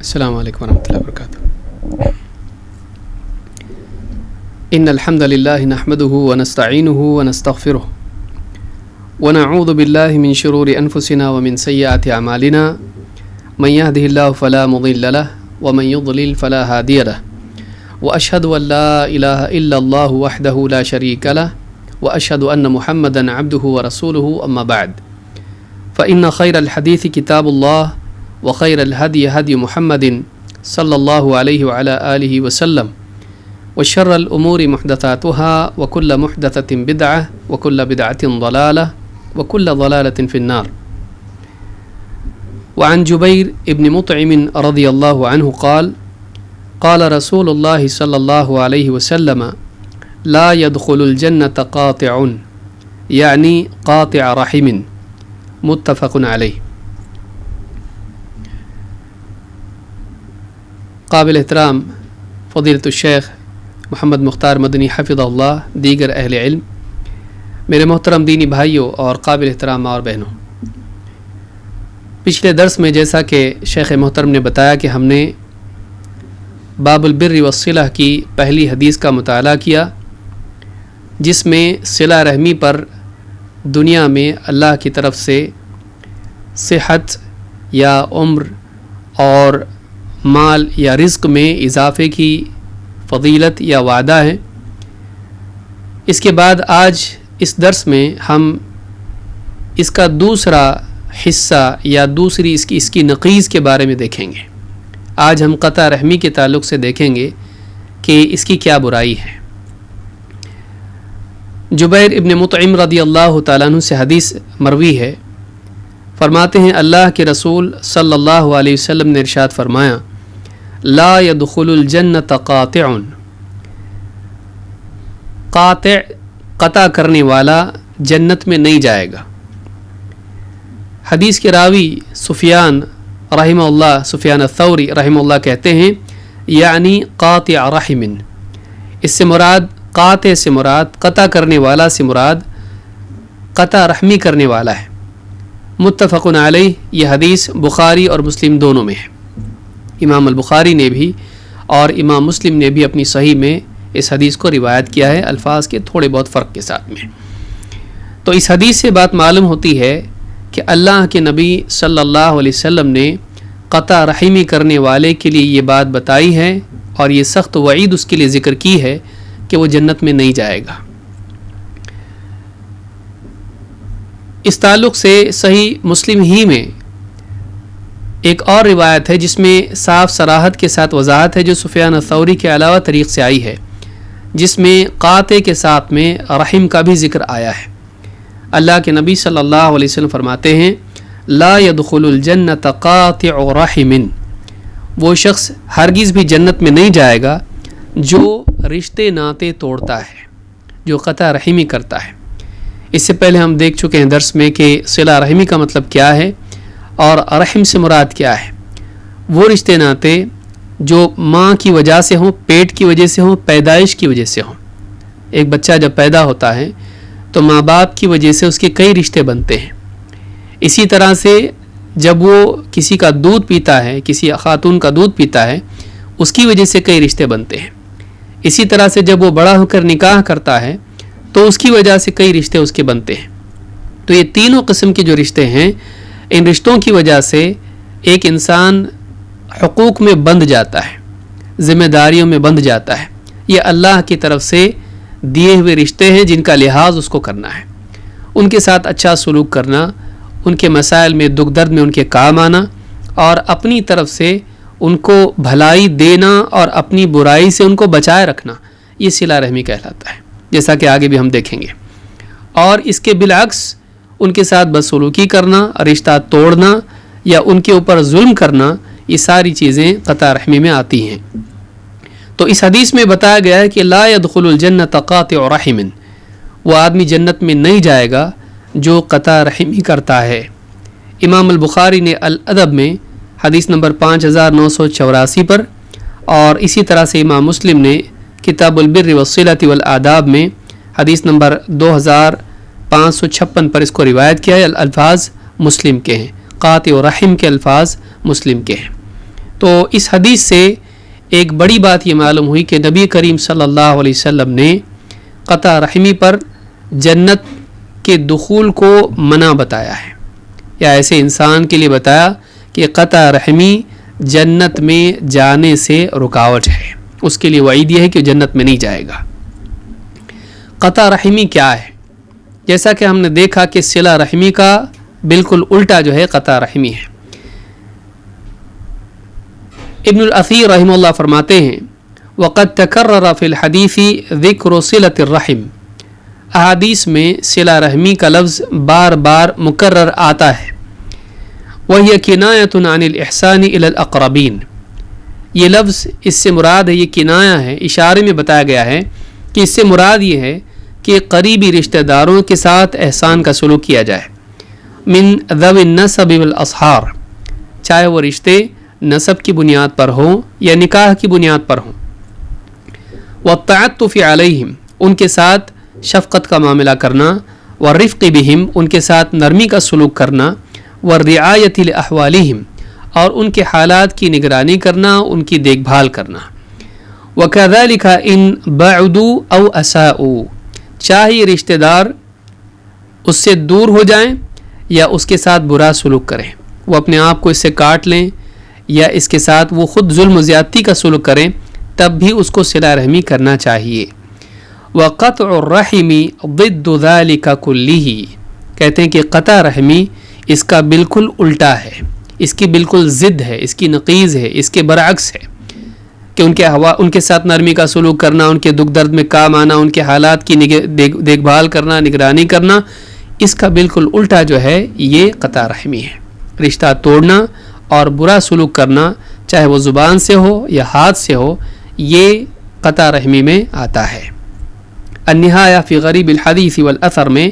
السلام علیکم ورحمۃ اللہ وبرکاتہ۔ ان الحمد للہ نحمده ونستعینه ونستغفره ونعوذ باللہ من شرور انفسنا ومن سیئات اعمالنا من يهده الله فلا مضل له ومن يضلل فلا هادي له واشهد ان لا اله الا الله وحده لا شريك له واشهد ان محمدا عبده ورسوله اما بعد فان خير الحديث كتاب الله وخير الهدي هدي محمد صلى الله عليه وعلى آله وسلم وشر الأمور محدثاتها وكل محدثة بدعة وكل بدعة ضلالة وكل ضلالة في النار۔ وعن جبير ابن مطعم رضي الله عنه قال قال رسول الله صلى الله عليه وسلم لا يدخل الجنة قاطع يعني قاطع رحم، متفق عليه۔ قابل احترام فضیلۃ الشیخ محمد مختار مدنی حفظہ اللہ، دیگر اہل علم، میرے محترم دینی بھائیوں اور قابل احترام ماں اور بہنوں، پچھلے درس میں جیسا کہ شیخ محترم نے بتایا کہ ہم نے باب البر والصلہ کی پہلی حدیث کا مطالعہ کیا، جس میں صلہ رحمی پر دنیا میں اللہ کی طرف سے صحت یا عمر اور مال یا رزق میں اضافے کی فضیلت یا وعدہ ہے۔ اس کے بعد آج اس درس میں ہم اس کا دوسرا حصہ یا دوسری اس کی نقیض کے بارے میں دیکھیں گے۔ آج ہم قطع رحمی کے تعلق سے دیکھیں گے کہ اس کی کیا برائی ہے۔ جبیر ابن مطعم رضی اللہ تعالیٰ عنہ سے حدیث مروی ہے، فرماتے ہیں اللہ کے رسول صلی اللہ علیہ وسلم نے ارشاد فرمایا لا يدخل الجنت قاطع، قاطع قطع کرنے والا جنت میں نہیں جائے گا۔ حدیث کے راوی سفیان رحمہ اللہ، سفیان الثوری رحمہ اللہ کہتے ہیں یعنی قاطع رحم، اس سے مراد قاطع سے مراد قطع کرنے والا سے مراد قطع رحمی کرنے والا ہے۔ متفق علیہ، یہ حدیث بخاری اور مسلم دونوں میں ہے۔ امام البخاری نے بھی اور امام مسلم نے بھی اپنی صحیح میں اس حدیث کو روایت کیا ہے، الفاظ کے تھوڑے بہت فرق کے ساتھ میں۔ تو اس حدیث سے بات معلوم ہوتی ہے کہ اللہ کے نبی صلی اللہ علیہ وسلم نے قطع رحمی کرنے والے کے لیے یہ بات بتائی ہے اور یہ سخت وعید اس کے لیے ذکر کی ہے کہ وہ جنت میں نہیں جائے گا۔ اس تعلق سے صحیح مسلم ہی میں ایک اور روایت ہے جس میں صاف صراحت کے ساتھ وضاحت ہے، جو سفیان الثوری کے علاوہ طریق سے آئی ہے، جس میں قاطع کے ساتھ میں رحم کا بھی ذکر آیا ہے۔ اللہ کے نبی صلی اللہ علیہ وسلم فرماتے ہیں لا يدخل الجنت قاطع رحم، وہ شخص ہرگز بھی جنت میں نہیں جائے گا جو رشتے ناطے توڑتا ہے، جو قطع رحمی کرتا ہے۔ اس سے پہلے ہم دیکھ چکے ہیں درس میں کہ صلہ رحمی کا مطلب کیا ہے اور رحم سے مراد کیا ہے۔ وہ رشتے ناطے جو ماں کی وجہ سے ہوں، پیٹ کی وجہ سے ہوں، پیدائش کی وجہ سے ہوں۔ ایک بچہ جب پیدا ہوتا ہے تو ماں باپ کی وجہ سے اس کے کئی رشتے بنتے ہیں۔ اسی طرح سے جب وہ کسی کا دودھ پیتا ہے، کسی خاتون کا دودھ پیتا ہے، اس کی وجہ سے کئی رشتے بنتے ہیں۔ اسی طرح سے جب وہ بڑا ہو کر نکاح کرتا ہے تو اس کی وجہ سے کئی رشتے اس کے بنتے ہیں۔ تو یہ تینوں قسم کے جو رشتے ہیں، ان رشتوں کی وجہ سے ایک انسان حقوق میں بندھ جاتا ہے، ذمہ داریوں میں بندھ جاتا ہے۔ یہ اللہ کی طرف سے دیے ہوئے رشتے ہیں جن کا لحاظ اس کو کرنا ہے، ان کے ساتھ اچھا سلوک کرنا، ان کے مسائل میں دکھ درد میں ان کے کام آنا اور اپنی طرف سے ان کو بھلائی دینا اور اپنی برائی سے ان کو بچائے رکھنا، یہ صلہ رحمی کہلاتا ہے، جیسا کہ آگے بھی ہم دیکھیں گے۔ اور اس کے بالعکس ان کے ساتھ بدسلوکی کرنا، رشتہ توڑنا یا ان کے اوپر ظلم کرنا، یہ ساری چیزیں قطع رحمی میں آتی ہیں۔ تو اس حدیث میں بتایا گیا ہے کہ لا يدخل الجنت قاطع رحم، وہ آدمی جنت میں نہیں جائے گا جو قطع رحمی کرتا ہے۔ امام البخاری نے الادب میں حدیث نمبر 5984 پر، اور اسی طرح سے امام مسلم نے کتاب البر والصلۃ والآداب میں حدیث نمبر 2556 پر اس کو روایت کیا ہے۔ الفاظ مسلم کے ہیں، قاطع و رحم کے الفاظ مسلم کے ہیں۔ تو اس حدیث سے ایک بڑی بات یہ معلوم ہوئی کہ نبی کریم صلی اللہ علیہ وسلم نے قطع رحمی پر جنت کے دخول کو منع بتایا ہے، یا ایسے انسان کے لیے بتایا کہ قطع رحمی جنت میں جانے سے رکاوٹ ہے، اس کے لیے وعید یہ ہے کہ جنت میں نہیں جائے گا۔ قطع رحمی کیا ہے؟ جیسا کہ ہم نے دیکھا کہ صلہ رحمی کا بالکل الٹا جو ہے قطع رحمی ہے۔ ابن الاثیر رحمہ اللہ فرماتے ہیں وقد تکرر فی الحدیث ذکر صلۃ الرحم، احادیث میں صلہ رحمی کا لفظ بار بار مکرر آتا ہے۔ وہی کنایۃ عن الاحسان الی الاقربین، یہ لفظ اس سے مراد ہے، یہ کنایا ہے، اشارے میں بتایا گیا ہے کہ اس سے مراد یہ ہے کہ قریبی رشتہ داروں کے ساتھ احسان کا سلوک کیا جائے، من ذوی النسب والاصہار، چاہے وہ رشتے نسب کی بنیاد پر ہوں یا نکاح کی بنیاد پر ہوں، والتعطف علیہم، ان کے ساتھ شفقت کا معاملہ کرنا، والرفق بہم، ان کے ساتھ نرمی کا سلوک کرنا، والرعایت لاحوالہم، اور ان کے حالات کی نگرانی کرنا، ان کی دیکھ بھال کرنا، وکذالک ان بعدوا او اساءوا، چاہے رشتہ دار اس سے دور ہو جائیں یا اس کے ساتھ برا سلوک کریں، وہ اپنے آپ کو اس سے کاٹ لیں یا اس کے ساتھ وہ خود ظلم و زیادتی کا سلوک کریں، تب بھی اس کو صلہ رحمی کرنا چاہیے۔ وقطع الرحم ضد ذلك كله، کہتے ہیں کہ قطع رحمی اس کا بالکل الٹا ہے، اس کی بالکل ضد ہے، اس کی نقیض ہے، اس کے برعکس ہے کہ ان کے ساتھ نرمی کا سلوک کرنا، ان کے دکھ درد میں کام آنا، ان کے حالات کی دیکھ بھال کرنا، نگرانی کرنا، اس کا بالکل الٹا جو ہے یہ قطع رحمی ہے۔ رشتہ توڑنا اور برا سلوک کرنا، چاہے وہ زبان سے ہو یا ہاتھ سے ہو، یہ قطع رحمی میں آتا ہے۔ النہایہ فی غریب الحدیث والاثر میں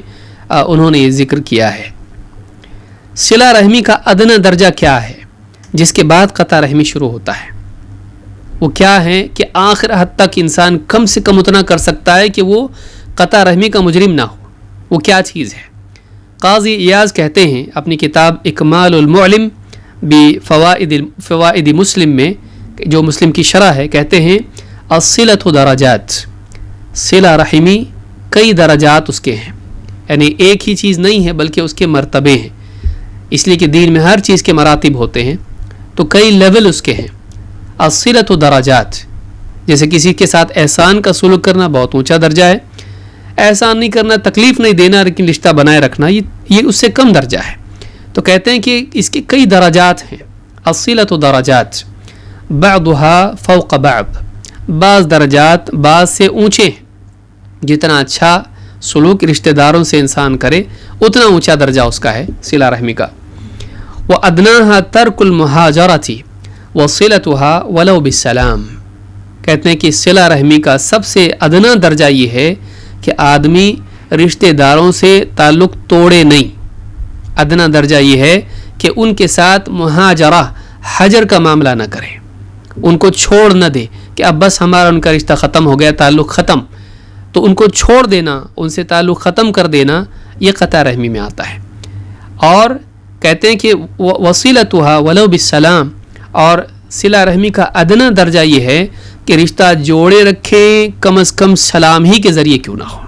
انہوں نے یہ ذکر کیا ہے۔ صلہ رحمی کا ادنی درجہ کیا ہے جس کے بعد قطع رحمی شروع ہوتا ہے؟ وہ کیا ہے کہ آخر حد تک انسان کم سے کم اتنا کر سکتا ہے کہ وہ قطع رحمی کا مجرم نہ ہو، وہ کیا چیز ہے؟ قاضی ایاز کہتے ہیں اپنی کتاب اکمال المعلم بفوائد مسلم میں، جو مسلم کی شرح ہے، کہتے ہیں الصلۃ درجات، صلہ رحمی کئی درجات اس کے ہیں، یعنی ایک ہی چیز نہیں ہے بلکہ اس کے مرتبے ہیں، اس لیے کہ دین میں ہر چیز کے مراتب ہوتے ہیں، تو کئی لیول اس کے ہیں۔ الصلۃ درجات، جیسے کسی کے ساتھ احسان کا سلوک کرنا بہت اونچا درجہ ہے، احسان نہیں کرنا، تکلیف نہیں دینا لیکن رشتہ بنائے رکھنا یہ اس سے کم درجہ ہے۔ تو کہتے ہیں کہ اس کے کئی درجات ہیں۔ الصلۃ درجات بعضها فوق بعض، بعض درجات بعض سے اونچے ہیں، جتنا اچھا سلوک رشتہ داروں سے انسان کرے اتنا اونچا درجہ اس کا ہے صلہ رحمی کا۔ وَأَدْنَاهَا تَرْكُ الْمُهَاجَرَةِ وَصِلَتُهَا وَلَوْ بِالسَّلَامِ، کہتے ہیں کہ صلہ رحمی کا سب سے ادنی درجہ یہ ہے کہ آدمی رشتہ داروں سے تعلق توڑے نہیں۔ ادنی درجہ یہ ہے کہ ان کے ساتھ مہاجرہ، حجر کا معاملہ نہ کرے، ان کو چھوڑ نہ دے کہ اب بس ہمارا ان کا رشتہ ختم ہو گیا، تعلق ختم، تو ان کو چھوڑ دینا، ان سے تعلق ختم کر دینا، یہ قطع رحمی میں آتا ہے۔ اور کہتے ہیں کہ وصلتها ولو بالسلام، اور صلہ رحمی کا ادنی درجہ یہ ہے کہ رشتہ جوڑے رکھیں، کم از کم سلام ہی کے ذریعے کیوں نہ ہو،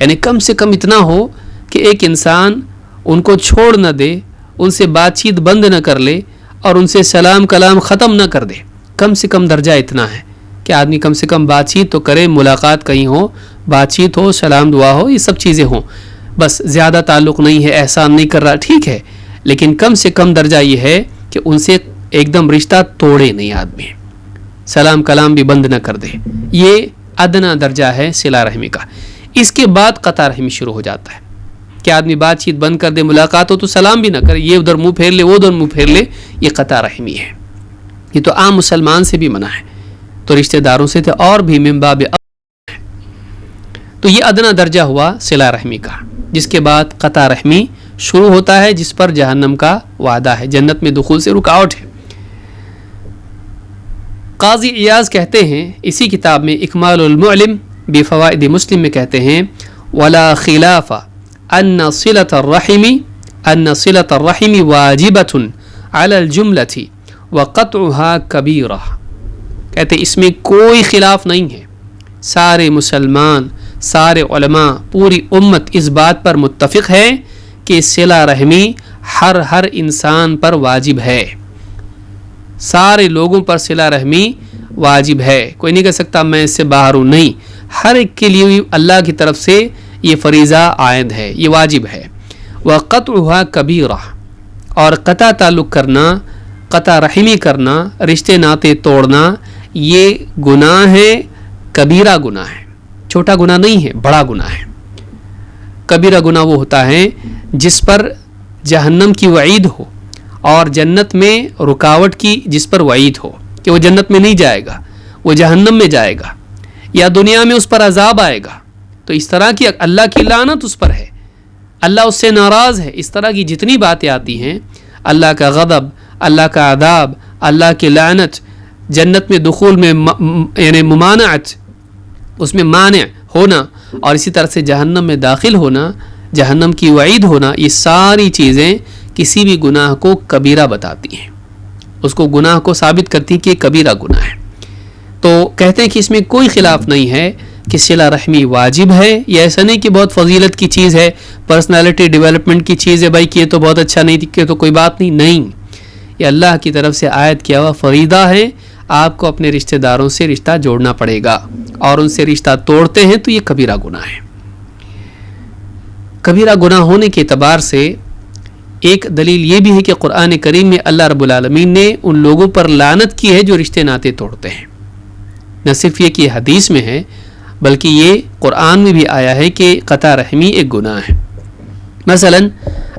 یعنی کم سے کم اتنا ہو کہ ایک انسان ان کو چھوڑ نہ دے، ان سے بات چیت بند نہ کر لے اور ان سے سلام کلام ختم نہ کر دے۔ کم سے کم درجہ اتنا ہے کہ آدمی کم سے کم بات چیت تو کرے، ملاقات کہیں ہو، بات چیت ہو، سلام دعا ہو، یہ سب چیزیں ہوں، بس زیادہ تعلق نہیں ہے، احسان نہیں کر رہا، ٹھیک ہے، لیکن کم سے کم درجہ یہ ہے کہ ان سے ایک دم رشتہ توڑے نہیں آدمی، سلام کلام بھی بند نہ کر دے۔ یہ ادنی درجہ ہے صلہ رحمی کا۔ اس کے بعد قطع رحمی شروع ہو جاتا ہے کہ آدمی بات چیت بند کر دے، ملاقات ہو تو سلام بھی نہ کرے، یہ ادھر منہ پھیر لے، وہ ادھر منہ پھیر لے، یہ قطع رحمی ہے۔ یہ تو عام مسلمان سے بھی منع ہے، تو رشتہ داروں سے تو اور بھی من باب اولى ہے۔ تو یہ ادنی درجہ ہوا صلہ رحمی کا، جس کے بعد قطع رحمی شروع ہوتا ہے، جس پر جہنم کا وعدہ ہے، جنت میں دخول سے رکاوٹ ہے۔ قاضی ایاز کہتے ہیں اسی کتاب میں اکمال المعلم بفوائد مسلم میں کہتے ہیں ولا خلاف ان صلة الرحم واجبة على الجملة وقطعها کبیرہ، کہتے اس میں کوئی خلاف نہیں ہے، سارے مسلمان، سارے علماء، پوری امت اس بات پر متفق ہے کہ صلہ رحمی ہر انسان پر واجب ہے، سارے لوگوں پر صلہ رحمی واجب ہے، کوئی نہیں کہہ سکتا میں اس سے باہر ہوں، نہیں، ہر ایک کے لیے اللہ کی طرف سے یہ فریضہ عائد ہے، یہ واجب ہے۔ وقطعها کبیرہ، اور قطع تعلق کرنا، قطع رحمی کرنا، رشتے ناطے توڑنا، یہ گناہ ہے، کبیرہ گناہ ہے، چھوٹا گناہ نہیں ہے، بڑا گناہ ہے۔ کبیرہ گناہ وہ ہوتا ہے جس پر جہنم کی وعید ہو اور جنت میں رکاوٹ کی جس پر وعید ہو کہ وہ جنت میں نہیں جائے گا، وہ جہنم میں جائے گا، یا دنیا میں اس پر عذاب آئے گا، تو اس طرح کی اللہ کی لعنت اس پر ہے، اللہ اس سے ناراض ہے۔ اس طرح کی جتنی باتیں آتی ہیں، اللہ کا غضب، اللہ کا عذاب، اللہ کی لعنت، جنت میں دخول میں یعنی ممانعت، اس میں مانع ہونا، اور اسی طرح سے جہنم میں داخل ہونا، جہنم کی وعید ہونا، یہ ساری چیزیں کسی بھی گناہ کو کبیرہ بتاتی ہیں، اس کو گناہ کو ثابت کرتی ہیں کہ یہ کبیرہ گناہ ہے۔ تو کہتے ہیں کہ اس میں کوئی خلاف نہیں ہے کہ صلہ رحمی واجب ہے، یہ ایسا نہیں کہ بہت فضیلت کی چیز ہے، پرسنالٹی ڈیولپمنٹ کی چیز ہے، بھائی کہ یہ تو بہت اچھا نہیں کہ تو کوئی بات نہیں، یہ اللہ کی طرف سے عائد کیا ہوا فریضہ ہے، آپ کو اپنے رشتہ داروں سے رشتہ جوڑنا پڑے گا، اور ان سے رشتہ توڑتے ہیں تو یہ کبیرہ گناہ ہے۔ کبیرہ گناہ ہونے کے اعتبار سے ایک دلیل یہ بھی ہے کہ قرآن کریم میں اللہ رب العالمین نے ان لوگوں پر لعنت کی ہے جو رشتے ناطے توڑتے ہیں، نہ صرف یہ کہ حدیث میں ہے بلکہ یہ قرآن میں بھی آیا ہے کہ قطع رحمی ایک گناہ ہے۔ مثلا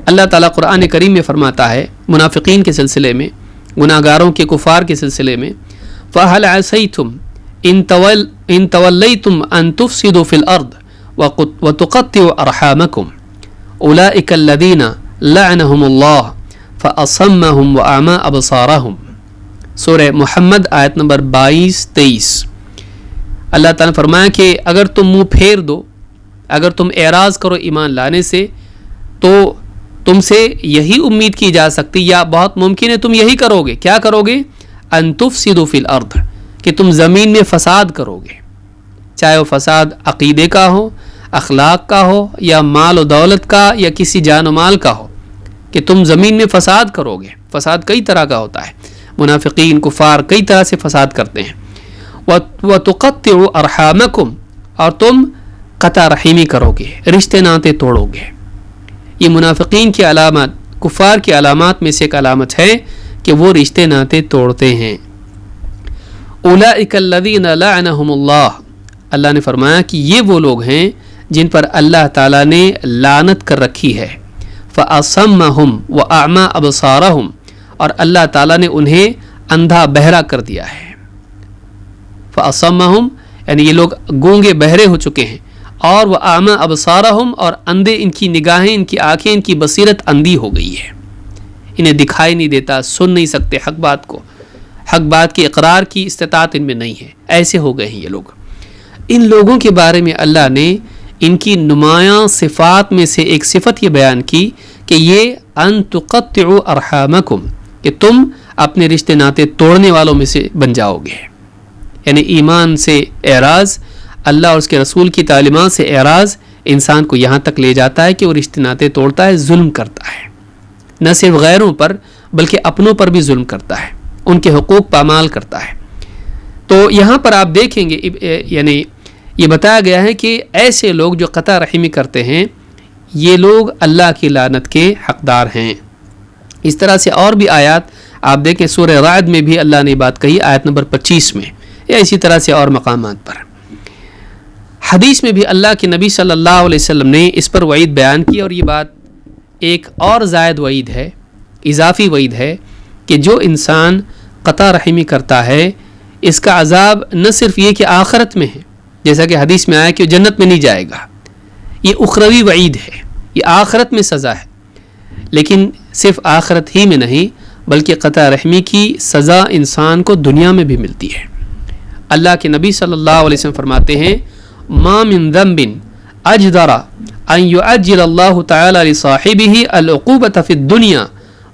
اللہ تعالیٰ قرآن کریم میں فرماتا ہے منافقین کے سلسلے میں، گناہ گاروں کے کفار کے سلسلے میں، فَهَلْ عَسَيْتُمْ إِن تَوَلَّيْتُمْ أَن تُفْسِدُوا فِي الْأَرْضِ وَتُقَطِّعُوا أَرْحَامَكُمْ أُولَئِكَ الَّذِينَ لَعَنَهُمُ اللَّهُ فَأَصَمَّهُمْ وَأَعْمَىٰ أَبْصَارَهُمْ۔ سورہ محمد آیت نمبر 22-23۔ اللہ تعالیٰ نے فرمایا کہ اگر تم منہ پھیر دو، اگر تم اعراض کرو ایمان لانے سے، تو تم سے یہی امید کی جا سکتی یا بہت ممکن ہے تم یہی کرو گے۔ کیا کرو گے؟ ان تفسدوا فی الارض، کہ تم زمین میں فساد کرو گے، چاہے وہ فساد عقیدے کا ہو، اخلاق کا ہو، یا مال و دولت کا، یا کسی جان و مال کا ہو، کہ تم زمین میں فساد کرو گے۔ فساد کئی طرح کا ہوتا ہے، منافقین کفار کئی طرح سے فساد کرتے ہیں۔ وَتُقَطِّعُوا أَرْحَامَكُمْ، اور تم قطع رحمی کرو گے، رشتے ناطے توڑو گے۔ یہ منافقین کی علامات، کفار کی علامات میں سے ایک علامت ہے کہ وہ رشتے ناطے توڑتے ہیں۔ أُولَئِكَ الَّذِينَ لَعَنَهُمُ اللَّهُ، اللہ نے فرمایا کہ یہ وہ لوگ ہیں جن پر اللہ تعالیٰ نے لعنت کر رکھی ہے۔ فَأَصَمَّهُمْ وَأَعْمَىٰ أَبْصَارَهُمْ، اور اللہ تعالیٰ نے انہیں اندھا بہرا کر دیا ہے۔ فَأَصَمَّهُمْ یعنی یہ لوگ گونگے بہرے ہو چکے ہیں، اور وَأَعْمَىٰ أَبْصَارَهُمْ، اور اندھے ان کی نگاہیں، ان کی آنکھیں، ان کی بصیرت اندھی ہو گئی ہے، انہیں دکھائی نہیں دیتا، سن نہیں سکتے حق بات کو، حق بات کی اقرار کی استطاعت ان میں نہیں ہے، ایسے ہو گئے ہیں یہ لوگ۔ ان لوگوں کے بارے میں اللہ نے ان کی نمایاں صفات میں سے ایک صفت یہ بیان کی کہ یہ ان تقطعوا ارحامکم، کہ تم اپنے رشتے ناطے توڑنے والوں میں سے بن جاؤ گے، یعنی ایمان سے اعراض، اللہ اور اس کے رسول کی تعلیمات سے اعراض انسان کو یہاں تک لے جاتا ہے کہ وہ رشتے ناطے توڑتا ہے، ظلم کرتا ہے، نہ صرف غیروں پر بلکہ اپنوں پر بھی ظلم کرتا ہے، ان کے حقوق پامال کرتا ہے۔ تو یہاں پر آپ دیکھیں گے یعنی یہ بتایا گیا ہے کہ ایسے لوگ جو قطع رحمی کرتے ہیں یہ لوگ اللہ کی لعنت کے حقدار ہیں۔ اس طرح سے اور بھی آیات آپ دیکھیں، سورہ رعد میں بھی اللہ نے بات کہی آیت نمبر 25 میں، یا اسی طرح سے اور مقامات پر۔ حدیث میں بھی اللہ کے نبی صلی اللہ علیہ وسلم نے اس پر وعید بیان کی، اور یہ بات ایک اور زائد وعید ہے، اضافی وعید ہے، کہ جو انسان قطع رحمی کرتا ہے اس کا عذاب نہ صرف یہ کہ آخرت میں ہے، جیسا کہ حدیث میں آیا کہ وہ جنت میں نہیں جائے گا، یہ اخروی وعید ہے، یہ آخرت میں سزا ہے، لیکن صرف آخرت ہی میں نہیں بلکہ قطع رحمی کی سزا انسان کو دنیا میں بھی ملتی ہے۔ اللہ کے نبی صلی اللہ علیہ وسلم فرماتے ہیں ما من ذنب اجدر ان يعجل اللہ تعالی لصاحبہ العقوبۃ فی الدنیا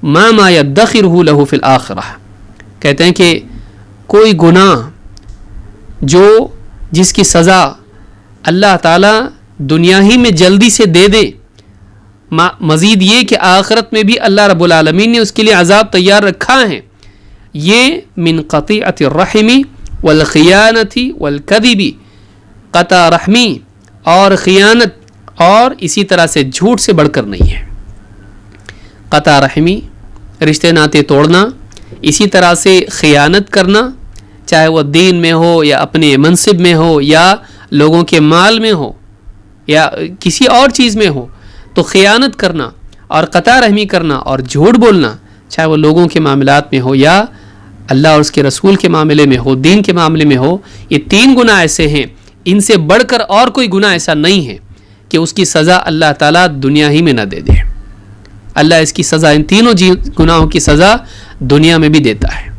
ما يدخرہ له فی الآخرہ، کہتے ہیں کہ کوئی گناہ جس کی سزا اللہ تعالیٰ دنیا ہی میں جلدی سے دے دے، مزید یہ کہ آخرت میں بھی اللہ رب العالمین نے اس کے لیے عذاب تیار رکھا ہے، یہ من قطیعۃ الرحم والخیانت والکذب، قطع رحمی اور خیانت اور اسی طرح سے جھوٹ سے بڑھ کر نہیں ہے۔ قطع رحمی رشتے ناطے توڑنا، اسی طرح سے خیانت کرنا، چاہے وہ دین میں ہو یا اپنے منصب میں ہو یا لوگوں کے مال میں ہو یا کسی اور چیز میں ہو، تو خیانت کرنا اور قطع رحمی کرنا اور جھوٹ بولنا، چاہے وہ لوگوں کے معاملات میں ہو یا اللہ اور اس کے رسول کے معاملے میں ہو، دین کے معاملے میں ہو، یہ 3 گناہ ایسے ہیں، ان سے بڑھ کر اور کوئی گناہ ایسا نہیں ہے کہ اس کی سزا اللہ تعالیٰ دنیا ہی میں نہ دے دے۔ اللہ اس کی سزا، ان تینوں گناہوں کی سزا دنیا میں بھی دیتا ہے۔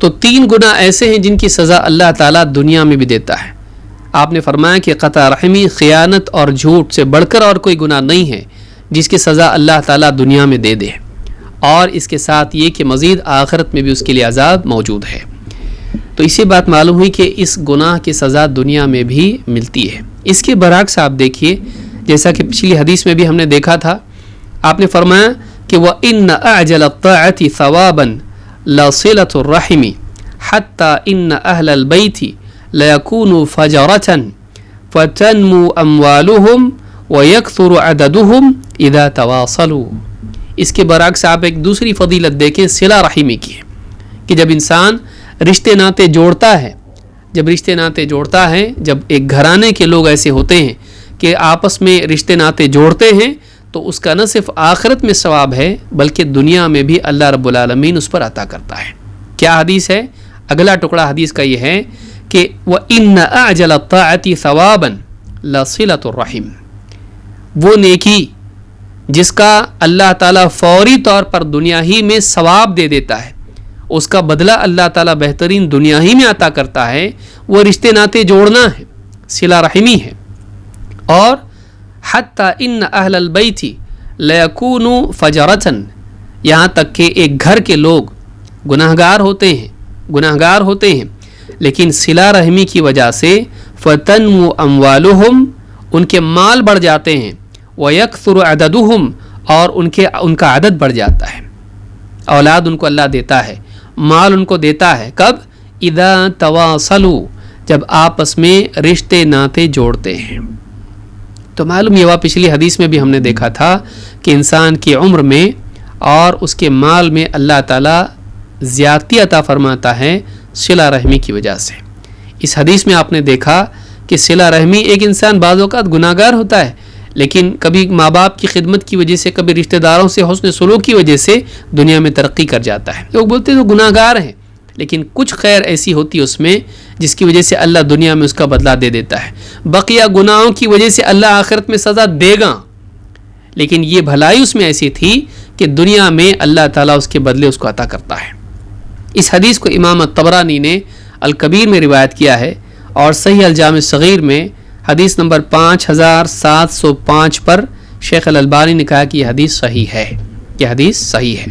تو 3 گناہ ایسے ہیں جن کی سزا اللہ تعالیٰ دنیا میں بھی دیتا ہے۔ آپ نے فرمایا کہ قطع رحمی، خیانت اور جھوٹ سے بڑھ کر اور کوئی گناہ نہیں ہے جس کی سزا اللہ تعالیٰ دنیا میں دے دے، اور اس کے ساتھ یہ کہ مزید آخرت میں بھی اس کے لیے عذاب موجود ہے۔ تو اسی بات معلوم ہوئی کہ اس گناہ کی سزا دنیا میں بھی ملتی ہے۔ اس کے برعکس آپ دیکھیے، جیسا کہ پچھلی حدیث میں بھی ہم نے دیکھا تھا، آپ نے فرمایا کہ وَإِنَّ أَعْجَلَ الطَّاعَةِ ثَوَابًا لَصِلَةُ الرَّحِمِ حَتَّى إِنَّ أَهْلَ الْبَيْتِ لَيَكُونُوا فَجَرَةً فَتَنْمُو أَمْوَالُهُمْ وَيَكْثُرُ عَدَدُهُمْ إِذَا تَوَاصَلُوا۔ اس کے برعکس آپ ایک دوسری فضیلت دیکھیں صلہ رحمی کی، کہ جب انسان رشتے ناطے جوڑتا ہے، جب ایک گھرانے کے لوگ ایسے ہوتے ہیں کہ آپس میں رشتے ناطے جوڑتے ہیں، تو اس کا نہ صرف آخرت میں ثواب ہے بلکہ دنیا میں بھی اللہ رب العالمین اس پر عطا کرتا ہے۔ کیا حدیث ہے؟ اگلا ٹکڑا حدیث کا یہ ہے کہ وَإِنَّ أَعْجَلَ الطَّاعَةِ ثَوَابًا لَصِلَةُ الرَّحِمِ، وہ نیکی جس کا اللہ تعالیٰ فوری طور پر دنیا ہی میں ثواب دے دیتا ہے، اس کا بدلہ اللہ تعالیٰ بہترین دنیا ہی میں عطا کرتا ہے، وہ رشتے ناطے جوڑنا ہے، صلہ رحمی ہے۔ اور حتیٰ ان اہل البیت لیکونوا فجرةً، یہاں تک کہ ایک گھر کے لوگ گناہگار ہوتے ہیں لیکن صلہ رحمی کی وجہ سے فتنمو اموالہم، ان کے مال بڑھ جاتے ہیں، ویکثر عددہم، اور ان کا عدد بڑھ جاتا ہے۔ اولاد ان کو اللہ دیتا ہے، مال ان کو دیتا ہے، کب؟ اذا تواصلوا، جب آپس میں رشتے ناطے جوڑتے ہیں۔ تو معلوم یہ ہوا، پچھلی حدیث میں بھی ہم نے دیکھا تھا کہ انسان کی عمر میں اور اس کے مال میں اللہ تعالیٰ زیادتی عطا فرماتا ہے صلہ رحمی کی وجہ سے۔ اس حدیث میں آپ نے دیکھا کہ صلہ رحمی، ایک انسان بعض اوقات گناہ گار ہوتا ہے لیکن کبھی ماں باپ کی خدمت کی وجہ سے، کبھی رشتہ داروں سے حسن سلوک کی وجہ سے دنیا میں ترقی کر جاتا ہے۔ لوگ بولتے ہیں وہ گناہ گار ہیں، لیکن کچھ خیر ایسی ہوتی ہے اس میں جس کی وجہ سے اللہ دنیا میں اس کا بدلہ دے دیتا ہے۔ بقیہ گناہوں کی وجہ سے اللہ آخرت میں سزا دے گا، لیکن یہ بھلائی اس میں ایسی تھی کہ دنیا میں اللہ تعالیٰ اس کے بدلے اس کو عطا کرتا ہے۔ اس حدیث کو امام الطبرانی نے الکبیر میں روایت کیا ہے، اور صحیح الجامع الصغیر میں حدیث نمبر 5705 پر شیخ الالبانی نے کہا کہ یہ حدیث صحیح ہے، یہ حدیث صحیح ہے۔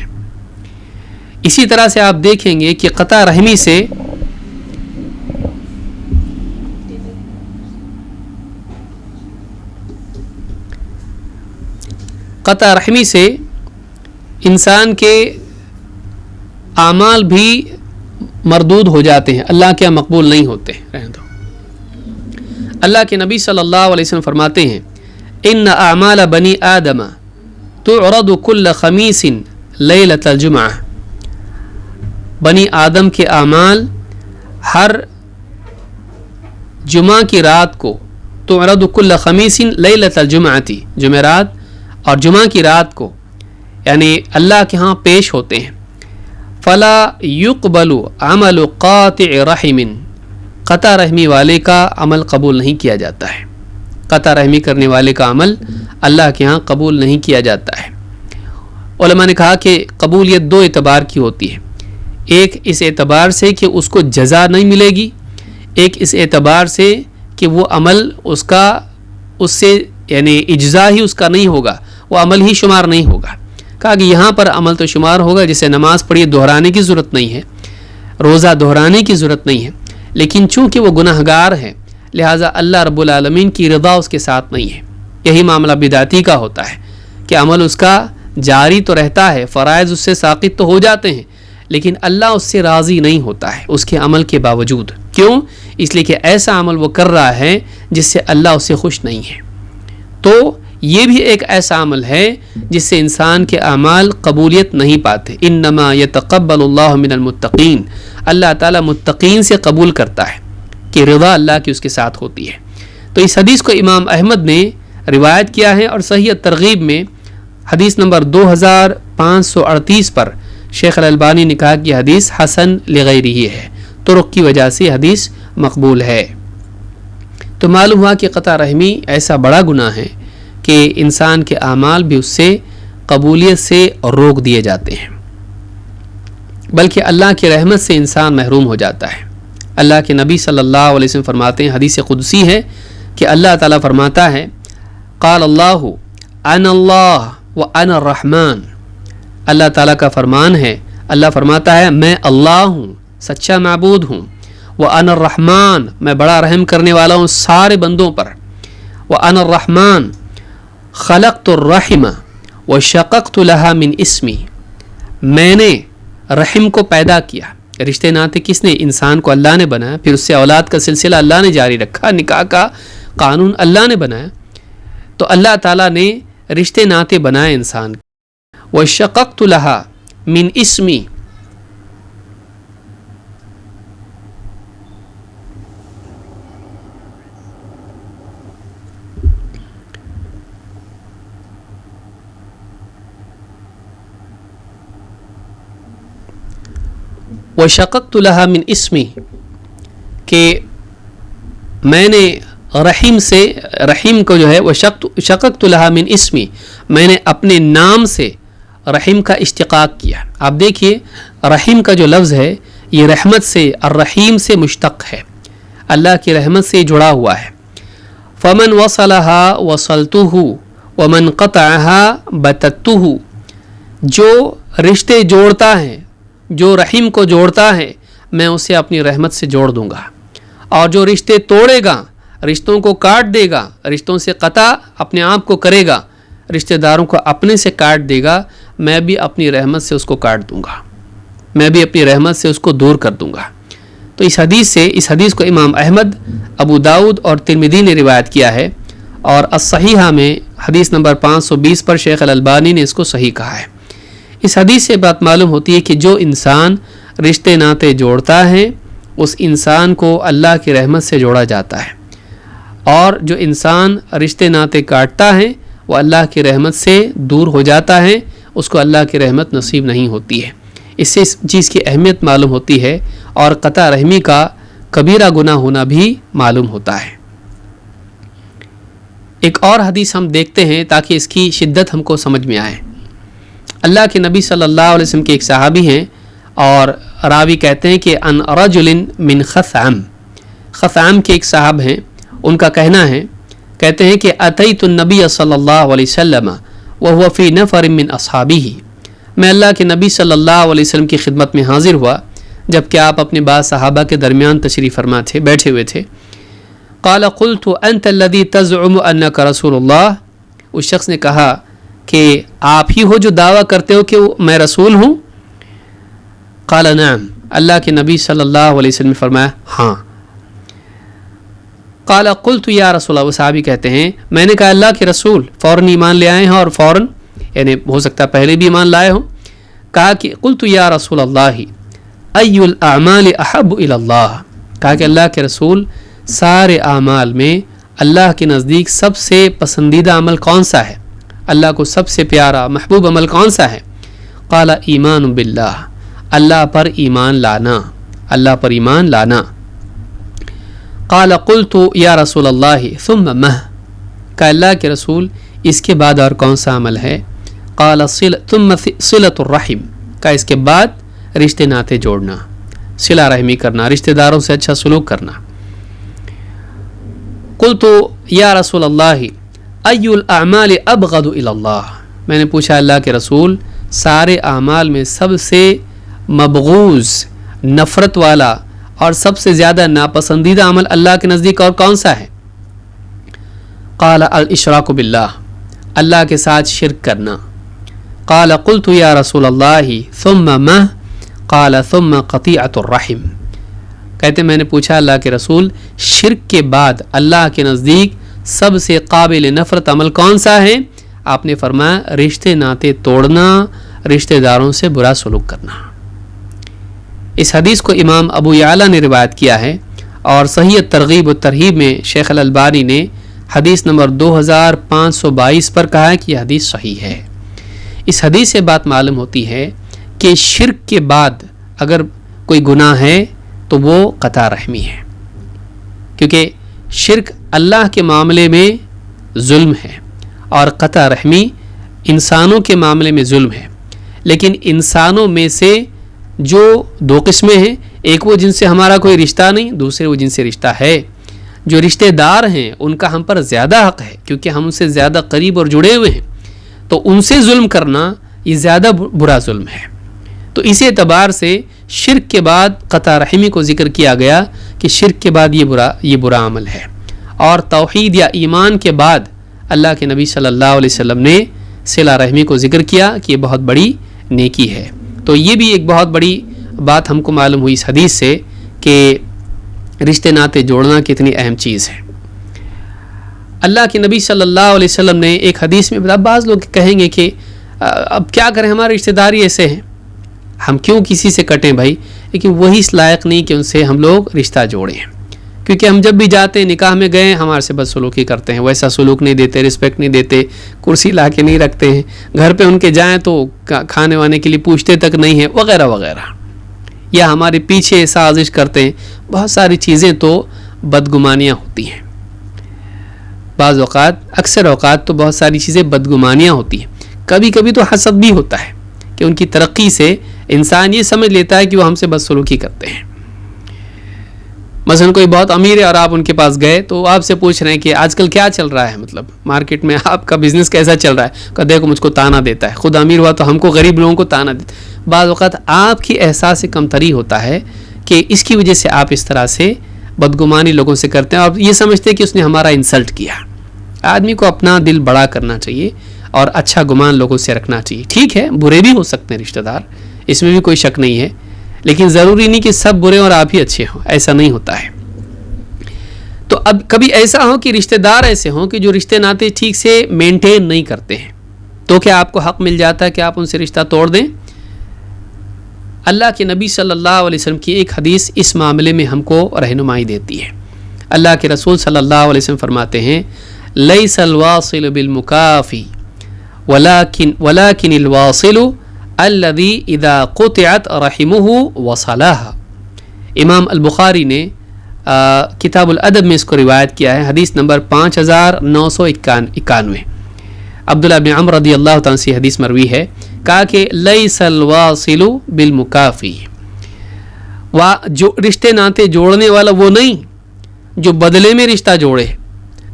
اسی طرح سے آپ دیکھیں گے کہ قطع رحمی سے انسان کے اعمال بھی مردود ہو جاتے ہیں، اللہ کے مقبول نہیں ہوتے۔ اللہ کے نبی صلی اللہ علیہ وسلم فرماتے ہیں ان اعمال بنی آدم تعرض کل خمیس لیلۃ الجمعہ، بنی آدم کے اعمال ہر جمعہ کی رات کو، تعرض کل خمیس لیلۃ الجمعۃ، جمعرات اور جمعہ کی رات کو، یعنی اللہ کے ہاں پیش ہوتے ہیں۔ فلا يقبل عمل قاطع رحم، قطع رحمی والے کا عمل قبول نہیں کیا جاتا ہے، قطع رحمی کرنے والے کا عمل اللہ کے ہاں قبول نہیں کیا جاتا ہے۔ علماء نے کہا کہ قبولیت دو اعتبار کی ہوتی ہے، ایک اس اعتبار سے کہ اس کو جزا نہیں ملے گی، ایک اس اعتبار سے کہ وہ عمل اس سے یعنی اجزا ہی اس کا نہیں ہوگا، وہ عمل ہی شمار نہیں ہوگا۔ کہا کہ یہاں پر عمل تو شمار ہوگا، جسے نماز پڑھی دہرانے کی ضرورت نہیں ہے، روزہ دہرانے کی ضرورت نہیں ہے، لیکن چونکہ وہ گناہ گار ہے لہٰذا اللہ رب العالمین کی رضا اس کے ساتھ نہیں ہے۔ یہی معاملہ بدعتی کا ہوتا ہے کہ عمل اس کا جاری تو رہتا ہے، فرائض اس سے ساقط تو ہو جاتے ہیں، لیکن اللہ اس سے راضی نہیں ہوتا ہے اس کے عمل کے باوجود۔ کیوں؟ اس لیے کہ ایسا عمل وہ کر رہا ہے جس سے اللہ اس سے خوش نہیں ہے۔ تو یہ بھی ایک ایسا عمل ہے جس سے انسان کے اعمال قبولیت نہیں پاتے۔ انما یتقبل اللہ من المتقین، اللہ تعالیٰ متقین سے قبول کرتا ہے کہ رضا اللہ کی اس کے ساتھ ہوتی ہے۔ تو اس حدیث کو امام احمد نے روایت کیا ہے، اور صحیح ترغیب میں حدیث نمبر 2538 پر شیخ الالبانی نے کہا کہ حدیث حسن لغیرہ ہے، طرق کی وجہ سے حدیث مقبول ہے۔ تو معلوم ہوا کہ قطع رحمی ایسا بڑا گناہ ہے کہ انسان کے اعمال بھی اس سے قبولیت سے روک دیے جاتے ہیں، بلکہ اللہ کی رحمت سے انسان محروم ہو جاتا ہے۔ اللہ کے نبی صلی اللہ علیہ وسلم فرماتے ہیں، حدیث قدسی ہے کہ اللہ تعالیٰ فرماتا ہے قال اللہ انا اللہ وانا الرحمن، اللہ تعالیٰ کا فرمان ہے، اللہ فرماتا ہے میں اللہ ہوں، سچا معبود ہوں، وانا الرحمن، میں بڑا رحم کرنے والا ہوں سارے بندوں پر، وانا الرحمن خلقت الرحم وشققت لها من اسمی، میں نے رحم کو پیدا کیا۔ رشتے ناطے کس نے؟ انسان کو اللہ نے بنایا، پھر اس سے اولاد کا سلسلہ اللہ نے جاری رکھا، نکاح کا قانون اللہ نے بنایا۔ تو اللہ تعالیٰ نے رشتے ناطے بنائے انسان کے۔ وشققت لها من اسمی، وشققت لها من اسمی، کہ میں نے رحیم سے، رحیم کو جو ہے شققت لها من اسمی، میں نے اپنے نام سے رحیم کا اشتقاق کیا۔ آپ دیکھیے رحیم کا جو لفظ ہے یہ رحمت سے، الرحیم سے مشتق ہے، اللہ کی رحمت سے جڑا ہوا ہے۔ فمن وصلها وصلته ومن قطعها بتته، جو رشتے جوڑتا ہے، جو رحیم کو جوڑتا ہے، میں اسے اپنی رحمت سے جوڑ دوں گا، اور جو رشتے توڑے گا، رشتوں کو کاٹ دے گا، رشتوں سے قطع اپنے آپ کو کرے گا، رشتہ داروں کو اپنے سے کاٹ دے گا، میں بھی اپنی رحمت سے اس کو کاٹ دوں گا، میں بھی اپنی رحمت سے اس کو دور کر دوں گا۔ تو اس حدیث کو امام احمد، ابو داؤد اور ترمذی نے روایت کیا ہے، اور الصحیحہ میں حدیث نمبر 520 پر شیخ الالبانی نے اس کو صحیح کہا ہے۔ اس حدیث سے بات معلوم ہوتی ہے کہ جو انسان رشتے ناطے جوڑتا ہے اس انسان کو اللہ کی رحمت سے جوڑا جاتا ہے، اور جو انسان رشتے ناطے کاٹتا ہے وہ اللہ کی رحمت سے دور ہو جاتا ہے، اس کو اللہ کی رحمت نصیب نہیں ہوتی ہے۔ اس سے اس چیز کی اہمیت معلوم ہوتی ہے، اور قطع رحمی کا کبیرہ گناہ ہونا بھی معلوم ہوتا ہے۔ ایک اور حدیث ہم دیکھتے ہیں تاکہ اس کی شدت ہم کو سمجھ میں آئے۔ اللہ کے نبی صلی اللہ علیہ وسلم کے ایک صحابی ہیں، اور راوی کہتے ہیں کہ ان رجل من خثعم کے ایک صاحب ہیں، ان کا کہنا ہے، کہتے ہیں کہ اتیت النبی صلی اللہ علیہ وسلم وهو فی نفر من اصحابہ، میں اللہ کے نبی صلی اللہ علیہ وسلم کی خدمت میں حاضر ہوا جبکہ آپ اپنے بعض صحابہ کے درمیان تشریف فرما تھے، بیٹھے ہوئے تھے۔ قال قلت انت الذي تزعم انك رسول اللہ، اس شخص نے کہا کہ آپ ہی ہو جو دعویٰ کرتے ہو کہ میں رسول ہوں؟ قال نعم، اللہ کے نبی صلی اللہ علیہ وسلم نے فرمایا ہاں۔ قال قلت یا رسول اللہ، وہ صحابی کہتے ہیں میں نے کہا اللہ کے رسول، فوراً ایمان لے آئے ہیں، اور فوراً یعنی ہو سکتا ہے پہلے بھی ایمان لائے ہوں۔ کہا کہ قلت یا رسول اللہ ای الاعمال احب الی اللہ، کہا کہ اللہ کے رسول سارے اعمال میں اللہ کے نزدیک سب سے پسندیدہ عمل کون سا ہے، اللہ کو سب سے پیارا محبوب عمل کون سا ہے؟ قال ایمان باللہ، اللہ پر ایمان لانا، اللہ پر ایمان لانا۔ قال قلت یا رسول اللہ ثم مہ، کہ اللہ کے رسول اس کے بعد اور کون سا عمل ہے؟ قال ثم صلۃ الرحم، کہ اس کے بعد رشتے ناتے جوڑنا، صلہ رحمی کرنا، رشتہ داروں سے اچھا سلوک کرنا۔ قلت یا رسول اللہ ای الاعمال ابغض الی اللہ، میں نے پوچھا اللہ کے رسول سارے اعمال میں سب سے مبغوض، نفرت والا اور سب سے زیادہ ناپسندیدہ عمل اللہ کے نزدیک اور کون سا ہے؟ قال الاشراک باللہ، اللہ کے ساتھ شرک کرنا۔ قال قلت یا رسول اللہ ثم ما؟ قال ثم قطیعۃ الرحم، کہتے میں نے پوچھا اللہ کے رسول شرک کے بعد اللہ کے نزدیک سب سے قابل نفرت عمل کون سا ہے؟ آپ نے فرمایا رشتے ناتے توڑنا، رشتہ داروں سے برا سلوک کرنا۔ اس حدیث کو امام ابو یعلا نے روایت کیا ہے، اور صحیح ترغیب و ترہیب میں شیخ الالبانی نے حدیث نمبر 2522 پر کہا ہے کہ یہ حدیث صحیح ہے۔ اس حدیث سے بات معلوم ہوتی ہے کہ شرک کے بعد اگر کوئی گناہ ہے تو وہ قطع رحمی ہے، کیونکہ شرک اللہ کے معاملے میں ظلم ہے اور قطع رحمی انسانوں کے معاملے میں ظلم ہے۔ لیکن انسانوں میں سے جو دو قسمیں ہیں، ایک وہ جن سے ہمارا کوئی رشتہ نہیں، دوسرے وہ جن سے رشتہ ہے۔ جو رشتہ دار ہیں ان کا ہم پر زیادہ حق ہے کیونکہ ہم ان سے زیادہ قریب اور جڑے ہوئے ہیں، تو ان سے ظلم کرنا یہ زیادہ برا ظلم ہے۔ تو اسی اعتبار سے شرک کے بعد قطع رحمی کو ذکر کیا گیا کہ شرک کے بعد یہ برا عمل ہے، اور توحید یا ایمان کے بعد اللہ کے نبی صلی اللہ علیہ وسلم نے صلہ رحمی کو ذکر کیا کہ یہ بہت بڑی نیکی ہے۔ تو یہ بھی ایک بہت بڑی بات ہم کو معلوم ہوئی اس حدیث سے کہ رشتے ناتے جوڑنا کتنی اہم چیز ہے۔ اللہ کے نبی صلی اللہ علیہ وسلم نے ایک حدیث میں بتایا، بعض لوگ کہیں گے کہ اب کیا کریں، ہمارے رشتہ داری ایسے ہیں، ہم کیوں کسی سے کٹیں بھائی؟ لیکن وہی اس لائق نہیں کہ ان سے ہم لوگ رشتہ جوڑیں، کیونکہ ہم جب بھی جاتے ہیں نکاح میں گئے ہمارے سے بدسلوکی کرتے ہیں، ویسا سلوک نہیں دیتے، رسپیکٹ نہیں دیتے، کرسی لا کے نہیں رکھتے ہیں، گھر پہ ان کے جائیں تو کھانے وانے کے لیے پوچھتے تک نہیں ہیں، وغیرہ وغیرہ، یا ہمارے پیچھے سازش کرتے ہیں۔ بہت ساری چیزیں تو بدگمانیاں ہوتی ہیں، بعض اوقات، اکثر اوقات تو بہت ساری چیزیں بدگمانیاں ہوتی ہیں۔ کبھی کبھی تو حسد بھی ہوتا ہے کہ ان کی ترقی سے انسان یہ سمجھ لیتا ہے کہ وہ ہم سے بدسلوکی کرتے ہیں۔ مثلا کوئی بہت امیر ہے اور آپ ان کے پاس گئے تو آپ سے پوچھ رہے ہیں کہ آج کل کیا چل رہا ہے، مطلب مارکیٹ میں آپ کا بزنس کیسا چل رہا ہے؟ کہ دیکھو مجھ کو تانا دیتا ہے، خود امیر ہوا تو ہم کو غریب لوگوں کو تانا دیتا ہے۔ بعض اوقات آپ کی احساس کمتری ہوتا ہے کہ اس کی وجہ سے آپ اس طرح سے بدگمانی لوگوں سے کرتے ہیں اور یہ سمجھتے ہیں کہ اس نے ہمارا انسلٹ کیا۔ آدمی کو اپنا دل بڑا کرنا چاہیے اور اچھا گمان لوگوں سے رکھنا چاہیے۔ ٹھیک ہے برے بھی ہو سکتے ہیں رشتہ دار، اس میں بھی کوئی شک نہیں ہے، لیکن ضروری نہیں کہ سب برے اور آپ ہی اچھے ہوں، ایسا نہیں ہوتا ہے۔ تو اب کبھی ایسا ہو کہ رشتہ دار ایسے ہوں کہ جو رشتے ناتے ٹھیک سے مینٹین نہیں کرتے ہیں، تو کیا آپ کو حق مل جاتا ہے کہ آپ ان سے رشتہ توڑ دیں؟ اللہ کے نبی صلی اللہ علیہ وسلم کی ایک حدیث اس معاملے میں ہم کو رہنمائی دیتی ہے۔ اللہ کے رسول صلی اللہ علیہ وسلم فرماتے ہیں لیس الواصل بالمکافی ولكن الواصل الذي اذا قطعت رحمه وصلها۔ امام البخاری نے کتاب الادب میں اس کو روایت کیا ہے، حدیث نمبر 5991۔ عبداللہ بن عمر رضی اللہ تعالیٰ سے حدیث مروی ہے، کہا کہ لیس الواصل بالمکافی، جو رشتے ناتے جوڑنے والا وہ نہیں جو بدلے میں رشتہ جوڑے،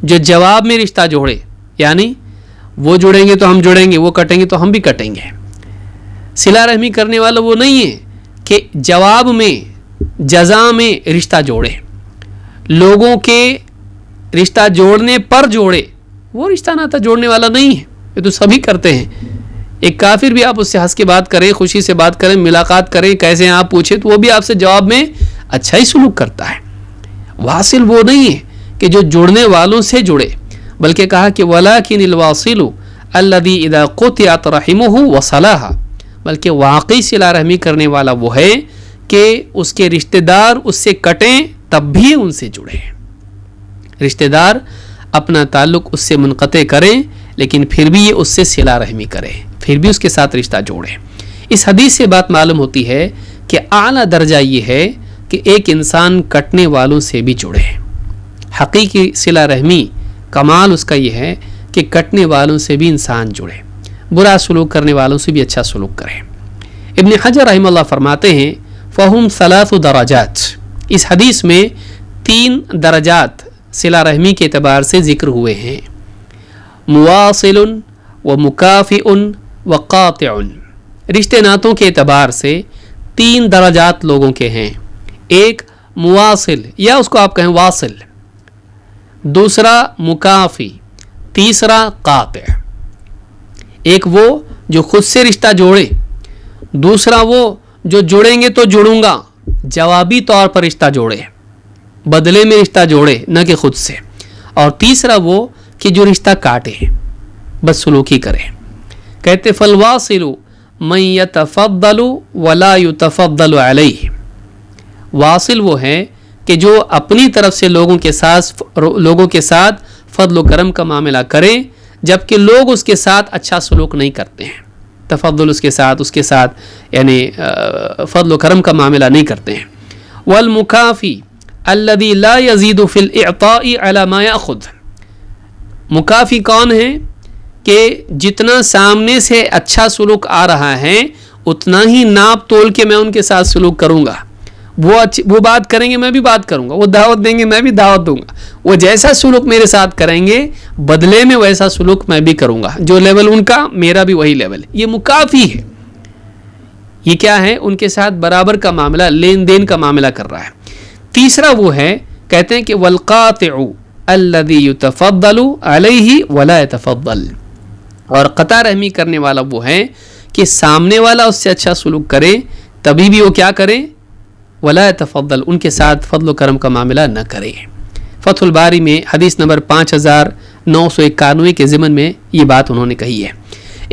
جو جواب میں رشتہ جوڑے، یعنی وہ جڑیں گے تو ہم جڑیں گے، وہ کٹیں گے تو ہم بھی کٹیں گے۔ صلہ رحمی کرنے والا وہ نہیں ہے کہ جواب میں، جزا میں رشتہ جوڑے، لوگوں کے رشتہ جوڑنے پر جوڑے، وہ رشتہ ناتا جوڑنے والا نہیں ہے، یہ تو سبھی کرتے ہیں۔ ایک کافر بھی آپ اس سے ہنس کے بات کریں، خوشی سے بات کریں، ملاقات کریں، کیسے ہیں آپ پوچھیں تو وہ بھی آپ سے جواب میں اچھا ہی سلوک کرتا ہے۔ واصل وہ نہیں ہے کہ جو جڑنے والوں سے جڑے، بلکہ کہا کہ وَلَكِنِ الْوَاصِلُ الَّذِي إِذَا قُطِعَتْ رَحِمُهُ وَصَلَاهَا، بلکہ واقعی صلہ رحمی کرنے والا وہ ہے کہ اس کے رشتہ دار اس سے کٹیں تب بھی ان سے جڑیں۔ رشتہ دار اپنا تعلق اس سے منقطع کریں لیکن پھر بھی یہ اس سے صلہ رحمی کریں، پھر بھی اس کے ساتھ رشتہ جوڑیں۔ اس حدیث سے بات معلوم ہوتی ہے کہ اعلیٰ درجہ یہ ہے کہ ایک انسان کٹنے والوں سے بھی جڑے. حقیقی صلہ رحمی کمال اس کا یہ ہے کہ کٹنے والوں سے بھی انسان جڑے, برا سلوک کرنے والوں سے بھی اچھا سلوک کرے. ابن حجر رحمہ اللہ فرماتے ہیں فہم ثلاث درجات, اس حدیث میں 3 درجات صلہ رحمی کے اعتبار سے ذکر ہوئے ہیں. مواصل و مکافئ و قاطع, رشتے ناتوں کے اعتبار سے 3 درجات لوگوں کے ہیں. ایک مواصل یا اس کو آپ کہیں واصل, دوسرا مکافی, تیسرا قاطع. ایک وہ جو خود سے رشتہ جوڑے, دوسرا وہ جو جڑیں گے تو جڑوں گا, جوابی طور پر رشتہ جوڑے, بدلے میں رشتہ جوڑے نہ کہ خود سے, اور تیسرا وہ کہ جو رشتہ کاٹے, بدسلوکی کرے. کہتے فالواصل من یتفضل ولا یتفضل علیہ, واصل وہ ہے کہ جو اپنی طرف سے لوگوں کے ساتھ فضل و کرم کا معاملہ کریں جبکہ لوگ اس کے ساتھ اچھا سلوک نہیں کرتے ہیں, تفضل اس کے ساتھ یعنی فضل و کرم کا معاملہ نہیں کرتے ہیں. والمکافی الذی لا یزید فی الاعطاء علی ما یاخذ, مکافی کون ہے کہ جتنا سامنے سے اچھا سلوک آ رہا ہے اتنا ہی ناپ تول کے میں ان کے ساتھ سلوک کروں گا. وہ بات کریں گے میں بھی بات کروں گا, وہ دعوت دیں گے میں بھی دعوت دوں گا, وہ جیسا سلوک میرے ساتھ کریں گے بدلے میں ویسا سلوک میں بھی کروں گا, جو لیول ان کا میرا بھی وہی لیول. یہ مکافی ہے, یہ کیا ہے, ان کے ساتھ برابر کا معاملہ, لین دین کا معاملہ کر رہا ہے. تیسرا وہ ہے, کہتے ہیں کہ والقاطع الذی یتفضل علیہ ولا یتفضل, اور قطع رحمی کرنے والا وہ ہے کہ سامنے والا اس سے اچھا سلوک کرے تبھی بھی وہ کیا کرے, ولا یتفضل, ان کے ساتھ فضل و کرم کا معاملہ نہ کرے. فتح الباری میں حدیث نمبر 5991 کے ضمن میں یہ بات انہوں نے کہی ہے.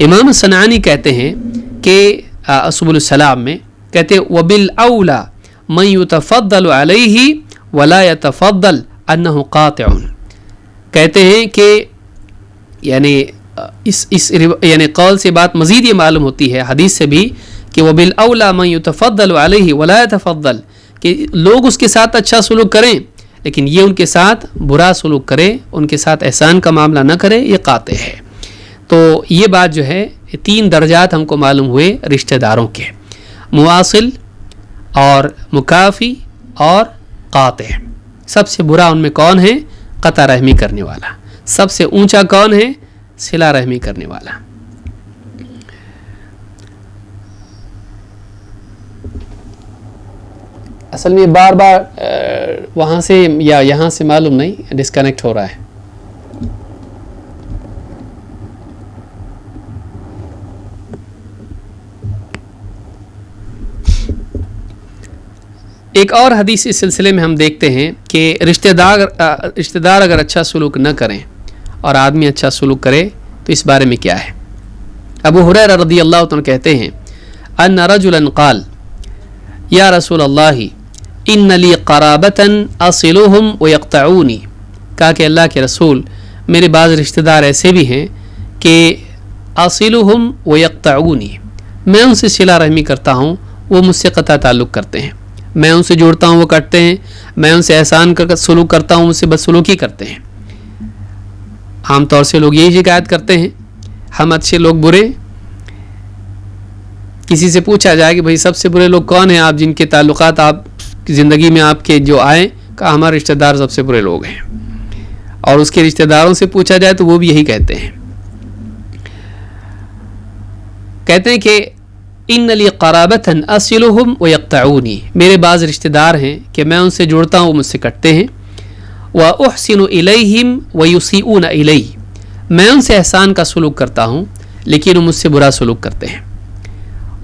امام صنعانی کہتے ہیں کہ سبل السلام میں کہتے وبالاولی من یتفضل علیہ ولا یتفضل انہ قاطع, کہتے ہیں کہ یعنی یعنی قول سے بات مزید یہ معلوم ہوتی ہے حدیث سے بھی کہ وبالاولی من یتفضل علیہ ولا یتفضل, کہ لوگ اس کے ساتھ اچھا سلوک کریں لیکن یہ ان کے ساتھ برا سلوک کرے, ان کے ساتھ احسان کا معاملہ نہ کرے, یہ قاطع ہے. تو یہ بات جو ہے 3 درجات ہم کو معلوم ہوئے رشتہ داروں کے, مواصل اور مکافی اور قاطع. سب سے برا ان میں کون ہے, قطع رحمی کرنے والا. سب سے اونچا کون ہے, صلہ رحمی کرنے والا. اصل میں بار بار وہاں سے یا یہاں سے معلوم نہیں, ڈسکنیکٹ ہو رہا ہے. ایک اور حدیث اس سلسلے میں ہم دیکھتے ہیں کہ رشتہ دار اگر اچھا سلوک نہ کریں اور آدمی اچھا سلوک کرے تو اس بارے میں کیا ہے. ابو ہریرہ رضی اللہ عنہ کہتے ہیں ان رجلا قال یا رسول اللہ ان لی قرابتا اصلهم ویقطعونی, کہا کہ اللہ کے رسول میرے بعض رشتہ دار ایسے بھی ہیں کہ اصلهم ویقطعونی, میں ان سے صلہ رحمی کرتا ہوں وہ مجھ سے قطع تعلق کرتے ہیں, میں ان سے جوڑتا ہوں وہ کٹتے ہیں, میں ان سے احسان کر سلوک کرتا ہوں مجھ سے بدسلوکی کرتے ہیں. عام طور سے لوگ یہی شکایت کرتے ہیں ہم اچھے لوگ برے. کسی سے پوچھا جائے کہ بھئی سب سے برے لوگ کون ہیں آپ, جن کے تعلقات آپ کی زندگی میں آپ کے جو آئیں, کہا ہمارے رشتہ دار سب سے برے لوگ ہیں. اور اس کے رشتہ داروں سے پوچھا جائے تو وہ بھی یہی کہتے ہیں. کہتے ہیں کہ ان لی قرابتا اصلهم ویقطعونی, میرے بعض رشتہ دار ہیں کہ میں ان سے جڑتا ہوں وہ مجھ سے کٹتے ہیں. واحسن الیہم ویسیئون الی, میں ان سے احسان کا سلوک کرتا ہوں لیکن وہ مجھ سے برا سلوک کرتے ہیں.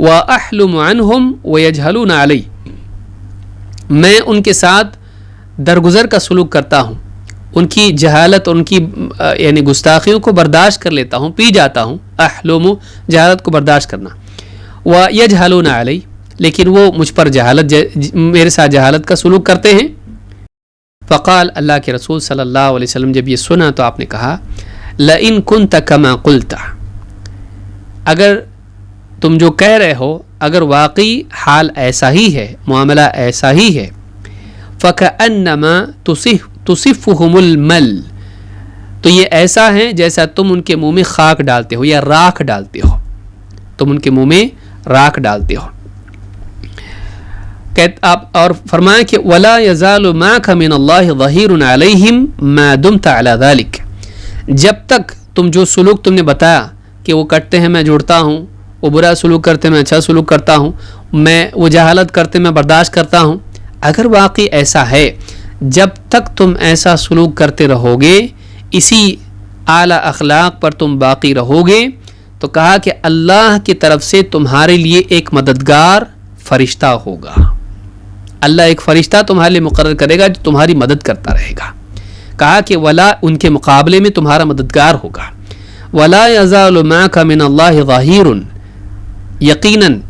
واحلم عنہم ویجہلون علی, میں ان کے ساتھ درگزر کا سلوک کرتا ہوں, ان کی جہالت, ان کی یعنی گستاخیوں کو برداشت کر لیتا ہوں, پی جاتا ہوں. احلم جہالت کو برداشت کرنا. ویجہلون علی, لیکن وہ مجھ پر جہالت, میرے ساتھ جہالت کا سلوک کرتے ہیں. فقال, اللہ کے رسول صلی اللہ علیہ وسلم جب یہ سنا تو آپ نے کہا لئن کنت کما قلت, اگر تم جو کہہ رہے ہو اگر واقعی حال ایسا ہی ہے، معاملہ ایسا ہی ہے، فَكَأَنَّمَا تُصِفُّهُمُ الْمَلْ، تو یہ ایسا ہے جیسا تم ان کے منہ میں خاک ڈالتے ہو یا راکھ ڈالتے ہو، تم ان کے منہ میں راکھ ڈالتے ہو. اور فرمایا کہ وَلَا يَزَالُ مَعَكَ مِنَ اللَّهِ ظَهِيرٌ عَلَيْهِمْ مَا دُمْتَ عَلَى ذَلِكَ، جب تک تم جو سلوک تم نے بتایا کہ وہ کرتے ہیں میں جڑتا ہوں، وہ برا سلوک کرتے ہیں میں اچھا سلوک کرتا ہوں، میں وہ جہالت کرتے میں برداشت کرتا ہوں، اگر واقعی ایسا ہے جب تک تم ایسا سلوک کرتے رہو گے، اسی اعلیٰ اخلاق پر تم باقی رہو گے، تو کہا کہ اللہ کی طرف سے تمہارے لیے ایک مددگار فرشتہ ہوگا. اللہ ایک فرشتہ تمہارے لیے مقرر کرے گا جو تمہاری مدد کرتا رہے گا. کہا کہ ولا ان کے مقابلے میں تمہارا مددگار ہوگا. ولا يزال معك من الله ظهير، یقیناً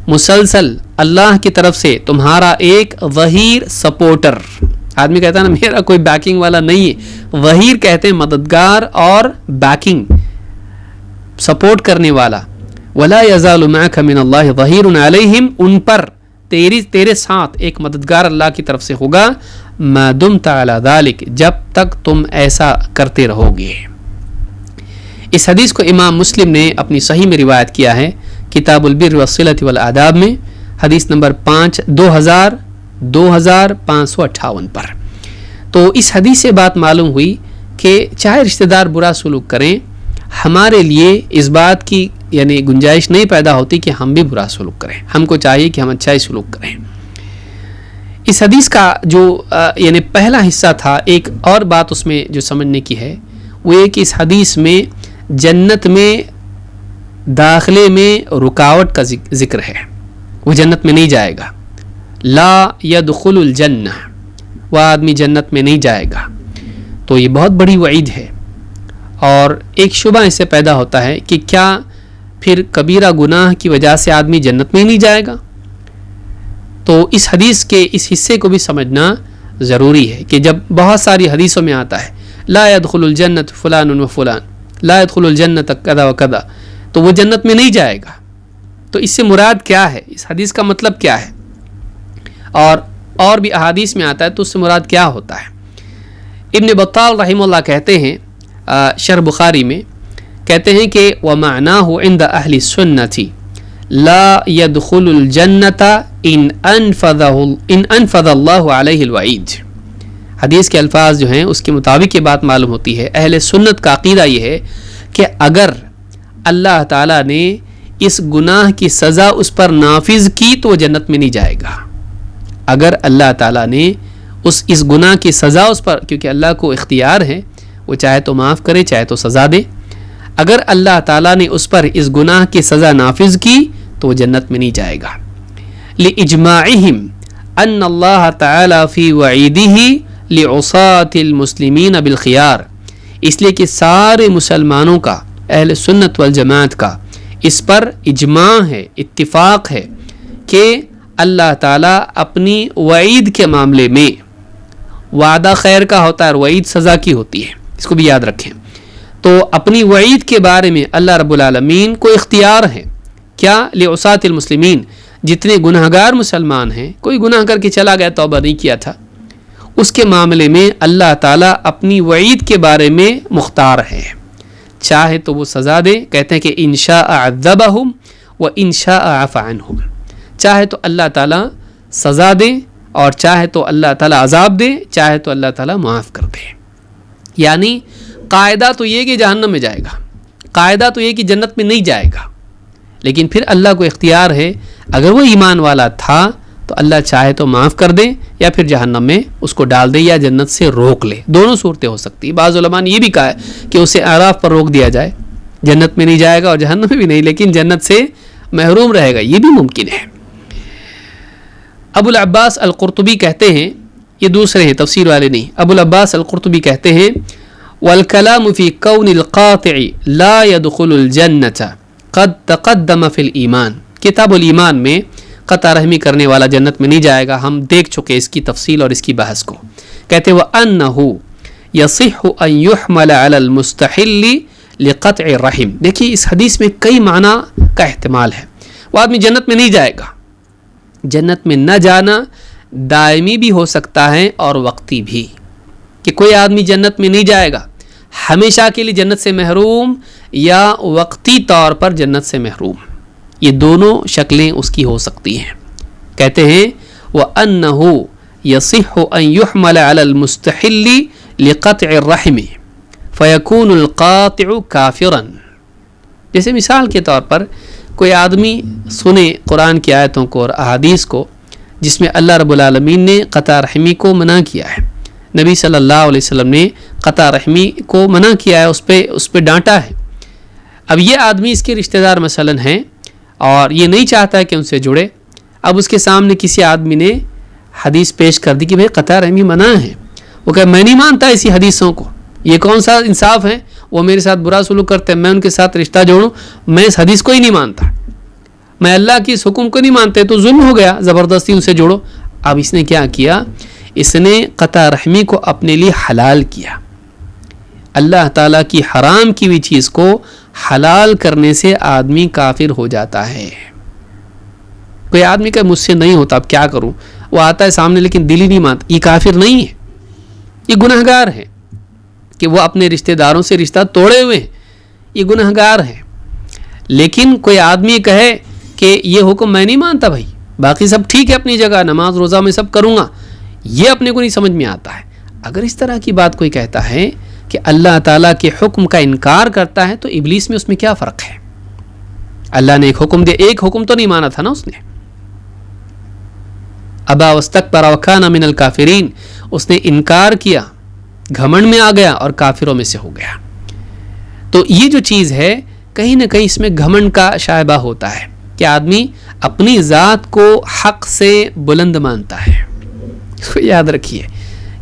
مسلسل اللہ کی طرف سے تمہارا ایک ظہیر سپورٹر، آدمی کہتا ہے نا میرا کوئی بیکنگ والا نہیں ہے، ظہیر کہتے ہیں مددگار اور بیکنگ سپورٹ کرنے والا. ولا يزال معك من الله ظهير عليهم، ان پر تیرے ساتھ ایک مددگار اللہ کی طرف سے ہوگا، ما دمت على ذلك، جب تک تم ایسا کرتے رہو گے. اس حدیث کو امام مسلم نے اپنی صحیح میں روایت کیا ہے، کتاب البر والصلۃ والآداب میں، حدیث نمبر 2558 پر. تو اس حدیث سے بات معلوم ہوئی کہ چاہے رشتہ دار برا سلوک کریں، ہمارے لیے اس بات کی یعنی گنجائش نہیں پیدا ہوتی کہ ہم بھی برا سلوک کریں، ہم کو چاہیے کہ ہم اچھا ہی سلوک کریں. اس حدیث کا جو یعنی پہلا حصہ تھا، ایک اور بات اس میں جو سمجھنے کی ہے وہ یہ کہ اس حدیث میں جنت میں داخلے میں رکاوٹ کا ذکر ہے، وہ جنت میں نہیں جائے گا. لا يدخل الجنہ، وہ آدمی جنت میں نہیں جائے گا. تو یہ بہت بڑی وعید ہے، اور ایک شبہ اس سے پیدا ہوتا ہے کہ کیا پھر کبیرہ گناہ کی وجہ سے آدمی جنت میں ہی نہیں جائے گا؟ تو اس حدیث کے اس حصے کو بھی سمجھنا ضروری ہے کہ جب بہت ساری حدیثوں میں آتا ہے لا يدخل الجنت فلان و فلان، لا يدخل الجنت کذا و کذا، تو وہ جنت میں نہیں جائے گا. تو اس سے مراد کیا ہے، اس حدیث کا مطلب کیا ہے، اور بھی احادیث میں آتا ہے تو اس سے مراد کیا ہوتا ہے. ابن بطال رحمہ اللہ کہتے ہیں شرح بخاری میں، کہتے ہیں کہ وَمَعْنَاهُ عِنْدَ أَهْلِ السُّنَّةِ لَا يَدْخُلُ الْجَنَّةَ إِنْ أَنْفَذَ اللَّهُ عَلَيْهِ الْوَعِيدِ. حدیث کے الفاظ جو ہیں اس کے مطابق یہ بات معلوم ہوتی ہے، اہل سنت کا عقیدہ یہ ہے کہ اگر اللہ تعالیٰ نے اس گناہ کی سزا اس پر نافذ کی تو وہ جنت میں نہیں جائے گا. اگر اللہ تعالیٰ نے اس گناہ کی سزا اس پر، کیونکہ اللہ کو اختیار ہے، وہ چاہے تو معاف کرے چاہے تو سزا دے، اگر اللہ تعالیٰ نے اس پر اس گناہ کی سزا نافذ کی تو وہ جنت میں نہیں جائے گا. لِإِجْمَاعِهِمْ أَنَّ اللَّهَ تَعَالَى فِي وَعِيدِهِ لِعُصَاةِ الْمُسْلِمِينَ بِالْخِيَارِ، اس لیے کہ سارے مسلمانوں کا، اہل سنت والجماعت کا اس پر اجماع ہے، اتفاق ہے کہ اللہ تعالیٰ اپنی وعید کے معاملے میں، وعدہ خیر کا ہوتا ہے اور وعید سزا کی ہوتی ہے، اس کو بھی یاد رکھیں. تو اپنی وعید کے بارے میں اللہ رب العالمین کو اختیار ہے. کیا؟ لعصاۃ المسلمین، جتنے گناہگار مسلمان ہیں، کوئی گناہ کر کے چلا گیا، توبہ نہیں کیا تھا، اس کے معاملے میں اللہ تعالیٰ اپنی وعید کے بارے میں مختار ہے. چاہے تو وہ سزا دے، کہتے ہیں کہ ان شاء عذبہم و ان شاء عفا عنہم، چاہے تو اللہ تعالیٰ سزا دے اور چاہے تو اللہ تعالیٰ عذاب دے، چاہے تو اللہ تعالیٰ معاف کر دے. یعنی قاعدہ تو یہ کہ جہنم میں جائے گا، قاعدہ تو یہ کہ جنت میں نہیں جائے گا، لیکن پھر اللہ کو اختیار ہے، اگر وہ ایمان والا تھا تو اللہ چاہے تو معاف کر دے یا پھر جہنم میں اس کو ڈال دے یا جنت سے روک لے. دونوں صورتیں ہو سکتی. بعض علماء نے یہ بھی کہا ہے کہ اسے اعراف پر روک دیا جائے، جنت میں نہیں جائے گا اور جہنم میں بھی نہیں، لیکن جنت سے محروم رہے گا، یہ بھی ممکن ہے. ابو العباس القرطبی کہتے ہیں، یہ دوسرے ہیں تفسیر والے نہیں، ابو العباس القرطبی کہتے ہیں والکلام فی کون القاطع لا يدخل الجنة قد تقدم فی الایمان، کتاب الایمان میں قطع رحمی کرنے والا جنت میں نہیں جائے گا، ہم دیکھ چکے اس کی تفصیل اور اس کی بحث کو. کہتے وَأَنَّهُ يَصِحُ أَن يُحْمَلَ عَلَى الْمُسْتَحِلِّ لِقَطْعِ الرَّحِمِ. دیکھیے اس حدیث میں کئی معنی کا احتمال ہے. وہ آدمی جنت میں نہیں جائے گا. جنت میں نہ جانا دائمی بھی ہو سکتا ہے اور وقتی بھی, کہ کوئی آدمی جنت میں نہیں جائے گا ہمیشہ کے لیے جنت سے محروم, یا وقتی طور پر جنت سے محروم. یہ دونوں شکلیں اس کی ہو سکتی ہیں. کہتے ہیں وَأَنَّهُ يَصِحُّ أَن يُحْمَلَ عَلَى الْمُسْتَحِلِّ لِقَطْعِ الرَّحِمِ فَيَكُونُ الْقَاطِعُ كَافِرًا. جیسے مثال کے طور پر کوئی آدمی سنے قرآن کی آیتوں کو اور احادیث کو جس میں اللہ رب العالمین نے قطع رحمی کو منع کیا ہے, نبی صلی اللہ علیہ وسلم نے قطع رحمی کو منع کیا ہے, اس پہ ڈانٹا ہے. اب یہ آدمی اس کے رشتہ دار مثلاً ہیں اور یہ نہیں چاہتا ہے کہ ان سے جڑے. اب اس کے سامنے کسی آدمی نے حدیث پیش کر دی کہ بھئی قطع رحمی منع ہے. وہ کہ میں نہیں مانتا ایسی حدیثوں کو, یہ کون سا انصاف ہے, وہ میرے ساتھ برا سلوک کرتے ہیں, میں ان کے ساتھ رشتہ جوڑوں, میں اس حدیث کو ہی نہیں مانتا, میں اللہ کی اس حکم کو نہیں مانتے, تو ظلم ہو گیا, زبردستی ان سے جوڑو. اب اس نے کیا کیا, اس نے قطع رحمی کو اپنے لیے حلال کیا. اللہ تعالیٰ کی حرام کی ہوئی چیز کو حلال کرنے سے آدمی کافر ہو جاتا ہے. کوئی آدمی کہ مجھ سے نہیں ہوتا, اب کیا کروں, وہ آتا ہے سامنے لیکن دل ہی نہیں مانتا, یہ کافر نہیں ہے, یہ گنہگار ہے کہ وہ اپنے رشتہ داروں سے رشتہ توڑے ہوئے ہیں, یہ گنہگار ہے. لیکن کوئی آدمی کہے کہ یہ حکم میں نہیں مانتا بھائی, باقی سب ٹھیک ہے اپنی جگہ, نماز روزہ میں سب کروں گا, یہ اپنے کو نہیں سمجھ میں آتا ہے. اگر اس طرح کی بات کوئی کہتا ہے کہ اللہ تعالیٰ کے حکم کا انکار کرتا ہے, تو ابلیس میں اس میں کیا فرق ہے؟ اللہ نے ایک حکم دیا, ایک حکم تو نہیں مانا تھا نا اس نے. ابا واستکبر وکان من الکافرین, اس نے انکار کیا, گھمنڈ میں آ گیا اور کافروں میں سے ہو گیا. تو یہ جو چیز ہے کہیں نہ کہیں اس میں گھمنڈ کا شائبہ ہوتا ہے کہ آدمی اپنی ذات کو حق سے بلند مانتا ہے. اس کو یاد رکھیے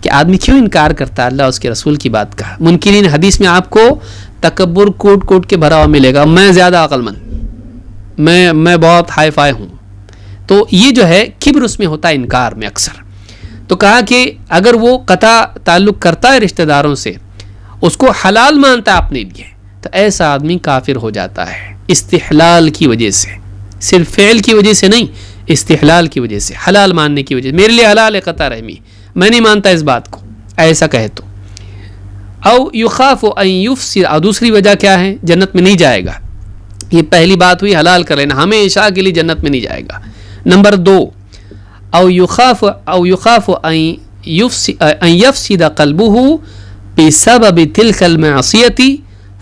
کہ آدمی کیوں انکار کرتا ہے اللہ اس کے رسول کی بات کا. منکرین حدیث میں آپ کو تکبر کوٹ کوٹ کے بھرا ہوا ملے گا, میں زیادہ عقل مند, میں بہت ہائی فائی ہوں. تو یہ جو ہے کبر اس میں ہوتا ہے, انکار میں اکثر. تو کہا کہ اگر وہ قطع تعلق کرتا ہے رشتہ داروں سے, اس کو حلال مانتا ہے اپنے لیے, تو ایسا آدمی کافر ہو جاتا ہے استحلال کی وجہ سے, صرف فعل کی وجہ سے نہیں, استحلال کی وجہ سے, حلال ماننے کی وجہ سے. میرے لیے حلال ہے قطع رحمی, میں نہیں مانتا اس بات کو, ایسا کہے تو. او یخاف ان یفسد, اور دوسری وجہ کیا ہے, جنت میں نہیں جائے گا. یہ پہلی بات ہوئی حلال کر لینا, ہمیشہ کے لیے جنت میں نہیں جائے گا. نمبر 2, او یخاف ان یفسد قلبه بسبب تلك المعصیة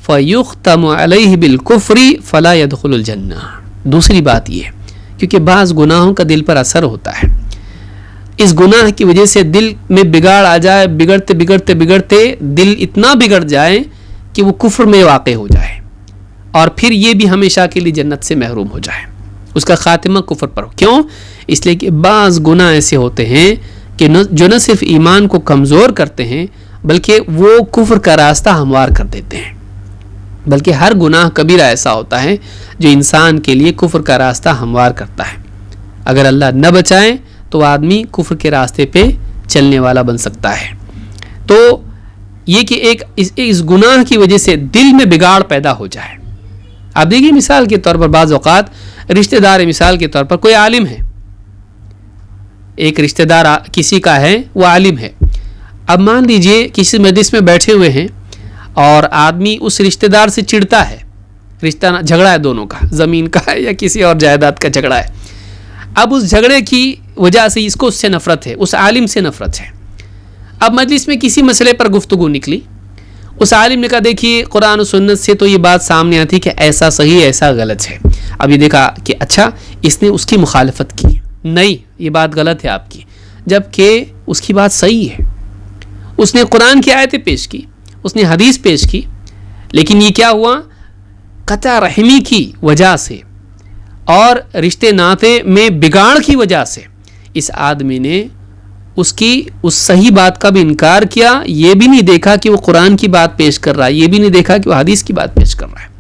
فیختم علیہ بالکفر فلا يدخل الجنہ. دوسری بات یہ ہے کیونکہ بعض گناہوں کا دل پر اثر ہوتا ہے, اس گناہ کی وجہ سے دل میں بگاڑ آ جائے, بگڑتے بگڑتے بگڑتے دل اتنا بگڑ جائے کہ وہ کفر میں واقع ہو جائے, اور پھر یہ بھی ہمیشہ کے لیے جنت سے محروم ہو جائے, اس کا خاتمہ کفر پر ہو. کیوں؟ اس لیے کہ بعض گناہ ایسے ہوتے ہیں کہ جو نہ صرف ایمان کو کمزور کرتے ہیں بلکہ وہ کفر کا راستہ ہموار کر دیتے ہیں. بلکہ ہر گناہ کبیرہ ایسا ہوتا ہے جو انسان کے لیے کفر کا راستہ ہموار کرتا ہے. اگر اللہ نہ بچائے تو آدمی کفر کے راستے پہ چلنے والا بن سکتا ہے. تو یہ کہ ایک اس گناہ کی وجہ سے دل میں بگاڑ پیدا ہو جائے. آپ دیکھیے مثال کے طور پر بعض اوقات رشتہ دار, مثال کے طور پر کوئی عالم ہے, ایک رشتہ دار کسی کا ہے, وہ عالم ہے. اب مان لیجئے کسی مجلس میں بیٹھے ہوئے ہیں اور آدمی اس رشتہ دار سے چڑھتا ہے, رشتہ جھگڑا ہے دونوں کا, زمین کا ہے یا کسی اور جائیداد کا جھگڑا ہے. اب اس جھگڑے کی وجہ سے اس کو اس سے نفرت ہے, اس عالم سے نفرت ہے. اب مجلس میں کسی مسئلے پر گفتگو نکلی, اس عالم نے کہا دیکھیے قرآن و سنت سے تو یہ بات سامنے آتی کہ ایسا صحیح ایسا غلط ہے. اب یہ دیکھا کہ اچھا اس نے اس کی مخالفت کی, نہیں یہ بات غلط ہے آپ کی, جبکہ اس کی بات صحیح ہے. اس نے قرآن کی آیتیں پیش کی, اس نے حدیث پیش کی, لیکن یہ کیا ہوا, قطع رحمی کی وجہ سے اور رشتے ناطے میں بگاڑ کی وجہ سے اس آدمی نے اس کی اس صحیح بات کا بھی انکار کیا. یہ بھی نہیں دیکھا کہ وہ قرآن کی بات پیش کر رہا ہے, یہ بھی نہیں دیکھا کہ وہ حدیث کی بات پیش کر رہا ہے.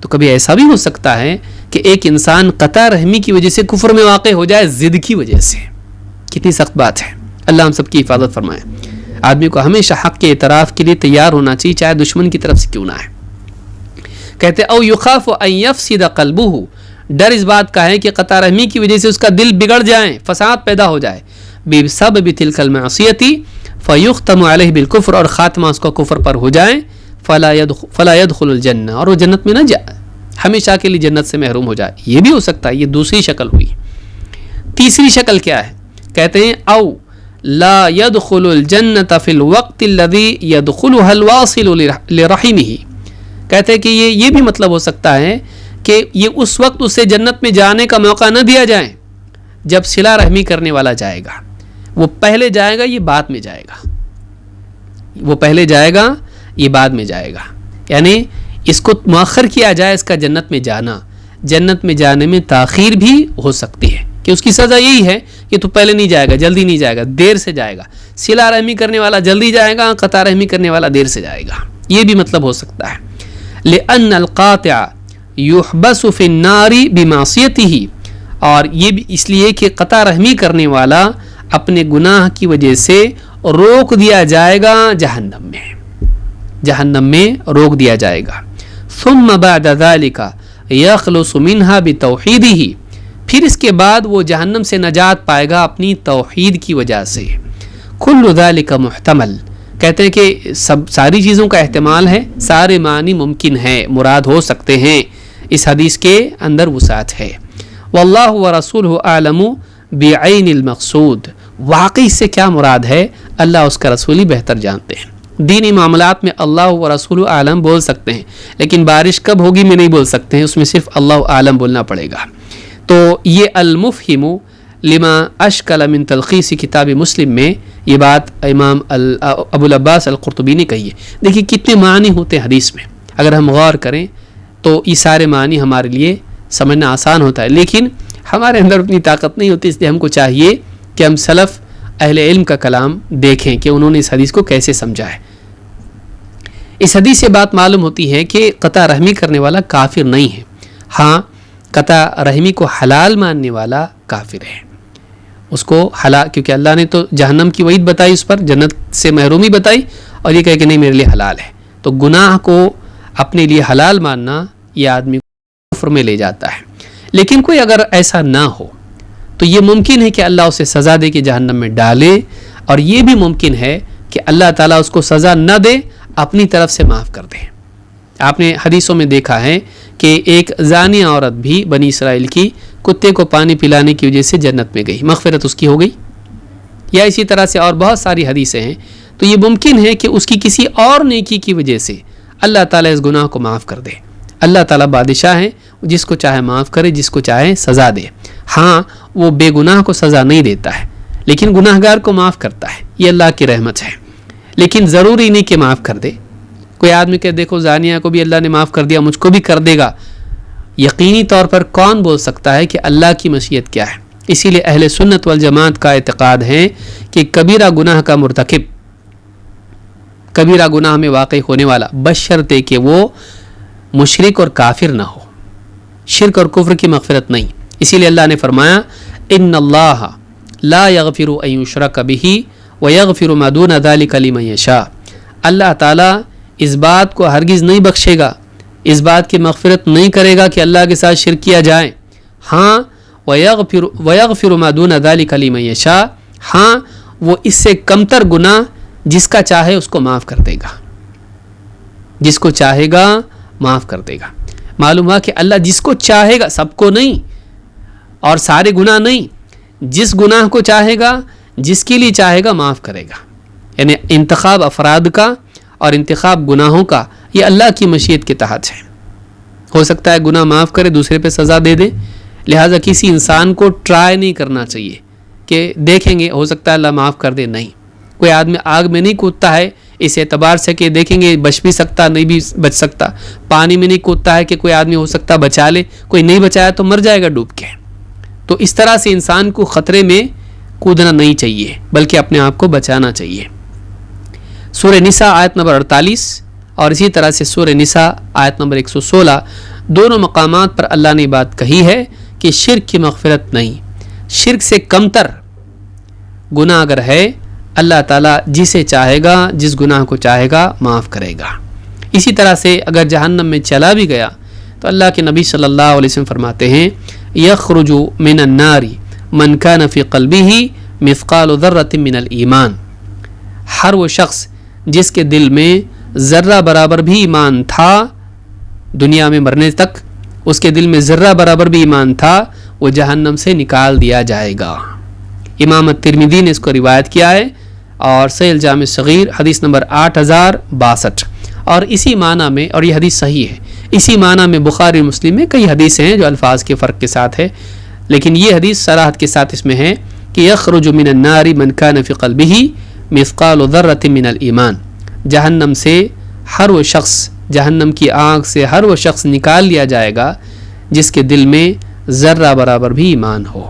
تو کبھی ایسا بھی ہو سکتا ہے کہ ایک انسان قطع رحمی کی وجہ سے کفر میں واقع ہو جائے, ضد کی وجہ سے. کتنی سخت بات ہے, اللہ ہم سب کی حفاظت فرمائے. آدمی کو ہمیشہ حق کے اعتراف کے لیے تیار ہونا چاہیے, چاہے دشمن کی طرف سے کیوں نہ ہے. کہتے او یخاف ان یفسد قلبہ, ڈر اس بات کا ہے کہ قطع رحمی کی وجہ سے اس کا دل بگڑ جائے، فساد پیدا ہو جائے، بسبب تلک المعصیۃ فیختم علیہ بالکفر، اور خاتمہ اس کا کفر پر ہو جائے، فلا يدخل الجنہ، اور وہ جنت میں نہ جائے، ہمیشہ کے لیے جنت سے محروم ہو جائے. یہ بھی ہو سکتا ہے. یہ دوسری شکل ہوئی. تیسری شکل کیا ہے؟ کہتے ہیں او لا يدخل الجنۃ فی الوقت الذی يدخلها الواصل لرحمہ. کہتے ہیں کہ یہ بھی مطلب ہو سکتا ہے کہ یہ اس وقت اسے جنت میں جانے کا موقع نہ دیا جائے جب صلہ رحمی کرنے والا جائے گا. وہ پہلے جائے گا، یہ بعد میں جائے گا. وہ پہلے جائے گا، یہ بعد میں جائے گا. یعنی اس کو مؤخر کیا جائے، اس کا جنت میں جانا. جنت میں جانے میں تاخیر بھی ہو سکتی ہے کہ اس کی سزا یہی ہے کہ تو پہلے نہیں جائے گا، جلدی نہیں جائے گا، دیر سے جائے گا. صلہ رحمی کرنے والا جلدی جائے گا، قطع رحمی کرنے والا دیر سے جائے گا. یہ بھی مطلب ہو سکتا ہے. لأن القاطع يحبس في النار بمعصيته، اور یہ بھی اس لیے کہ قطع رحمی کرنے والا اپنے گناہ کی وجہ سے روک دیا جائے گا جہنم میں. جہنم میں روک دیا جائے گا. ثم بعد ذلك يخلص منها بتوحيده، پھر اس کے بعد وہ جہنم سے نجات پائے گا اپنی توحید کی وجہ سے. كل ذلك محتمل، کہتے ہیں کہ ساری چیزوں کا احتمال ہے، سارے معنی ممکن ہے، مراد ہو سکتے ہیں. اس حدیث کے اندر وسعت ہے. واللہ ورسولہ اعلم بعین المقصود، واقعی سے کیا مراد ہے اللہ اس کا رسول ہی بہتر جانتے ہیں. دینی معاملات میں اللہ و رسول عالم بول سکتے ہیں، لیکن بارش کب ہوگی میں نہیں بول سکتے ہیں، اس میں صرف اللہ عالم بولنا پڑے گا. تو یہ المفہم لما اشکل من تلخیص کتاب مسلم میں یہ بات امام ابو العباس القرطبی نے کہی ہے. دیکھیے کتنے معنی ہوتے ہیں حدیث میں، اگر ہم غور کریں تو یہ سارے معنی ہمارے لیے سمجھنا آسان ہوتا ہے، لیکن ہمارے اندر اتنی طاقت نہیں ہوتی. اس لیے ہم کو چاہیے کہ ہم سلف اہل علم کا کلام دیکھیں کہ انہوں نے اس حدیث کو کیسے سمجھا ہے. اس حدیث سے بات معلوم ہوتی ہے کہ قطع رحمی کرنے والا کافر نہیں ہے. ہاں، قطع رحمی کو حلال ماننے والا کافر ہے. اس کو حلال، کیونکہ اللہ نے تو جہنم کی وعید بتائی، اس پر جنت سے محرومی بتائی، اور یہ کہے کہ نہیں میرے لیے حلال ہے. تو گناہ کو اپنے لیے حلال ماننا یہ آدمی کو کفر میں لے جاتا ہے. لیکن کوئی اگر ایسا نہ ہو تو یہ ممکن ہے کہ اللہ اسے سزا دے کے جہنم میں ڈالے، اور یہ بھی ممکن ہے کہ اللہ تعالیٰ اس کو سزا نہ دے، اپنی طرف سے معاف کر دے. آپ نے حدیثوں میں دیکھا ہے کہ ایک زانیہ عورت بھی بنی اسرائیل کی کتے کو پانی پلانے کی وجہ سے جنت میں گئی، مغفرت اس کی ہو گئی. یا اسی طرح سے اور بہت ساری حدیثیں ہیں. تو یہ ممکن ہے کہ اس کی کسی اور نیکی کی وجہ سے اللہ تعالیٰ اس گناہ کو معاف کر دے. اللہ تعالیٰ بادشاہ ہے، جس کو چاہے معاف کرے، جس کو چاہے سزا دے. ہاں، وہ بے گناہ کو سزا نہیں دیتا ہے، لیکن گناہ گار کو معاف کرتا ہے. یہ اللہ کی رحمت ہے. لیکن ضروری نہیں کہ معاف کر دے. کوئی آدمی کہ دیکھو زانیہ کو بھی اللہ نے معاف کر دیا، مجھ کو بھی کر دے گا. یقینی طور پر کون بول سکتا ہے کہ اللہ کی مشیت کیا ہے؟ اسی لیے اہل سنت والجماعت کا اعتقاد ہے کہ کبیرہ گناہ کا مرتکب، کبیرہ گناہ میں واقع ہونے والا، بشرطے کہ وہ مشرک اور کافر نہ ہو. شرک اور کفر کی مغفرت نہیں. اسی لیے اللہ نے فرمایا ان اللہ لا یغفر ان یشرک بہ ویغفر ما دون ذلک لمن یشاء. اللہ تعالیٰ اس بات کو ہرگز نہیں بخشے گا، اس بات کی مغفرت نہیں کرے گا کہ اللہ کے ساتھ شرک کیا جائے. ہاں، ویغفر ما دون ذلک لمن یشاء، ہاں وہ اس سے کمتر گناہ جس کا چاہے اس کو معاف کر دے گا، جس کو چاہے گا معاف کر دے گا. معلوم ہوا کہ اللہ جس کو چاہے گا، سب کو نہیں اور سارے گناہ نہیں، جس گناہ کو چاہے گا، جس کے لیے چاہے گا معاف کرے گا. یعنی انتخاب افراد کا اور انتخاب گناہوں کا یہ اللہ کی مشیت کے تحت ہے. ہو سکتا ہے گناہ معاف کرے، دوسرے پہ سزا دے دے. لہٰذا کسی انسان کو ٹرائی نہیں کرنا چاہیے کہ دیکھیں گے ہو سکتا ہے اللہ معاف کر دے. نہیں، کوئی آدمی آگ میں نہیں کودتا ہے اس اعتبار سے کہ دیکھیں گے بچ بھی سکتا، نہیں بھی بچ سکتا. پانی میں نہیں کودتا ہے کہ کوئی آدمی ہو سکتا بچا لے، کوئی نہیں بچایا تو مر جائے گا ڈوب کے. تو اس طرح سے انسان کو خطرے میں کودنا نہیں چاہیے، بلکہ اپنے آپ کو بچانا چاہیے. سورہ نساء آیت نمبر 48 اور اسی طرح سے سورہ نساء آیت نمبر 116 دونوں مقامات پر اللہ نے بات کہی ہے کہ شرک کی مغفرت نہیں. شرک سے کمتر گناہ اگر ہے، اللہ تعالیٰ جسے چاہے گا، جس گناہ کو چاہے گا معاف کرے گا. اسی طرح سے اگر جہنم میں چلا بھی گیا تو تو اللہ کے نبی صلی اللہ علیہ وسلم فرماتے ہیں یخرج من النار من کان فی قلبہ مثقال ذرۃ من الایمان، ہر وہ شخص جس کے دل میں ذرہ برابر بھی ایمان تھا، دنیا میں مرنے تک اس کے دل میں ذرہ برابر بھی ایمان تھا، وہ جہنم سے نکال دیا جائے گا۔ امام الترمذی نے اس کو روایت کیا ہے اور صحیح الجامع صغیر حدیث نمبر 8062، اور اسی معنی میں، اور یہ حدیث صحیح ہے، اسی معنی میں بخاری مسلم میں کئی حدیثیں ہیں جو الفاظ کے فرق کے ساتھ ہے، لیکن یہ حدیث صراحت کے ساتھ اس میں ہے کہ یخرج من النار من کان فی قلبہ مثقال ذرۃ من الایمان، جہنم سے ہر وہ شخص، جہنم کی آگ سے ہر وہ شخص نکال لیا جائے گا جس کے دل میں ذرہ برابر بھی ایمان ہو۔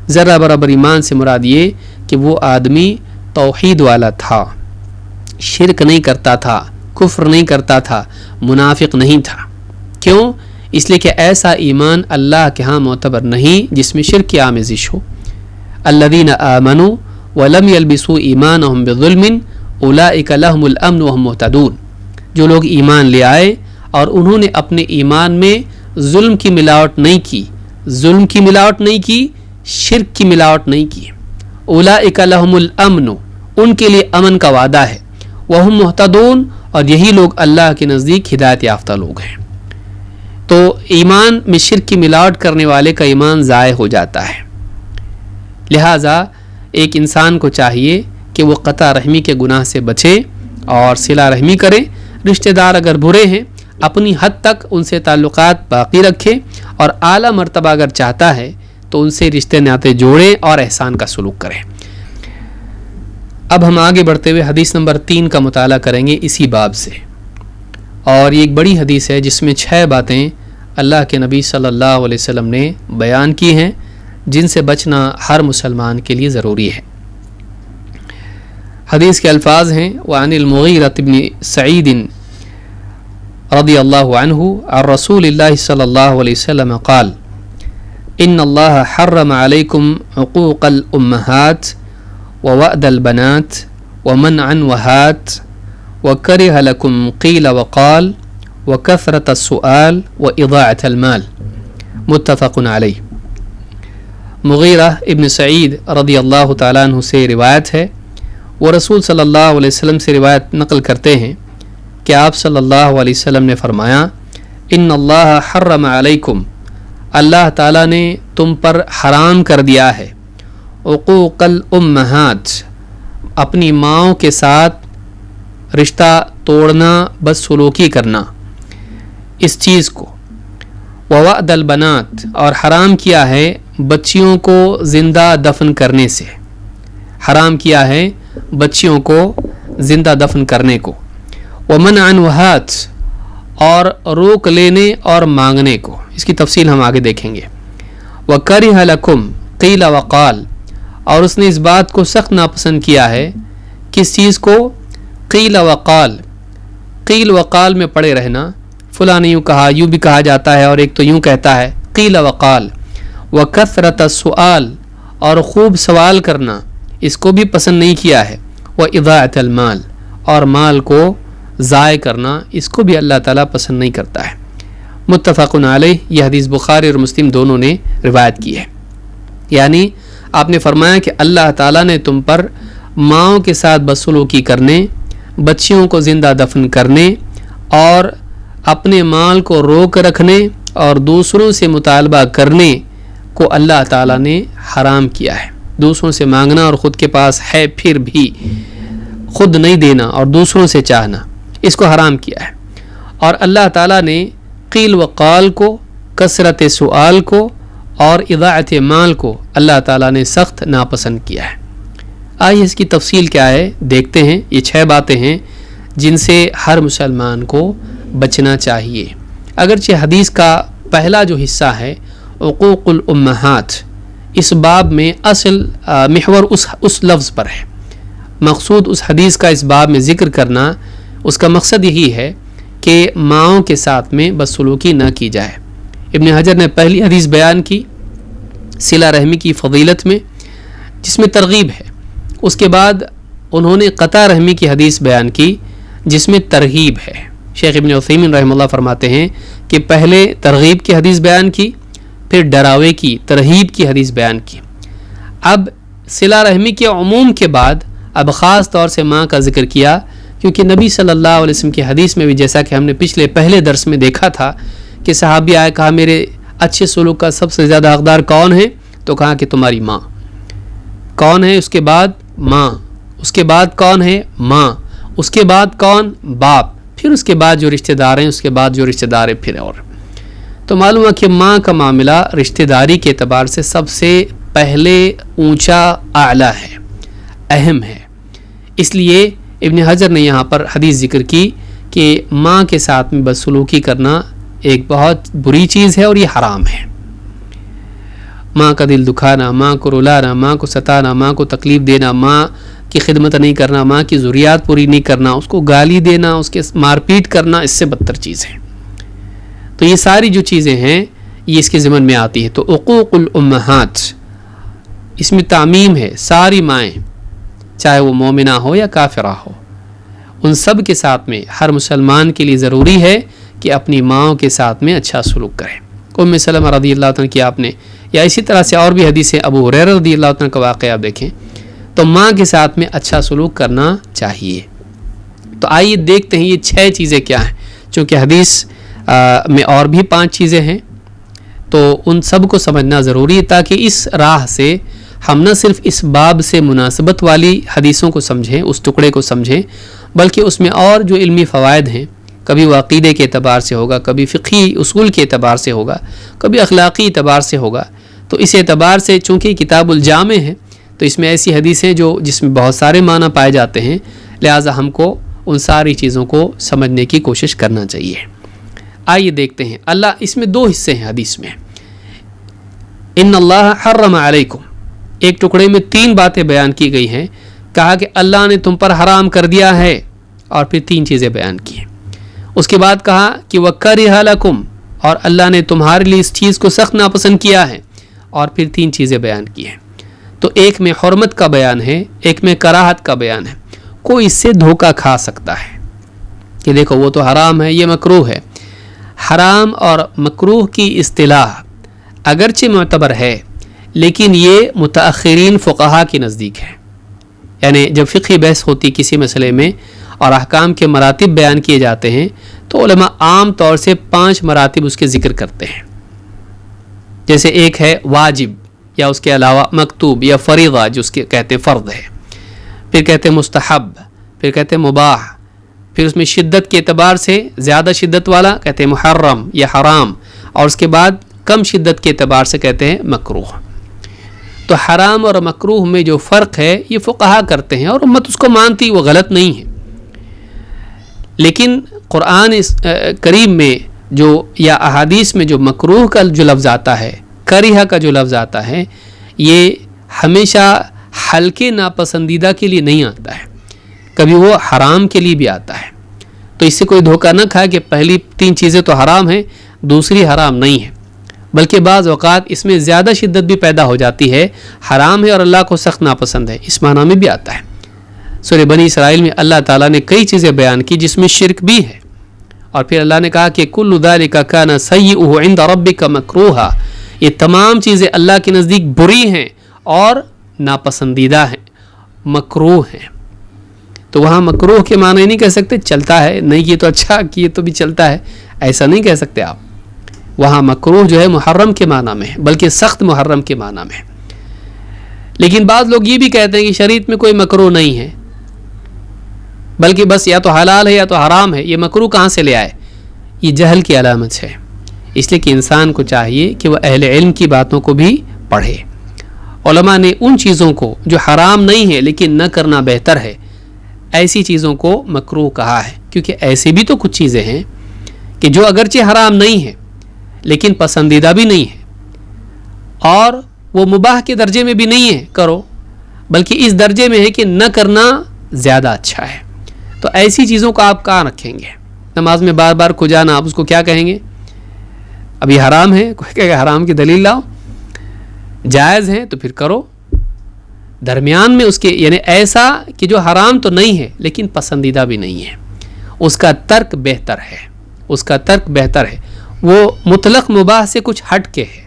ذرہ برابر ایمان سے مراد یہ کہ وہ آدمی توحید والا تھا، شرک نہیں کرتا تھا، کفر نہیں کرتا تھا، منافق نہیں تھا۔ کیوں؟ اس لیے کہ ایسا ایمان اللہ کے ہاں معتبر نہیں جس میں شرک کی آمیزش ہو۔ الذین آمنوا ولم يلبسوا ایمانہم بظلم اولئک لہم الامن وہم مہتدون، جو لوگ ایمان لے آئے اور انہوں نے اپنے ایمان میں ظلم کی ملاوٹ نہیں کی، ظلم کی ملاوٹ نہیں کی، شرک کی ملاوٹ نہیں کی، اولئک لہم الامن، ان کے لیے امن کا وعدہ ہے، وہم مہتدون، اور یہی لوگ اللہ کے نزدیک ہدایت یافتہ لوگ ہیں۔ تو ایمان میں شرک کی ملاوٹ کرنے والے کا ایمان ضائع ہو جاتا ہے، لہٰذا ایک انسان کو چاہیے کہ وہ قطع رحمی کے گناہ سے بچے اور صلہ رحمی کرے، رشتہ دار اگر برے ہیں اپنی حد تک ان سے تعلقات باقی رکھے، اور اعلیٰ مرتبہ اگر چاہتا ہے تو ان سے رشتے ناطے جوڑے اور احسان کا سلوک کرے۔ اب ہم آگے بڑھتے ہوئے حدیث نمبر 3 کا مطالعہ کریں گے اسی باب سے، اور یہ ایک بڑی حدیث ہے جس میں 6 باتیں اللہ کے نبی صلی اللہ علیہ وسلم نے بیان کی ہیں جن سے بچنا ہر مسلمان کے لیے ضروری ہے۔ حدیث کے الفاظ ہیں وعن المغیرۃ بن سعید رضی اللہ عنہ عن رسول اللہ صلی اللہ علیہ وسلم قال ان اللہ حرم علیکم عقوق الامہات ووأد البنات ومنع الوہات وکرہ لکم قیل وقال وکثرۃ السؤال واضاعۃ المال، متفق علیہ۔ مغیرہ ابن سعید رضی اللہ تعالیٰ عنہ سے روایت ہے، وہ رسول صلی اللہ علیہ وسلم سے روایت نقل کرتے ہیں کہ آپ صلی اللہ علیہ وسلم نے فرمایا ان اللہ حرم علیکم، اللہ تعالیٰ نے تم پر حرام کر دیا ہے، عقوق الامہات، اپنی ماؤں کے ساتھ رشتہ توڑنا، بدسلوکی کرنا، اس چیز کو، ووأد البنات، اور حرام کیا ہے بچیوں کو زندہ دفن کرنے سے، حرام کیا ہے بچیوں کو زندہ دفن کرنے کو، ومنع الوہات، اور روک لینے اور مانگنے کو، اس کی تفصیل ہم آگے دیکھیں گے، وکرہ لکم قیل وقال، اور اس نے اس بات کو سخت ناپسند کیا ہے، کس چیز کو؟ قیل وقال، قیل وقال میں پڑے رہنا، فلاں نے یوں کہا، یوں بھی کہا جاتا ہے، اور ایک تو یوں کہتا ہے، قیل وقال، وکثرۃ السؤال، اور خوب سوال کرنا، اس کو بھی پسند نہیں کیا ہے، واضاعۃ المال، اور مال کو ضائع کرنا، اس کو بھی اللہ تعالیٰ پسند نہیں کرتا ہے۔ متفق علیہ، یہ حدیث بخاری اور مسلم دونوں نے روایت کی ہے۔ یعنی آپ نے فرمایا کہ اللہ تعالیٰ نے تم پر ماؤں کے ساتھ بدسلوکی کرنے، بچیوں کو زندہ دفن کرنے، اور اپنے مال کو روک رکھنے اور دوسروں سے مطالبہ کرنے کو اللہ تعالیٰ نے حرام کیا ہے۔ دوسروں سے مانگنا اور خود کے پاس ہے پھر بھی خود نہیں دینا اور دوسروں سے چاہنا، اس کو حرام کیا ہے۔ اور اللہ تعالیٰ نے قیل وقال کو، کثرت سؤال کو اور اضاعت مال کو اللہ تعالیٰ نے سخت ناپسند کیا ہے۔ آئیے اس کی تفصیل کیا ہے دیکھتے ہیں۔ یہ 6 باتیں ہیں جن سے ہر مسلمان کو بچنا چاہیے۔ اگرچہ حدیث کا پہلا جو حصہ ہے عقوق الامہات، اس باب میں اصل محور اس لفظ پر ہے، مقصود اس حدیث کا اس باب میں ذکر کرنا، اس کا مقصد یہی ہے کہ ماؤں کے ساتھ میں بدسلوکی نہ کی جائے۔ ابن حجر نے پہلی حدیث بیان کی صلہ رحمی کی فضیلت میں، جس میں ترغیب ہے، اس کے بعد انہوں نے قطع رحمی کی حدیث بیان کی جس میں ترغیب ہے۔ شیخ ابن عثیمین رحمہ اللہ فرماتے ہیں کہ پہلے ترغیب کی حدیث بیان کی، پھر ڈراوے کی ترہیب کی حدیث بیان کی. اب صلہ رحمی کے عموم کے بعد اب خاص طور سے ماں کا ذکر کیا، کیونکہ نبی صلی اللہ علیہ وسلم کی حدیث میں بھی جیسا کہ ہم نے پہلے درس میں دیکھا تھا کہ صحابی آئے، کہا میرے اچھے سلوک کا سب سے زیادہ حقدار کون ہے؟ تو کہا کہ تمہاری ماں. کون ہے؟ اس کے بعد ماں. اس کے بعد کون ہے؟ ماں. اس کے بعد کون؟ باپ. پھر اس کے بعد جو رشتہ دار ہیں، اس کے بعد جو رشتہ دار ہیں پھر اور. تو معلوم ہے کہ ماں کا معاملہ رشتہ داری کے اعتبار سے سب سے پہلے اونچا اعلیٰ ہے، اہم ہے. اس لیے ابن حجر نے یہاں پر حدیث ذکر کی کہ ماں کے ساتھ میں بدسلوکی کرنا ایک بہت بری چیز ہے اور یہ حرام ہے. ماں کا دل دکھانا، ماں کو رلانا، ماں کو ستانا، ماں کو تکلیف دینا، ماں کی خدمت نہیں کرنا، ماں کی ضروریات پوری نہیں کرنا، اس کو گالی دینا، اس کے مار پیٹ کرنا، اس سے بدتر چیز ہے. تو یہ ساری جو چیزیں ہیں یہ اس کے ضمن میں آتی ہے. تو عقوق الامہات اس میں تعمیم ہے، ساری مائیں چاہے وہ مومنہ ہو یا کافرہ ہو، ان سب کے ساتھ میں ہر مسلمان کے لیے ضروری ہے کہ اپنی ماؤں کے ساتھ میں اچھا سلوک کرے. ام سلمہ رضی اللہ عنہ کی آپ نے، یا اسی طرح سے اور بھی حدیث ابو ہریرہ رضی اللہ عنہ کا واقعہ آپ دیکھیں تو ماں کے ساتھ میں اچھا سلوک کرنا چاہیے. تو آئیے دیکھتے ہیں یہ 6 چیزیں کیا ہیں. چونکہ حدیث میں اور بھی 5 چیزیں ہیں تو ان سب کو سمجھنا ضروری ہے تاکہ اس راہ سے ہم نہ صرف اس باب سے مناسبت والی حدیثوں کو سمجھیں، اس ٹکڑے کو سمجھیں، بلکہ اس میں اور جو علمی فوائد ہیں، کبھی وہ عقیدے کے اعتبار سے ہوگا، کبھی فقہی اصول کے اعتبار سے ہوگا، کبھی اخلاقی اعتبار سے ہوگا. تو اس اعتبار سے چونکہ کتاب الجامع ہے تو اس میں ایسی حدیثیں جس میں بہت سارے معنی پائے جاتے ہیں، لہٰذا ہم کو ان ساری چیزوں کو سمجھنے کی کوشش کرنا چاہیے. آئیے دیکھتے ہیں. اللہ اس میں 2 حصے ہیں حدیث میں. ان اللہ حرم علیکم، ایک ٹکڑے میں 3 باتیں بیان کی گئی ہیں. کہا کہ اللہ نے تم پر حرام کر دیا ہے، اور پھر 3 چیزیں بیان کی. اس کے بعد کہا کہ وَكَرِهَ لَكُمْ، اور اللہ نے تمہارے لیے اس چیز کو سخت ناپسند کیا ہے، اور پھر 3 چیزیں بیان کی ہیں. تو ایک میں حرمت کا بیان ہے، ایک میں کراہت کا بیان ہے. کوئی اس سے دھوکہ کھا سکتا ہے کہ دیکھو وہ تو حرام ہے، یہ مکروہ ہے. حرام اور مکروہ کی اصطلاح اگرچہ معتبر ہے لیکن یہ متأخرین فقہا کے نزدیک ہے. یعنی جب فقہی بحث ہوتی کسی مسئلے میں اور احکام کے مراتب بیان کیے جاتے ہیں تو علماء عام طور سے 5 مراتب اس کے ذکر کرتے ہیں. جیسے ایک ہے واجب، یا اس کے علاوہ مکتوب یا فریضہ جو اس کے کہتے ہیں فرض ہے، پھر کہتے ہیں مستحب، پھر کہتے ہیں مباح، پھر اس میں شدت کے اعتبار سے زیادہ شدت والا کہتے ہیں محرم یا حرام، اور اس کے بعد کم شدت کے اعتبار سے کہتے ہیں مکروہ. تو حرام اور مکروہ میں جو فرق ہے یہ فقہا کرتے ہیں اور امت اس کو مانتی، وہ غلط نہیں ہے. لیکن قرآن کریم میں جو یا احادیث میں جو مکروہ کا جو لفظ آتا ہے، کریہ کا جو لفظ آتا ہے، یہ ہمیشہ ہلکے ناپسندیدہ کے لیے نہیں آتا ہے، کبھی وہ حرام کے لیے بھی آتا ہے. تو اس سے کوئی دھوکہ نہ کھائے کہ پہلی 3 چیزیں تو حرام ہیں، دوسری حرام نہیں ہے، بلکہ بعض اوقات اس میں زیادہ شدت بھی پیدا ہو جاتی ہے، حرام ہے اور اللہ کو سخت ناپسند ہے، اس معنی میں بھی آتا ہے. سورہ بنی اسرائیل میں اللہ تعالیٰ نے کئی چیزیں بیان کی جس میں شرک بھی ہے، اور پھر اللہ نے کہا کہ کل ذالک کان سیئہ عند ربک مکروہا، یہ تمام چیزیں اللہ کے نزدیک بری ہیں اور ناپسندیدہ ہیں، مکروہ ہیں. تو وہاں مکروہ کے معنی نہیں کہہ سکتے چلتا ہے، نہیں یہ تو اچھا، کیے تو بھی چلتا ہے، ایسا نہیں کہہ سکتے آپ. وہاں مکروہ جو ہے محرم کے معنی میں ہے، بلکہ سخت محرم کے معنی میں. لیکن بعض لوگ یہ بھی کہتے ہیں کہ شریعت میں کوئی مکروہ نہیں ہے، بلکہ بس یا تو حلال ہے یا تو حرام ہے، یہ مکروہ کہاں سے لے آئے؟ یہ جہل کی علامت ہے. اس لیے کہ انسان کو چاہیے کہ وہ اہل علم کی باتوں کو بھی پڑھے. علماء نے ان چیزوں کو جو حرام نہیں ہے لیکن نہ کرنا بہتر ہے، ایسی چیزوں کو مکروہ کہا ہے. کیونکہ ایسی بھی تو کچھ چیزیں ہیں کہ جو اگرچہ حرام نہیں ہے لیکن پسندیدہ بھی نہیں ہے، اور وہ مباح کے درجے میں بھی نہیں ہے کرو، بلکہ اس درجے میں ہے کہ نہ کرنا زیادہ اچھا ہے. تو ایسی چیزوں کو آپ کہاں رکھیں گے؟ نماز میں بار بار کو جانا، آپ اس کو کیا کہیں گے؟ اب یہ حرام ہے، کوئی کہے گا حرام کی دلیل لاؤ. جائز ہے تو پھر کرو، درمیان میں اس کے یعنی ایسا کہ جو حرام تو نہیں ہے لیکن پسندیدہ بھی نہیں ہے، اس کا ترک بہتر ہے، اس کا ترک بہتر ہے. وہ مطلق مباح سے کچھ ہٹ کے ہے،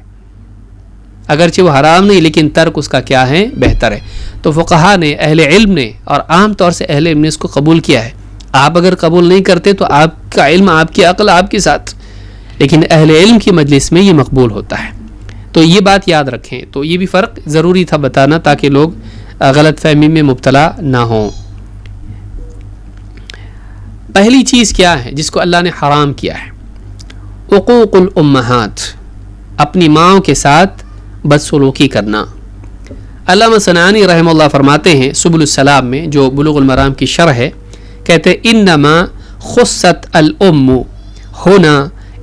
اگرچہ وہ حرام نہیں لیکن ترک اس کا کیا ہے؟ بہتر ہے. تو فقہا نے، اہل علم نے، اور عام طور سے اہل علم نے اس کو قبول کیا ہے. آپ اگر قبول نہیں کرتے تو آپ کا علم، آپ کی عقل آپ کے ساتھ، لیکن اہل علم کی مجلس میں یہ مقبول ہوتا ہے. تو یہ بات یاد رکھیں. تو یہ بھی فرق ضروری تھا بتانا تاکہ لوگ غلط فہمی میں مبتلا نہ ہوں. پہلی چیز کیا ہے جس کو اللہ نے حرام کیا ہے؟ عقوق الامہات، اپنی ماؤں کے ساتھ بدسلوکی کرنا. علامہ صنعانی رحمہ اللہ فرماتے ہیں سبل السلام میں، جو بلوغ المرام کی شرح ہے، کہتے ہیں انما خصت الام ہونا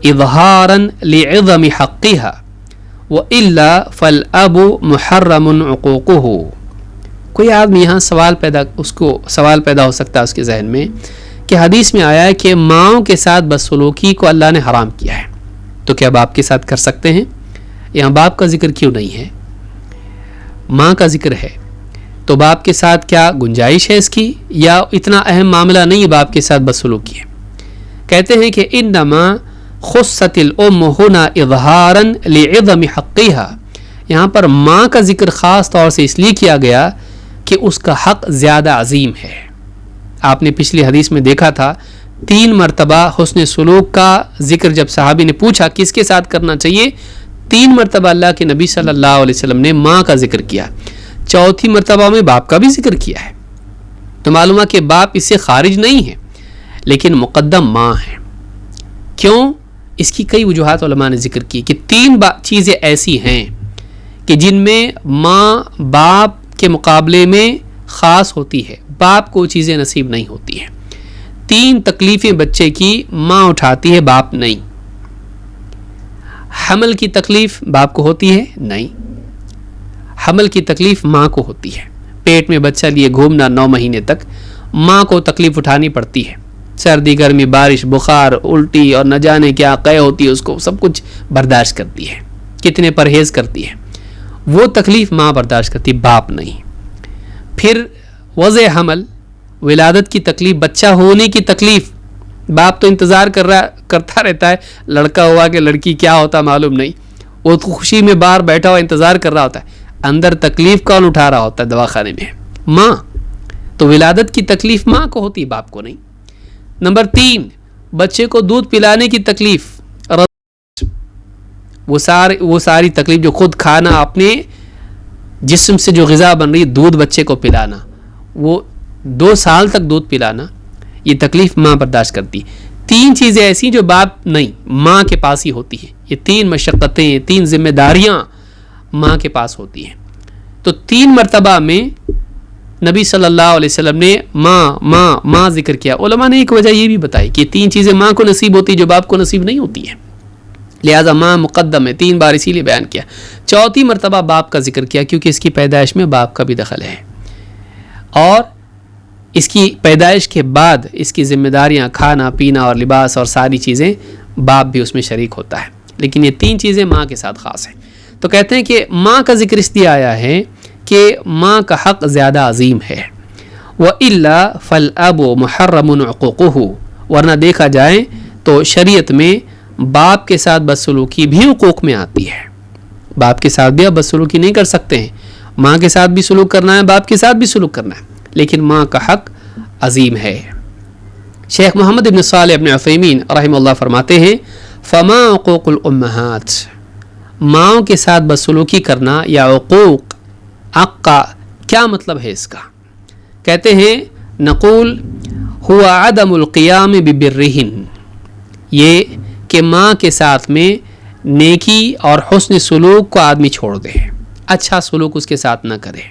اظہارا لعظم حقها والا فالاب محرم عقوقه. کوئی آدمی یہاں سوال پیدا ہو سکتا ہے اس کے ذہن میں کہ حدیث میں آیا ہے کہ ماؤں کے ساتھ بدسلوکی کو اللہ نے حرام کیا ہے، تو کیا باپ کے ساتھ کر سکتے ہیں؟ یہاں باپ کا ذکر کیوں نہیں ہے؟ ماں کا ذکر ہے، تو باپ کے ساتھ کیا گنجائش ہے اس کی، یا اتنا اہم معاملہ نہیں باپ کے ساتھ بدسلوکی ہے؟ کہتے ہیں کہ انما خصت الام هنا اظہارا لعظم حقها، یہاں پر ماں کا ذکر خاص طور سے اس لیے کیا گیا کہ اس کا حق زیادہ عظیم ہے. آپ نے پچھلی حدیث میں دیکھا تھا 3 مرتبہ حسن سلوک کا ذکر جب صحابی نے پوچھا کس کے ساتھ کرنا چاہیے، 3 مرتبہ اللہ کے نبی صلی اللہ علیہ وسلم نے ماں کا ذکر کیا، 4تھی مرتبہ میں باپ کا بھی ذکر کیا ہے. تو معلوم ہے کہ باپ اس سے خارج نہیں ہے لیکن مقدم ماں ہے. کیوں؟ اس کی کئی وجوہات علماء نے ذکر کی کہ 3 چیزیں ایسی ہیں کہ جن میں ماں باپ کے مقابلے میں خاص ہوتی ہے، باپ کو چیزیں نصیب نہیں ہوتی ہیں. 3 تکلیفیں بچے کی ماں اٹھاتی ہے، باپ نہیں. حمل کی تکلیف باپ کو ہوتی ہے؟ نہیں. حمل کی تکلیف ماں کو ہوتی ہے. پیٹ میں بچہ لیے گھومنا 9 مہینے تک ماں کو تکلیف اٹھانی پڑتی ہے. سردی گرمی بارش بخار الٹی اور نہ جانے کیا قے ہوتی ہے، اس کو سب کچھ برداشت کرتی ہے، کتنے پرہیز کرتی ہے. وہ تکلیف ماں برداشت کرتی، باپ نہیں. پھر وضع حمل، ولادت کی تکلیف، بچہ ہونے کی تکلیف، باپ تو انتظار کرتا رہتا ہے، لڑکا ہوا کہ لڑکی کیا ہوتا معلوم نہیں، وہ تو خوشی میں باہر بیٹھا ہوا انتظار کر رہا ہوتا ہے، اندر تکلیف کون اٹھا رہا ہوتا ہے دواخانے میں؟ ماں. تو ولادت کی تکلیف ماں کو ہوتی، باپ کو نہیں. نمبر 3، بچے کو دودھ پلانے کی تکلیف، وہ ساری تکلیف جو خود کھانا، اپنے جسم سے جو غذا بن رہی، دودھ بچے کو پلانا، وہ 2 سال تک دودھ پلانا، یہ تکلیف ماں برداشت کرتی. 3 چیزیں ایسی جو باپ نہیں، ماں کے پاس ہی ہوتی ہیں. یہ 3 مشقتیں، 3 ذمہ داریاں ماں کے پاس ہوتی ہیں. تو 3 مرتبہ میں نبی صلی اللہ علیہ وسلم نے ماں ماں ماں ذکر کیا. علماء نے ایک وجہ یہ بھی بتائی کہ 3 چیزیں ماں کو نصیب ہوتی جو باپ کو نصیب نہیں ہوتی ہیں، لہذا ماں مقدم ہے. 3 بار اسی لیے بیان کیا. 4تھی مرتبہ باپ کا ذکر کیا کیونکہ اس کی پیدائش میں باپ کا بھی دخل ہے، اور اس کی پیدائش کے بعد اس کی ذمہ داریاں، کھانا پینا اور لباس اور ساری چیزیں، باپ بھی اس میں شریک ہوتا ہے. لیکن یہ 3 چیزیں ماں کے ساتھ خاص ہیں. تو کہتے ہیں کہ ماں کا ذکر اس لیے آیا ہے کہ ماں کا حق زیادہ عظیم ہے. وَإِلَّا فَالْأَبُ مُحَرَّمٌ عُقُوقُهُ، ورنہ دیکھا جائے تو شریعت میں باپ کے ساتھ بدسلوکی بھی حقوق میں آتی ہے. باپ کے ساتھ بھی آپ بدسلوکی نہیں کر سکتے ہیں، ماں کے ساتھ بھی سلوک کرنا ہے، باپ کے ساتھ بھی سلوک کرنا ہے، لیکن ماں کا حق عظیم ہے. شیخ محمد ابن صالح ابن عثیمین رحمہ اللہ فرماتے ہیں فما عقوق الامہات، ماؤں کے ساتھ بدسلوکی کرنا یا عقوق، عقا کیا مطلب ہے اس کا؟ کہتے ہیں نقول هو عدم القیام ببرہن، یہ کہ ماں کے ساتھ میں نیکی اور حسن سلوک کو آدمی چھوڑ دے، اچھا سلوک اس کے ساتھ نہ کرے.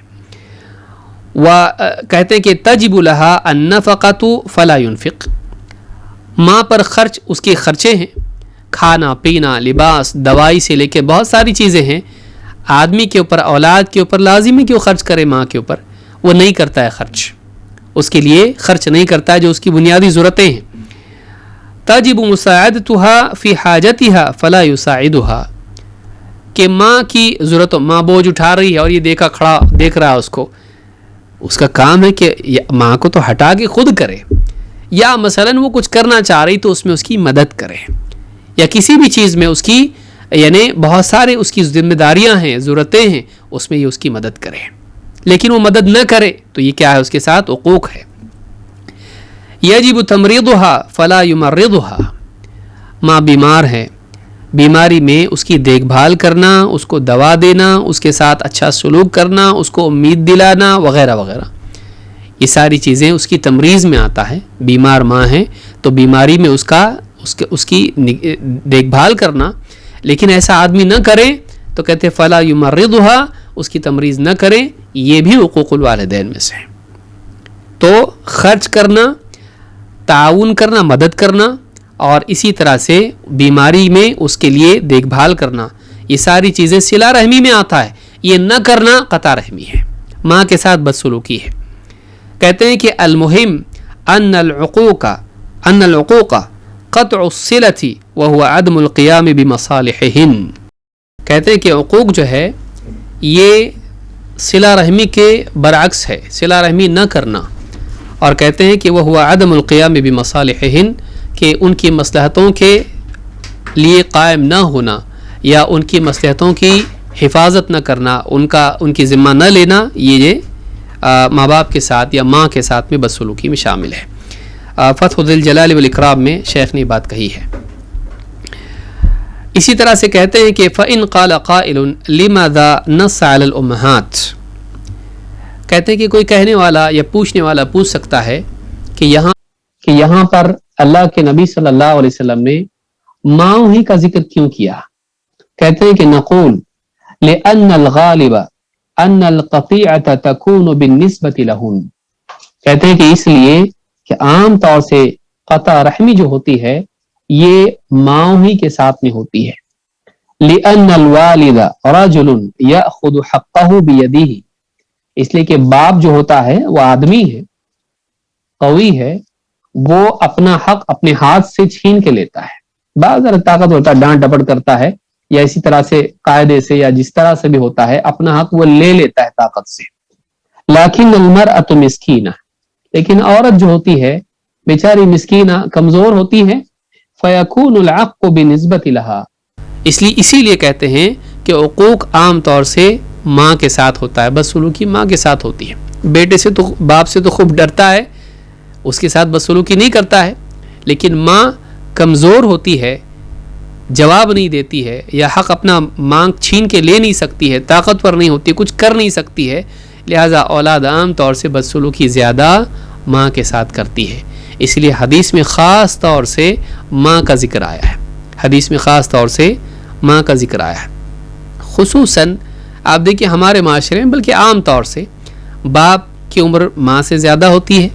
کہتے ہیں کہ تجب لها النفقة فلا ينفق، ماں پر خرچ، اس کے خرچے ہیں، کھانا پینا لباس دوائی سے لے کے بہت ساری چیزیں ہیں، آدمی کے اوپر، اولاد کے اوپر لازم ہے کہ وہ خرچ کرے، ماں کے اوپر وہ نہیں کرتا ہے خرچ، اس کے لیے خرچ نہیں کرتا ہے جو اس کی بنیادی ضرورتیں ہیں. تجب مساعدتها فی حاجتها فلا یساعدها، کہ ماں کی ضرورت، ماں بوجھ اٹھا رہی ہے اور یہ دیکھ رہا ہے اس کا کام ہے کہ ماں کو تو ہٹا کے خود کرے، یا مثلا وہ کچھ کرنا چاہ رہی تو اس میں اس کی مدد کرے، یا کسی بھی چیز میں اس کی یعنی بہت سارے اس کی ذمہ داریاں ہیں، ضرورتیں ہیں، اس میں یہ اس کی مدد کرے، لیکن وہ مدد نہ کرے تو یہ کیا ہے؟ اس کے ساتھ عقوق ہے۔ یجب تمریضها فلا یمرضها، ماں بیمار ہے، بیماری میں اس کی دیکھ بھال کرنا، اس کو دوا دینا، اس کے ساتھ اچھا سلوک کرنا، اس کو امید دلانا وغیرہ وغیرہ، یہ ساری چیزیں اس کی تمریض میں آتا ہے۔ بیمار ماں ہے تو بیماری میں اس کی دیکھ بھال کرنا، لیکن ایسا آدمی نہ کرے تو کہتے فلا یمرضها، اس کی تمریض نہ کریں، یہ بھی حقوق الوالدین میں سے ہے۔ تو خرچ کرنا، تعاون کرنا، مدد کرنا، اور اسی طرح سے بیماری میں اس کے لیے دیکھ بھال کرنا، یہ ساری چیزیں صلہ رحمی میں آتا ہے۔ یہ نہ کرنا قطع رحمی ہے، ماں کے ساتھ بدسلوکی ہے۔ کہتے ہیں کہ المہم ان العقوق قطع الصلة وهو عدم القیام بمصالحہن، کہتے ہیں کہ عقوق جو ہے یہ صلہ رحمی کے برعکس ہے، صلہ رحمی نہ کرنا، اور کہتے ہیں کہ وہ ہوا عدم القیام بمصالحہن، کہ ان کی مصلحتوں کے لیے قائم نہ ہونا یا ان کی مصلحتوں کی حفاظت نہ کرنا، ان کی ذمہ نہ لینا، یہ ماں باپ کے ساتھ یا ماں کے ساتھ میں بدسلوکی میں شامل ہے۔ فتح ذی الجلال والاکرام میں شیخ نے بات کہی ہے۔ اسی طرح سے کہتے ہیں کہ فَإِنْ قَالَ قَائِلٌ لِمَاذَا نَصَّ عَلَى الْأُمَّهَاتِ، کہتے ہیں کہ کوئی کہنے والا یا پوچھنے والا پوچھ سکتا ہے کہ یہاں پر اللہ کے نبی صلی اللہ علیہ وسلم نے ماں ہی کا ذکر کیوں کیا؟ کہتے ہیں کہ نقول لِأَنَّ الْغَالِبَ أَنَّ الْقَطِيعَةَ تَكُونُ بِالنِّسْبَةِ لَهُنْ، کہتے ہیں کہ اس لیے کہ عام طور سے قطع رحمی جو ہوتی ہے یہ ماں ہی کے ساتھ میں ہوتی ہے۔ لِأَنَّ الْوَالِدَ رَجُلٌ يَأْخُذُ حَقَّهُ بِيَدِهِ، اس لیے کہ باپ جو ہوتا ہے وہ آدمی ہے، قوی ہے، وہ اپنا حق اپنے ہاتھ سے چھین کے لیتا ہے۔ بعض ذرا طاقت ہوتا ہے، ڈانٹ ڈپٹ کرتا ہے، یا اسی طرح سے قاعدے سے یا جس طرح سے بھی ہوتا ہے اپنا حق وہ لے لیتا ہے طاقت سے۔ لیکن المرأة مسکینہ، لیکن عورت جو ہوتی ہے بیچاری مسکینہ، کمزور ہوتی ہے، فیکون العق بنسبت لها، اسی لیے کہتے ہیں کہ عقوق عام طور سے ماں کے ساتھ ہوتا ہے، بدسلوکی ماں کے ساتھ ہوتی ہے۔ بیٹے سے تو باپ سے تو خوب ڈرتا ہے، اس کے ساتھ بدسلوکی نہیں کرتا ہے، لیکن ماں کمزور ہوتی ہے، جواب نہیں دیتی ہے، یا حق اپنا مانگ چھین کے لے نہیں سکتی ہے، طاقتور نہیں ہوتی، کچھ کر نہیں سکتی ہے، لہذا اولاد عام طور سے بدسلوکی زیادہ ماں کے ساتھ کرتی ہے۔ اس لیے حدیث میں خاص طور سے ماں کا ذکر آیا ہے، حدیث میں خاص طور سے ماں کا ذکر آیا ہے۔ خصوصاً آپ دیکھیں ہمارے معاشرے میں، بلکہ عام طور سے باپ کی عمر ماں سے زیادہ ہوتی ہے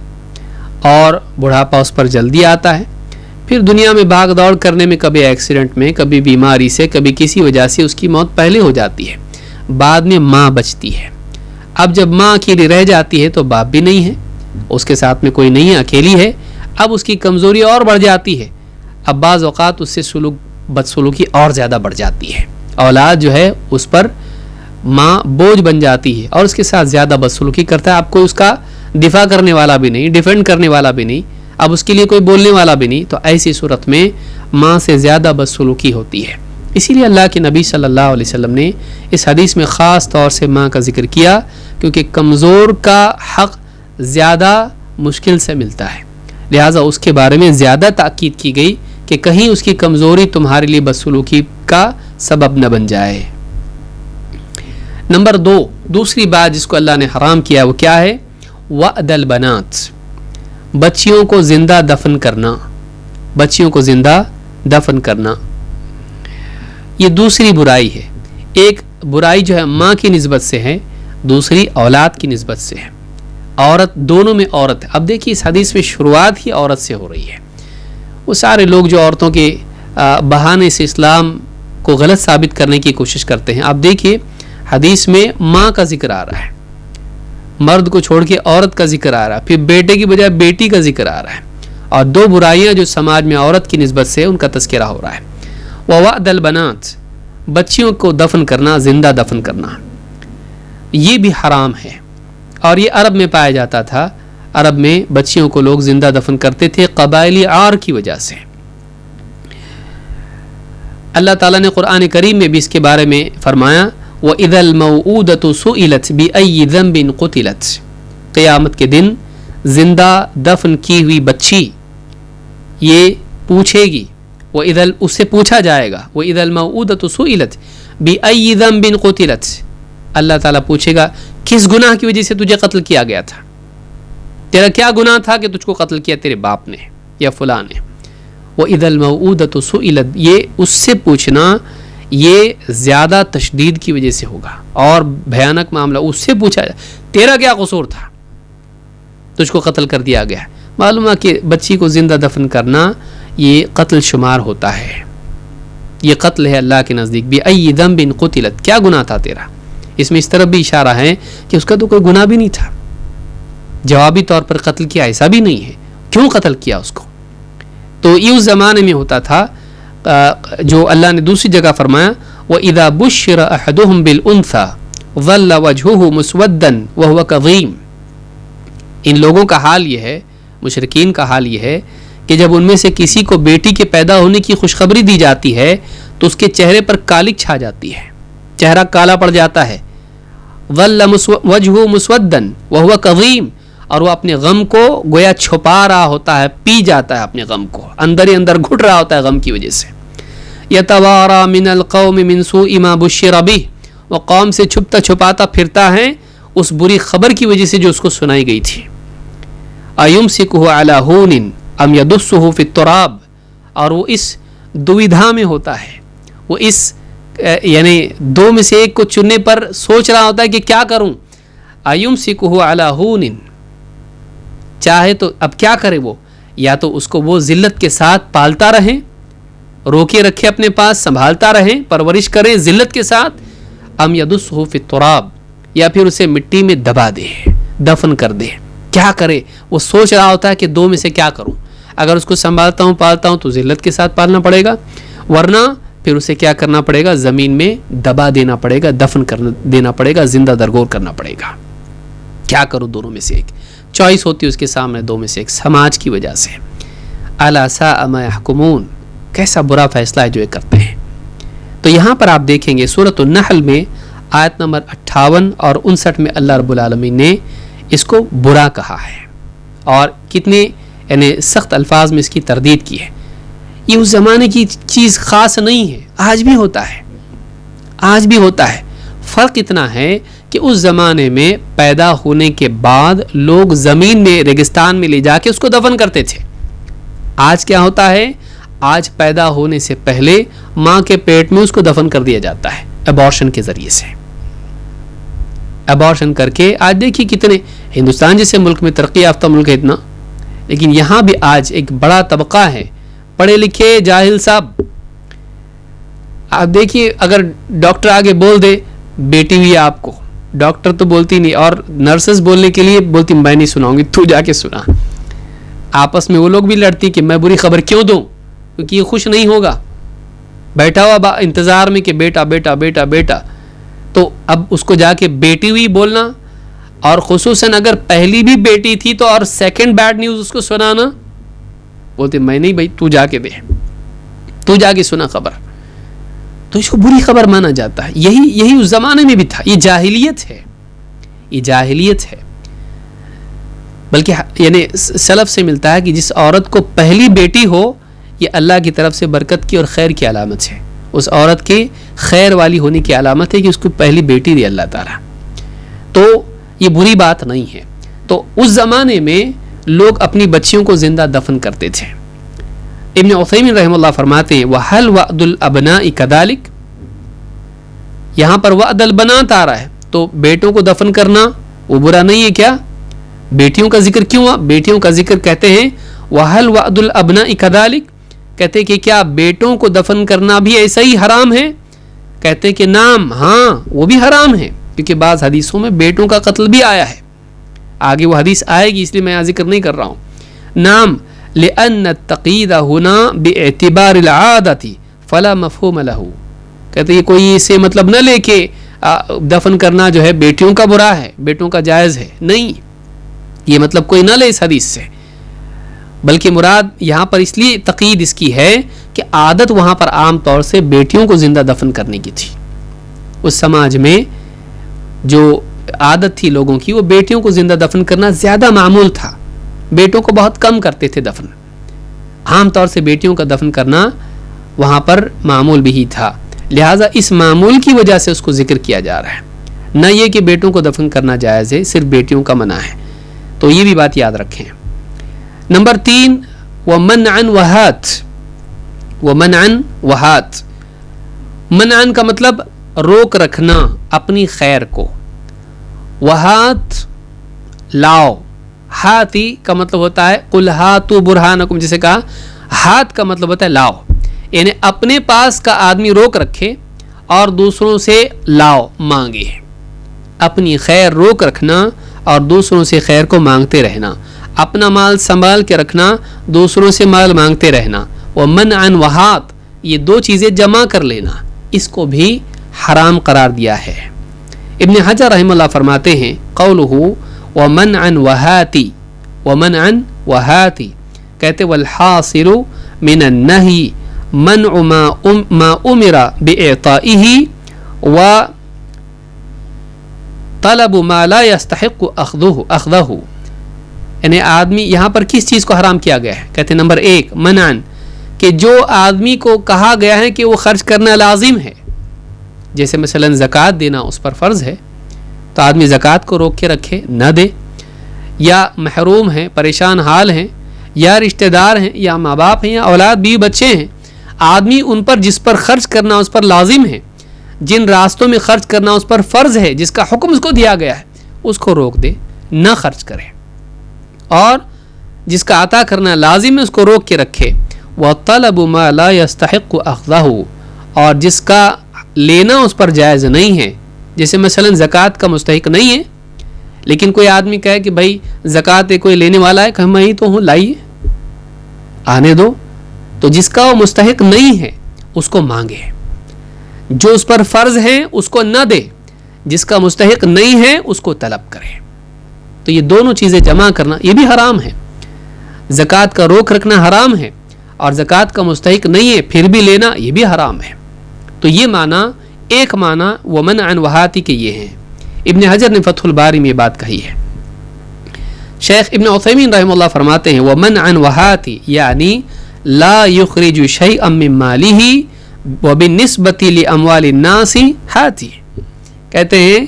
اور بڑھاپا اس پر جلدی آتا ہے، پھر دنیا میں بھاگ دوڑ کرنے میں کبھی ایکسیڈنٹ میں، کبھی بیماری سے، کبھی کسی وجہ سے اس کی موت پہلے ہو جاتی ہے، بعد میں ماں بچتی ہے۔ اب جب ماں اکیلی رہ جاتی ہے تو باپ بھی نہیں ہے، اس کے ساتھ میں کوئی نہیں ہے، اکیلی ہے، اب اس کی کمزوری اور بڑھ جاتی ہے، اب بعض اوقات اس سے بدسلوکی اور زیادہ بڑھ جاتی ہے، اولاد جو ہے اس پر ماں بوجھ بن جاتی ہے اور اس کے ساتھ زیادہ بدسلوکی کرتا ہے، اب کوئی اس کا دفاع کرنے والا بھی نہیں، ڈیفینڈ کرنے والا بھی نہیں، اب اس کے لیے کوئی بولنے والا بھی نہیں، تو ایسی صورت میں ماں سے زیادہ بدسلوکی ہوتی ہے۔ اسی لیے اللہ کے نبی صلی اللہ علیہ وسلم نے اس حدیث میں خاص طور سے ماں کا ذکر کیا، کیونکہ کمزور کا حق زیادہ مشکل سے ملتا ہے، لہٰذا اس کے بارے میں زیادہ تاکید کی گئی کہ کہیں اس کی کمزوری تمہارے لیے بدسلوکی کا سبب نہ بن جائے۔ نمبر 2، دوسری بات جس کو اللہ نے حرام کیا وہ کیا ہے؟ وعد البنات، بچیوں کو زندہ دفن کرنا، بچیوں کو زندہ دفن کرنا، یہ دوسری برائی ہے۔ ایک برائی جو ہے ماں کی نسبت سے ہے، دوسری اولاد کی نسبت سے ہے۔ عورت، دونوں میں عورت ہے۔ اب دیکھیے اس حدیث میں شروعات ہی عورت سے ہو رہی ہے۔ وہ سارے لوگ جو عورتوں کے بہانے سے اسلام کو غلط ثابت کرنے کی کوشش کرتے ہیں، آپ دیکھیے حدیث میں ماں کا ذکر آ رہا ہے، مرد کو چھوڑ کے عورت کا ذکر آ رہا ہے، پھر بیٹے کی بجائے بیٹی کا ذکر آ رہا ہے، اور دو برائیاں جو سماج میں عورت کی نسبت سے ان کا تذکرہ ہو رہا ہے۔ وَوَعْدَ الْبَنَاتِ، بچیوں کو دفن کرنا، زندہ دفن کرنا، یہ بھی حرام ہے، اور یہ عرب میں پایا جاتا تھا۔ عرب میں بچیوں کو لوگ زندہ دفن کرتے تھے قبائلی عار کی وجہ سے۔ اللہ تعالیٰ نے قرآن کریم میں بھی اس کے بارے میں فرمایا وَإِذَا الْمَوْءُودَةُ سُئِلَتْ بِأَيِّ ذَنبٍ قُتِلَتْ، قیامت کے دن زندہ دفن کی ہوئی بچی یہ پوچھے گی، وَإِذَا اس سے پوچھا جائے گا وَإِذَا الْمَوْءُودَةُ سُئِلَتْ بِأَيِّ ذَنبٍ قُتِلَتْ، اللہ تعالیٰ پوچھے گا کس گناہ کی وجہ سے تجھے قتل کیا گیا تھا، تیرا کیا گناہ تھا کہ تجھ کو قتل کیا تیرے باپ نے یا فلاں نے۔ وَإِذَا الْمَوْءُودَةُ سُئِلَتْ، یہ اس سے پوچھنا یہ زیادہ تشدید کی وجہ سے ہوگا اور بھیانک معاملہ، اس سے پوچھا جائے تیرا کیا قصور تھا تجھ کو قتل کر دیا گیا۔ معلوم ہے کہ بچی کو زندہ دفن کرنا یہ قتل شمار ہوتا ہے، یہ قتل ہے اللہ کے نزدیک۔ بِأَيِّ ذَنبٍ قُتِلَتْ، کیا گناہ تھا تیرا، اس میں اس طرف بھی اشارہ ہے کہ اس کا تو کوئی گناہ بھی نہیں تھا، جوابی طور پر قتل کیا ایسا بھی نہیں ہے، کیوں قتل کیا اس کو؟ تو یہ اس زمانے میں ہوتا تھا جو اللہ نے دوسری جگہ فرمایا وَإِذَا بُشِّرَ أَحَدُهُمْ بِالْأُنْثَى ظَلَّ وَجْهُهُ مُسْوَدًّا وَهُوَ كَظِيمٌ، ان لوگوں کا حال یہ ہے، مشرکین کا حال یہ ہے کہ جب ان میں سے کسی کو بیٹی کے پیدا ہونے کی خوشخبری دی جاتی ہے تو اس کے چہرے پر کالک چھا جاتی ہے، چہرہ کالا پڑ جاتا ہے۔ ظَلَّ وَجْهُهُ مُسْوَدًّا وَهُوَ كَظِيمٌ، اور وہ اپنے غم کو گویا چھپا رہا ہوتا ہے، پی جاتا ہے اپنے غم کو، اندر ہی اندر گھٹ رہا ہوتا ہے غم کی وجہ سے۔ یتوارا من القوم من سوء ما بشر به، وہ قوم سے چھپتا چھپاتا پھرتا ہے اس بری خبر کی وجہ سے جو اس کو سنائی گئی تھی۔ ایمسکہ علی ہون ام یدسہ فی التراب، اور وہ اس دویدھا میں ہوتا ہے، وہ اس یعنی دو میں سے ایک کو چننے پر سوچ رہا ہوتا ہے کہ کیا کروں۔ ایمسکہ علی ہون، چاہے تو اب کیا کرے وہ، یا تو اس کو وہ ذلت کے ساتھ پالتا رہے، روکے رکھے اپنے پاس، سنبھالتا رہے، پرورش کرے ذلت کے ساتھ، ام یدسہ فی التراب، یا پھر اسے مٹی میں دبا دے، دفن کر دے۔ کیا کرے وہ سوچ رہا ہوتا ہے کہ دو میں سے کیا کروں، اگر اس کو سنبھالتا ہوں پالتا ہوں تو ذلت کے ساتھ پالنا پڑے گا، ورنہ پھر اسے کیا کرنا پڑے گا، زمین میں دبا دینا پڑے گا، دفن کر دینا پڑے گا، زندہ درگور کرنا پڑے گا۔ کیا کروں دونوں میں سے ایک، چوائس ہوتی ہے اس کے سامنے، دو میں سے ایک، سماج کی وجہ سے۔ الا ساء ما يحكمون، کیسا برا فیصلہ ہے جو یہ کرتے ہیں۔ تو یہاں پر آپ دیکھیں گے سورۃ النحل میں آیت نمبر 58 اور 59 میں اللہ رب العالمین نے اس کو برا کہا ہے اور کتنے یعنی سخت الفاظ میں اس کی تردید کی ہے۔ یہ اس زمانے کی چیز خاص نہیں ہے، آج بھی ہوتا ہے، آج بھی ہوتا ہے۔ فرق اتنا ہے کہ اس زمانے میں پیدا ہونے کے بعد لوگ زمین میں، ریگستان میں لے جا کے اس کو دفن کرتے تھے۔ آج کیا ہوتا ہے، آج پیدا ہونے سے پہلے ماں کے پیٹ میں اس کو دفن کر دیا جاتا ہے ایبارشن کے ذریعے سے۔ ایبارشن کر کے آج دیکھیے کتنے، ہندوستان جیسے ملک میں ترقی یافتہ ملک ہے اتنا، لیکن یہاں بھی آج ایک بڑا طبقہ ہے پڑھے لکھے جاہل صاحب۔ آپ دیکھیے اگر ڈاکٹر آگے بول دے بیٹی ہوئی آپ کو، ڈاکٹر تو بولتی نہیں، اور نرسز بولنے کے لیے بولتی میں نہیں سناؤں گی، تو جا کے سنا۔ آپس میں وہ لوگ بھی لڑتی کہ میں بری خبر کیوں دوں، کیونکہ یہ خوش نہیں ہوگا، بیٹھا ہوا انتظار میں کہ بیٹا بیٹا بیٹا بیٹا، تو اب اس کو جا کے بیٹی ہوئی بولنا، اور خصوصاً اگر پہلی بھی بیٹی تھی تو اور سیکنڈ بیڈ نیوز اس کو سنانا، بولتے میں نہیں بھائی تو جا کے دے، تو جا کے سنا خبر، تو اس کو بری خبر مانا جاتا ہے۔ یہی اس زمانے میں بھی تھا، یہ جاہلیت ہے، یہ جاہلیت ہے۔ بلکہ یعنی سلف سے ملتا ہے کہ جس عورت کو پہلی بیٹی ہو یہ اللہ کی طرف سے برکت کی اور خیر کی علامت ہے، اس عورت کے خیر والی ہونے کی علامت ہے کہ اس کو پہلی بیٹی دی اللہ تعالیٰ، تو یہ بری بات نہیں ہے۔ تو اس زمانے میں لوگ اپنی بچیوں کو زندہ دفن کرتے تھے۔ ابن عثیمین رحمہ اللہ فرماتے ہیں وَهَلْ وَعْدُ الْأَبْنَاءِ كَذَلِكَ، یہاں پر وعد البنات آ رہا ہے تو بیٹوں کو دفن کرنا وہ برا نہیں ہے کیا؟ بیٹیوں کا ذکر کیوں ہوا؟ بیٹیوں کا ذکر کہتے ہیں وَهَلْ وَعْدُ الْأَبْنَاءِ كَذَلِكَ، کہتے کہ کیا بیٹوں کو دفن کرنا بھی ایسا ہی حرام ہے؟ کہتے کہ نام، ہاں وہ بھی حرام ہے، کیونکہ بعض حدیثوں میں بیٹوں کا قتل بھی آیا ہے، آگے وہ حدیث آئے گی اس لیے میں یہاں ذکر نہیں کر رہا ہوں۔ نام لأن التقید ہونا باعتبار العادت فلا مفہوم لہ، کہتے یہ کوئی اسے مطلب نہ لے کہ دفن کرنا جو ہے بیٹیوں کا برا ہے، بیٹوں کا جائز ہے، نہیں، یہ مطلب کوئی نہ لے اس حدیث سے، بلکہ مراد یہاں پر اس لیے تقید اس کی ہے کہ عادت وہاں پر عام طور سے بیٹیوں کو زندہ دفن کرنے کی تھی. اس سماج میں جو عادت تھی لوگوں کی وہ بیٹیوں کو زندہ دفن کرنا زیادہ معمول تھا. بیٹوں کو بہت کم کرتے تھے دفن. عام طور سے بیٹیوں کا دفن کرنا وہاں پر معمول بھی تھا. لہٰذا اس معمول کی وجہ سے اس کو ذکر کیا جا رہا ہے, نہ یہ کہ بیٹوں کو دفن کرنا جائز ہے, صرف بیٹیوں کا منع ہے. تو یہ بھی بات یاد رکھیں. نمبر 3 ومنعا وہات. ومنعا وہات, منعا کا مطلب روک رکھنا اپنی خیر کو. وہات لاؤ. ہاتی کا مطلب ہوتا ہے قل ہاتوا برہانکم, جسے کہا. ہاتھ کا مطلب ہوتا ہے لاؤ, یعنی اپنے پاس کا آدمی روک رکھے اور دوسروں سے لاؤ مانگے. اپنی خیر روک رکھنا اور دوسروں سے خیر کو مانگتے رہنا. اپنا مال سنبھال کے رکھنا, دوسروں سے مال مانگتے رہنا. ومنعا وہات, یہ دو چیزیں جمع کر لینا, اس کو بھی حرام قرار دیا ہے. ابن حجر رحمہ اللہ فرماتے ہیں قولہ ومنعا وہاتی. ومنعا وہاتی کہتے والحاصل من النہی منع ما امر باعطائه وطلب ما لا يستحق اخذه. یعنی آدمی یہاں پر کس چیز کو حرام کیا گیا ہے؟ کہتے ہیں نمبر 1 منعن, کہ جو آدمی کو کہا گیا ہے کہ وہ خرچ کرنا لازم ہے, جیسے مثلا زکوٰۃ دینا اس پر فرض ہے تو آدمی زکوٰۃ کو روک کے رکھے نہ دے, یا محروم ہیں, پریشان حال ہیں, یا رشتہ دار ہیں, یا ماں باپ ہیں, یا اولاد بیوی بچے ہیں, آدمی ان پر جس پر خرچ کرنا اس پر لازم ہے, جن راستوں میں خرچ کرنا اس پر فرض ہے, جس کا حکم اس کو دیا گیا ہے, اس کو روک دے, نہ خرچ کرے. اور جس کا عطا کرنا لازم ہے اس کو روک کے رکھے. وَطَلَبُ مَا لَا يَسْتَحِقُ أَخْذَهُ, اور جس کا لینا اس پر جائز نہیں ہے, جیسے مثلا زکوٰۃ کا مستحق نہیں ہے لیکن کوئی آدمی کہے کہ بھائی زکوٰۃ کوئی لینے والا ہے, کہ میں ہی تو ہوں, لائیے آنے دو. تو جس کا وہ مستحق نہیں ہے اس کو مانگے, جو اس پر فرض ہے اس کو نہ دے, جس کا مستحق نہیں ہے اس کو طلب کرے. تو یہ دونوں چیزیں جمع کرنا یہ بھی حرام ہے. زکوٰۃ کا روک رکھنا حرام ہے, اور زکوٰۃ کا مستحق نہیں ہے پھر بھی لینا یہ بھی حرام ہے. تو یہ معنی, ایک معنی ومنعا وہاتی کے یہ ہیں. ابن حجر نے فتح الباری میں یہ بات کہی ہے. شیخ ابن عثیمین رحمہ اللہ فرماتے ہیں ومنعا وہاتی یعنی لا یخرج شیئا من مالہ وبالنسبۃ لاموال الناس ہاتی. کہتے ہیں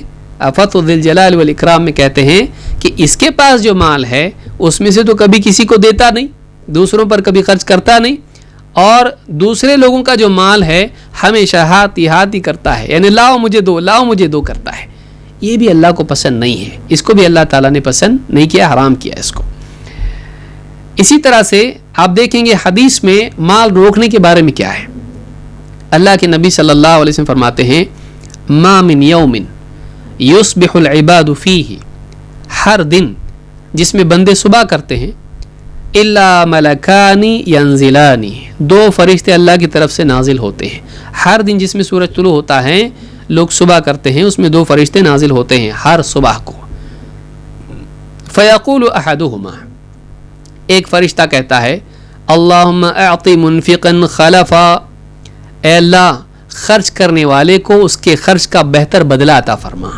فتح ذی الجلال والاکرام میں کہتے ہیں کہ اس کے پاس جو مال ہے اس میں سے تو کبھی کسی کو دیتا نہیں, دوسروں پر کبھی خرچ کرتا نہیں, اور دوسرے لوگوں کا جو مال ہے ہمیشہ ہاتھی ہاتھی کرتا ہے, یعنی لاؤ مجھے دو, لاؤ مجھے دو کرتا ہے. یہ بھی اللہ کو پسند نہیں ہے, اس کو بھی اللہ تعالیٰ نے پسند نہیں کیا, حرام کیا اس کو. اسی طرح سے آپ دیکھیں گے حدیث میں مال روکنے کے بارے میں کیا ہے. اللہ کے نبی صلی اللہ علیہ وسلم فرماتے ہیں ما من یوم یصبح العباد فیہ, ہر دن جس میں بندے صبح کرتے ہیں, الا ملکانی ینزلانی, 2 فرشتے اللہ کی طرف سے نازل ہوتے ہیں. ہر دن جس میں سورج طلوع ہوتا ہے لوگ صبح کرتے ہیں, اس میں 2 فرشتے نازل ہوتے ہیں ہر صبح کو. فیقول احدہما, ایک فرشتہ کہتا ہے اللہم اعطی منفقا خلفا, اے اللہ خرچ کرنے والے کو اس کے خرچ کا بہتر بدلہ عطا فرما.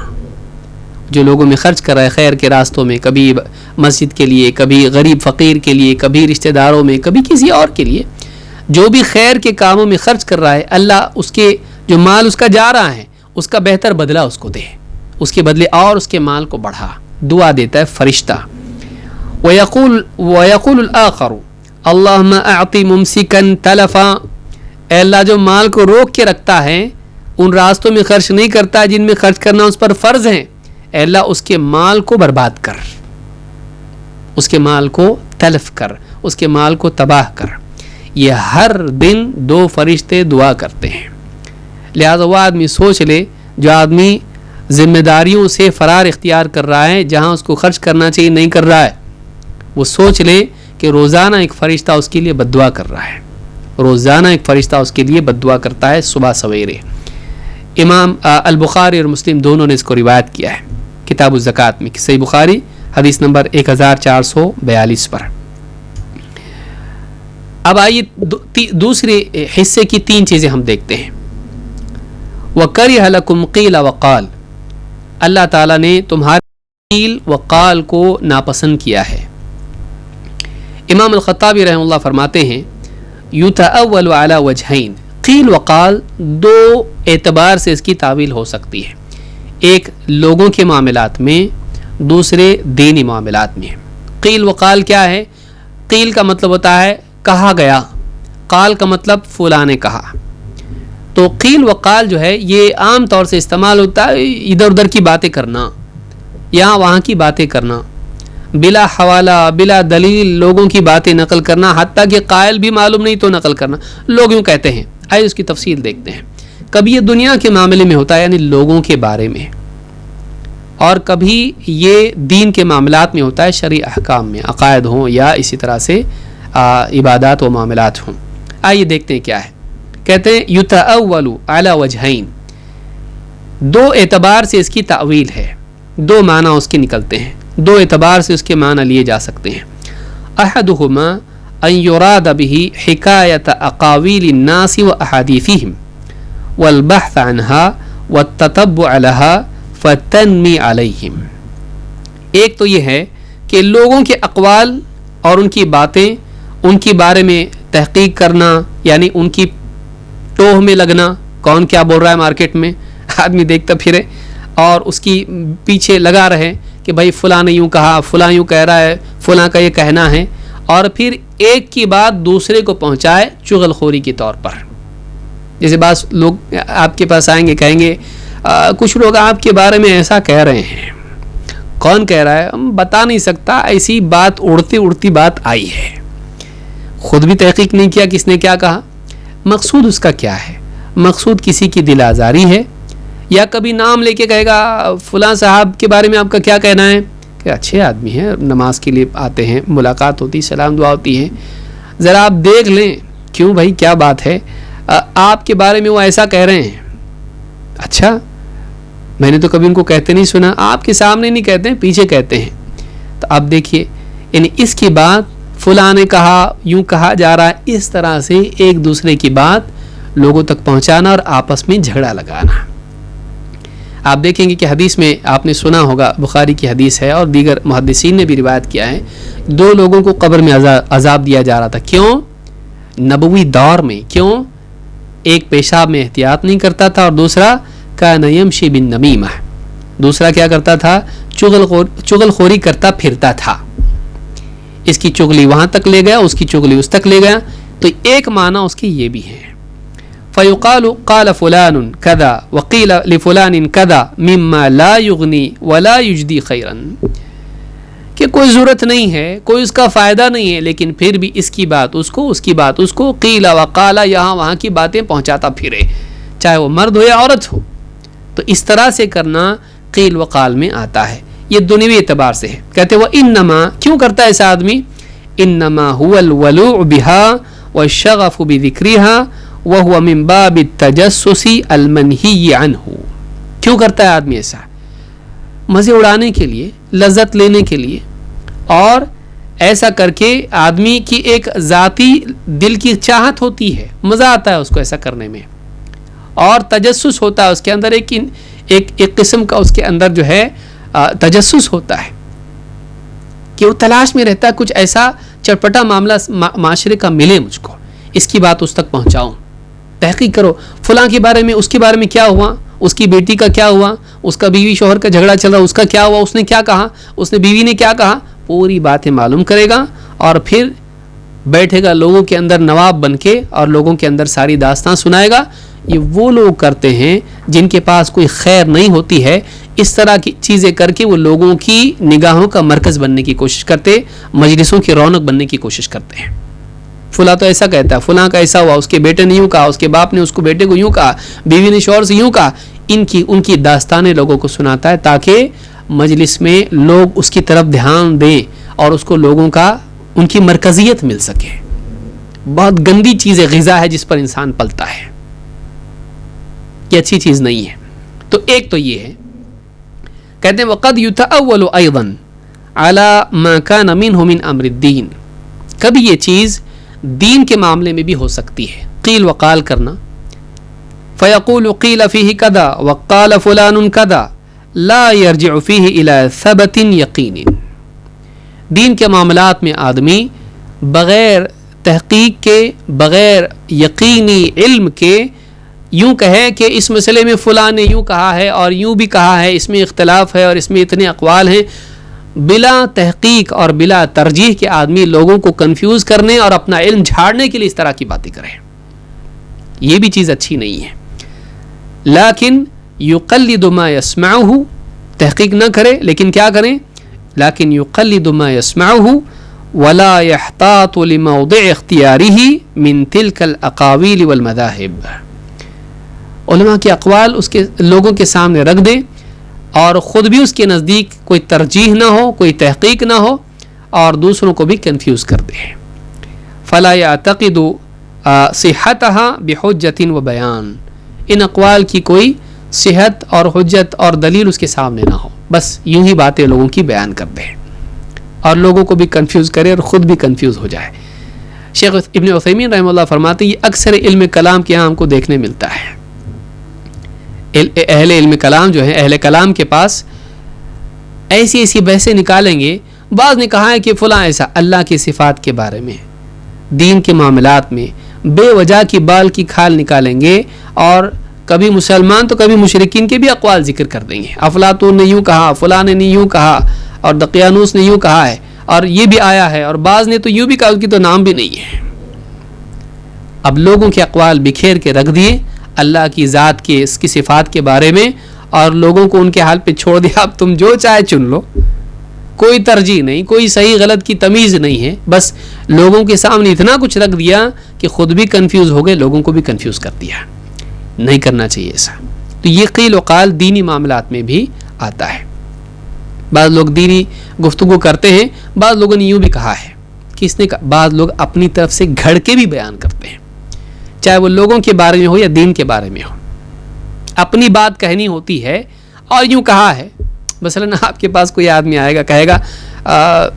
جو لوگوں میں خرچ کر رہا ہے خیر کے راستوں میں, کبھی مسجد کے لیے, کبھی غریب فقیر کے لیے, کبھی رشتہ داروں میں, کبھی کسی اور کے لیے, جو بھی خیر کے کاموں میں خرچ کر رہا ہے, اللہ اس کے جو مال اس کا جا رہا ہے اس کا بہتر بدلہ اس کو دے, اس کے بدلے اور اس کے مال کو بڑھا. دعا دیتا ہے فرشتہ. وَيَقُولُ الْآخَرُ اللَّهُمَّ أَعْطِ مُمْسِكًا تَلَفًا, اے اللہ جو مال کو روک کے رکھتا ہے, ان راستوں میں خرچ نہیں کرتا جن میں خرچ کرنا اس پر فرض ہے, اے اللہ اس کے مال کو برباد کر, اس کے مال کو تلف کر, اس کے مال کو تباہ کر. یہ ہر دن 2 فرشتے دعا کرتے ہیں. لہذا وہ آدمی سوچ لے, جو آدمی ذمہ داریوں سے فرار اختیار کر رہا ہے, جہاں اس کو خرچ کرنا چاہیے نہیں کر رہا ہے, وہ سوچ لے کہ روزانہ ایک فرشتہ اس کے لیے بد دعا کر رہا ہے, روزانہ ایک فرشتہ اس کے لیے بد دعا کرتا ہے صبح سویرے. امام البخاری اور مسلم دونوں نے اس کو روایت کیا ہے کتاب الزکوٰۃ میں, صحیح بخاری حدیث نمبر 1442 پر. اب آئیے دوسرے حصے کی 3 چیزیں ہم دیکھتے ہیں. وَكَرِهَ لَكُمْ قِيلَ وَقَالَ, اللہ تعالیٰ نے تمہارے قیل وقال کو ناپسند کیا ہے. امام الخطابی رحمہ اللہ فرماتے ہیں یتأول علی وجہین, قیل وقال 2 اعتبار سے اس کی تعویل ہو سکتی ہے. ایک لوگوں کے معاملات میں, دوسرے دینی معاملات میں. قیل وقال کیا ہے؟ قیل کا مطلب ہوتا ہے کہا گیا, قال کا مطلب فلاں نے کہا. تو قیل وقال جو ہے یہ عام طور سے استعمال ہوتا ہے ادھر ادھر کی باتیں کرنا, یہاں وہاں کی باتیں کرنا, بلا حوالہ بلا دلیل لوگوں کی باتیں نقل کرنا, حتیٰ کہ قائل بھی معلوم نہیں تو نقل کرنا. لوگ یوں کہتے ہیں. آئے اس کی تفصیل دیکھتے ہیں. کبھی یہ دنیا کے معاملے میں ہوتا ہے یعنی لوگوں کے بارے میں, اور کبھی یہ دین کے معاملات میں ہوتا ہے, شرعی احکام میں, عقائد ہوں یا اسی طرح سے عبادات و معاملات ہوں. آئیے دیکھتے ہیں کیا ہے. کہتے ہیں یتأول علی وجہین, 2 اعتبار سے اس کی تعویل ہے, 2 معنی اس کے نکلتے ہیں, 2 اعتبار سے اس کے معنی لیے جا سکتے ہیں. احدہما ان یراد به حکایت اقاویل الناس و احادیثہم والبحث عنها والتتبع لها فتنمی علیہم. ایک تو یہ ہے کہ لوگوں کے اقوال اور ان کی باتیں, ان کے بارے میں تحقیق کرنا, یعنی ان کی ٹوہ میں لگنا, کون کیا بول رہا ہے مارکیٹ میں, آدمی دیکھتا پھرے اور اس کی پیچھے لگا رہے کہ بھائی فلاں نے یوں کہا, فلاں یوں کہہ رہا ہے, فلاں کا یہ کہنا ہے, اور پھر ایک کی بات دوسرے کو پہنچائے چغل خوری کے طور پر. جیسے بعض لوگ آپ کے پاس آئیں گے, کہیں گے کچھ لوگ آپ کے بارے میں ایسا کہہ رہے ہیں. کون کہہ رہا ہے؟ ہم بتا نہیں سکتا, ایسی بات اڑتی اڑتی بات آئی ہے, خود بھی تحقیق نہیں کیا کس نے کیا کہا. مقصود اس کا کیا ہے؟ مقصود کسی کی دل آزاری ہے, یا کبھی نام لے کے کہے گا فلاں صاحب کے بارے میں آپ کا کیا کہنا ہے, کہ اچھے آدمی ہیں, نماز کے لیے آتے ہیں, ملاقات ہوتی, سلام دعا ہوتی ہے, ذرا آپ دیکھ لیں. کیوں بھائی کیا بات ہے؟ آپ کے بارے میں وہ ایسا کہہ رہے ہیں. اچھا, میں نے تو کبھی ان کو کہتے نہیں سنا. آپ کے سامنے نہیں کہتے ہیں, پیچھے کہتے ہیں. تو آپ دیکھیے, یعنی اس کی بات فلاں نے کہا, یوں کہا جا رہا ہے, اس طرح سے ایک دوسرے کی بات لوگوں تک پہنچانا اور آپس میں جھگڑا لگانا. آپ دیکھیں گے کہ حدیث میں آپ نے سنا ہوگا, بخاری کی حدیث ہے اور دیگر محدثین نے بھی روایت کیا ہے, 2 لوگوں کو قبر میں عذاب دیا جا رہا تھا. کیوں؟ نبوی دور میں. کیوں؟ ایک پیشاب میں احتیاط نہیں کرتا تھا, اور دوسرا کان یمشی بالنمیمہ, دوسرا کیا کرتا تھا؟ چغل خوری کرتا پھرتا تھا. اس کی چغلی وہاں تک لے گیا, اس کی چغلی اس تک لے گیا. تو ایک معنی اس کی یہ بھی ہے. فیقال قال فلان کذا وقیل لفلان کذا مما لا یغنی ولا یجدی خیرا, کہ کوئی ضرورت نہیں ہے, کوئی اس کا فائدہ نہیں ہے, لیکن پھر بھی اس کی بات اس کو, اس کی بات اس کو, قیل وقال یہاں وہاں کی باتیں پہنچاتا پھرے, چاہے وہ مرد ہو یا عورت ہو. تو اس طرح سے کرنا قیل وقال میں آتا ہے. یہ دنیوی اعتبار سے ہے. کہتے وہ انما, کیوں کرتا ہے ایسا آدمی؟ انما هو الولوع بها والشغف بذکرها وهو من باب التجسس المنہی عنہ. کیوں کرتا ہے آدمی ایسا؟ مزے اڑانے کے لیے, لذت لینے کے لیے, اور ایسا کر کے آدمی کی ایک ذاتی دل کی چاہت ہوتی ہے, مزہ آتا ہے اس کو ایسا کرنے میں, اور تجسس ہوتا ہے اس کے اندر, ایک قسم کا اس کے اندر جو ہے تجسس ہوتا ہے کہ وہ تلاش میں رہتا ہے کچھ ایسا چٹپٹا معاملہ معاشرے کا ملے مجھ کو, اس کی بات اس تک پہنچاؤں. تحقیق کرو فلاں کے بارے میں, اس کے بارے میں کیا ہوا, اس کی بیٹی کا کیا ہوا, اس کا بیوی شوہر کا جھگڑا چل رہا, اس کا کیا ہوا, اس نے کیا کہا, اس نے بیوی نے کیا کہا, پوری باتیں معلوم کرے گا, اور پھر بیٹھے گا لوگوں کے اندر نواب بن کے, اور لوگوں کے اندر ساری داستان سنائے گا. یہ وہ لوگ کرتے ہیں جن کے پاس کوئی خیر نہیں ہوتی ہے, اس طرح کی چیزیں کر کے وہ لوگوں کی نگاہوں کا مرکز بننے کی کوشش کرتے, مجلسوں کی رونق بننے کی کوشش کرتے ہیں. فلاں تو ایسا کہتا ہے, فلاں کا ایسا ہوا, اس کے بیٹے نے یوں کہا, اس کے باپ نے اس کو بیٹے کو یوں کہا, بیوی نے شوہر سے یوں کہا. ان کی داستانیں لوگوں کو سناتا ہے تاکہ مجلس میں لوگ اس کی طرف دھیان دیں اور اس کو لوگوں کا, ان کی مرکزیت مل سکے. بہت گندی چیز ہے, غذا ہے جس پر انسان پلتا ہے, یہ اچھی چیز نہیں ہے. تو ایک تو یہ ہے. کہتے ہیں وقد یتأول ایضا علی ما کان منہ من امر الدین, کبھی یہ چیز دین کے معاملے میں بھی ہو سکتی ہے. قیل وقال کرنا, فیقول قیل فیہ کذا وقال فلان کذا لا یرجع فیہ الی ثبت یقین. دین کے معاملات میں آدمی بغیر تحقیق کے, بغیر یقینی علم کے یوں کہے کہ اس مسئلے میں فلاں نے یوں کہا ہے اور یوں بھی کہا ہے, اس میں اختلاف ہے اور اس میں اتنے اقوال ہیں, بلا تحقیق اور بلا ترجیح کے آدمی لوگوں کو کنفیوز کرنے اور اپنا علم جھاڑنے کے لیے اس طرح کی باتیں کرے, یہ بھی چیز اچھی نہیں ہے. لیکن یقلد ما یسمعہ, تحقیق نہ کرے لیکن کیا کریں, لیکن یقلد ما یسمعہ ولا یحتاط لموضع اختیارہ من تلک الاقاویل والمذاہب. علماء کے اقوال اس کے لوگوں کے سامنے رکھ دیں اور خود بھی اس کے نزدیک کوئی ترجیح نہ ہو, کوئی تحقیق نہ ہو, اور دوسروں کو بھی کنفیوز کر دے. فلا یعتقد صحتها بحجۃ و بیان, ان اقوال کی کوئی صحت اور حجت اور دلیل اس کے سامنے نہ ہو, بس یوں ہی باتیں لوگوں کی بیان کر دے اور لوگوں کو بھی کنفیوز کرے اور خود بھی کنفیوز ہو جائے. شیخ ابن عثیمین رحمہ اللہ فرماتے ہیں یہ اکثر علم کلام کے یہاں ہم کو دیکھنے ملتا ہے. اہل علم کلام جو ہیں, اہل کلام کے پاس ایسی ایسی بحثیں نکالیں گے. بعض نے کہا ہے کہ فلاں ایسا, اللہ کی صفات کے بارے میں, دین کے معاملات میں بے وجہ کی بال کی کھال نکالیں گے اور کبھی مسلمان تو کبھی مشرکین کے بھی اقوال ذکر کر دیں گے. افلاطون نے یوں کہا, فلاں نے یوں کہا, اور دقیانوس نے یوں کہا ہے, اور یہ بھی آیا ہے, اور بعض نے تو یوں بھی کہا, اس کی تو نام بھی نہیں ہے. اب لوگوں کے اقوال بکھیر کے رکھ دیے اللہ کی ذات کے, اس کی صفات کے بارے میں, اور لوگوں کو ان کے حال پہ چھوڑ دیا. اب تم جو چاہے چن لو, کوئی ترجیح نہیں, کوئی صحیح غلط کی تمیز نہیں ہے, بس لوگوں کے سامنے اتنا کچھ رکھ دیا کہ خود بھی کنفیوز ہو گئے, لوگوں کو بھی کنفیوز کر دیا. نہیں کرنا چاہیے ایسا. تو یہ قیل و قال دینی معاملات میں بھی آتا ہے. بعض لوگ دینی گفتگو کرتے ہیں, بعض لوگوں نے یوں بھی کہا ہے, کس نے کہا, بعض لوگ اپنی طرف سے گھڑ کے بھی بیان کرتے ہیں, چاہے وہ لوگوں کے بارے میں ہو یا دین کے بارے میں ہو. اپنی بات کہنی ہوتی ہے اور یوں کہا ہے. مثلا آپ کے پاس کوئی آدمی آئے گا, کہے گا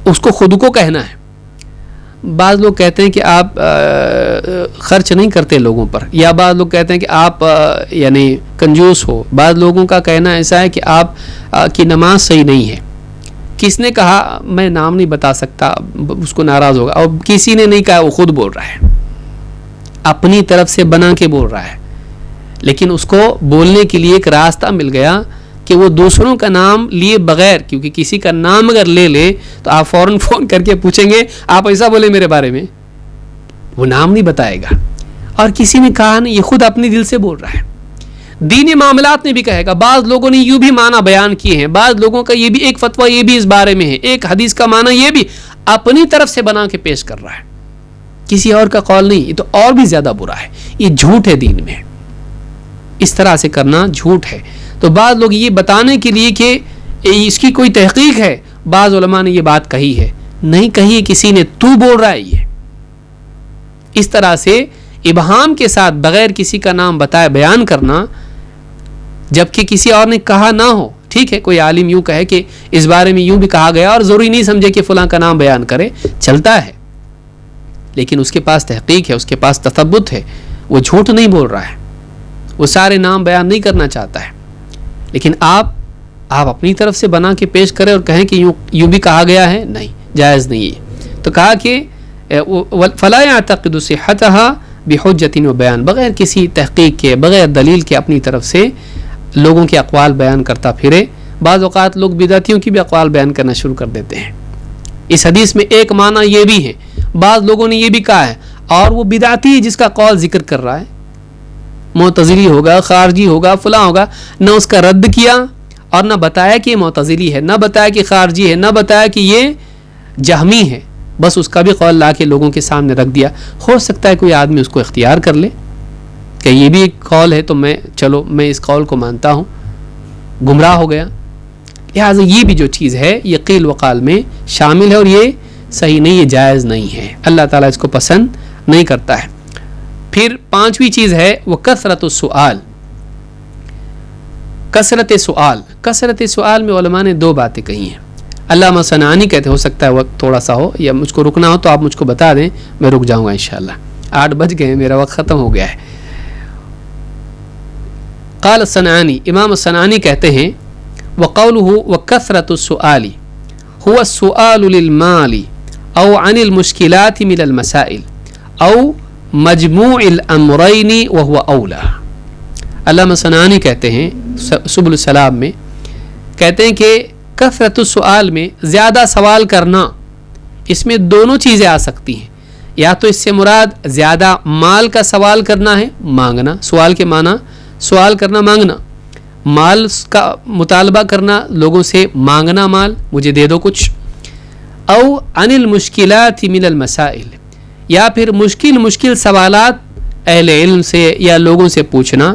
اس کو خود کو کہنا ہے. بعض لوگ کہتے ہیں کہ آپ خرچ نہیں کرتے لوگوں پر, یا بعض لوگ کہتے ہیں کہ آپ یعنی کنجوس ہو. بعض لوگوں کا کہنا ایسا ہے کہ آپ کی نماز صحیح نہیں ہے. کس نے کہا, میں نام نہیں بتا سکتا, اس کو ناراض ہوگا. اور کسی نے نہیں کہا, وہ خود بول رہا ہے, اپنی طرف سے بنا کے بول رہا ہے. لیکن اس کو بولنے کے لیے ایک راستہ مل گیا کہ وہ دوسروں کا نام لیے بغیر, کیونکہ کسی کا نام اگر لے لے تو آپ فوراً فون کر کے پوچھیں گے آپ ایسا بولے میرے بارے میں, وہ نام نہیں بتائے گا. اور کسی نے کہا نہیں, یہ خود اپنے دل سے بول رہا ہے. دینی معاملات میں بھی کہے گا. بعض لوگوں نے یوں بھی معنی بیان کیے ہیں, بعض لوگوں کا یہ بھی ایک فتویٰ یہ بھی اس بارے میں ہے, ایک حدیث کا معنی یہ بھی اپنی طرف سے بنا کے پیش کر رہا ہے, کسی اور کا قول نہیں. یہ تو اور بھی زیادہ برا ہے, یہ جھوٹ ہے دین میں. اس طرح سے کرنا جھوٹ ہے. تو بعض لوگ یہ بتانے کے لیے کہ اس کی کوئی تحقیق ہے, بعض علماء نے یہ بات کہی ہے, نہیں کہی کسی نے, تو بول رہا ہے. یہ اس طرح سے ابہام کے ساتھ بغیر کسی کا نام بتائے بیان کرنا, جبکہ کسی اور نے کہا نہ ہو. ٹھیک ہے, کوئی عالم یوں کہے کہ اس بارے میں یوں بھی کہا گیا, اور ضروری نہیں سمجھے کہ فلاں کا نام بیان کرے, چلتا ہے, لیکن اس کے پاس تحقیق ہے, اس کے پاس تثبت ہے, وہ جھوٹ نہیں بول رہا ہے, وہ سارے نام بیان نہیں کرنا چاہتا ہے. لیکن آپ اپنی طرف سے بنا کے پیش کریں اور کہیں کہ یوں بھی کہا گیا ہے, نہیں, جائز نہیں ہے. تو کہا کہ فلا یعتقد صحتها بحجۃ و بیان, بغیر کسی تحقیق کے, بغیر دلیل کے اپنی طرف سے لوگوں کے اقوال بیان کرتا پھرے. بعض اوقات لوگ بدعتیوں کی بھی اقوال بیان کرنا شروع کر دیتے ہیں. اس حدیث میں ایک معنی یہ بھی ہے, بعض لوگوں نے یہ بھی کہا ہے, اور وہ بدعتی جس کا قول ذکر کر رہا ہے, معتزلی ہوگا, خارجی ہوگا, فلاں ہوگا, نہ اس کا رد کیا اور نہ بتایا کہ یہ معتزلی ہے, نہ بتایا کہ خارجی ہے, نہ بتایا کہ یہ جہمی ہے, بس اس کا بھی قول لا کے لوگوں کے سامنے رکھ دیا. ہو سکتا ہے کوئی آدمی اس کو اختیار کر لے کہ یہ بھی ایک قول ہے, تو میں اس قول کو مانتا ہوں, گمراہ ہو گیا. لہٰذا یہ بھی جو چیز ہے یہ قیل وقال میں شامل ہے, اور یہ صحیح نہیں, یہ جائز نہیں ہے. اللہ تعالیٰ اس کو پسند نہیں کرتا ہے. پھر پانچویں چیز ہے وہ کثرت السؤال. کثرت سؤال میں علماء نے دو باتیں کہی ہیں. علامہ صنعانی کہتے ہو سکتا ہے وقت تھوڑا سا ہو یا مجھ کو رکنا ہو تو آپ مجھ کو بتا دیں, میں رک جاؤں گا انشاءاللہ. 8 بج گئے, میرا وقت ختم ہو گیا ہے. قال الصنعانی, امام الصنعانی کہتے ہیں وقوله وكثرة السؤال هو السؤال للمال او عن المشكلات من المسائل او مجموع الامرین وهو اولا. علامہ صنعانی کہتے ہیں سبل السلام میں, کہتے ہیں کہ کثرت السؤال میں زیادہ سوال کرنا, اس میں دونوں چیزیں آ سکتی ہیں. یا تو اس سے مراد زیادہ مال کا سوال کرنا ہے, مانگنا, سوال کے معنی سوال کرنا مانگنا, مال کا مطالبہ کرنا لوگوں سے, مانگنا مال مجھے دے دو کچھ. او عن المشکلات من المسائل, یا پھر مشکل سوالات اہل علم سے یا لوگوں سے پوچھنا.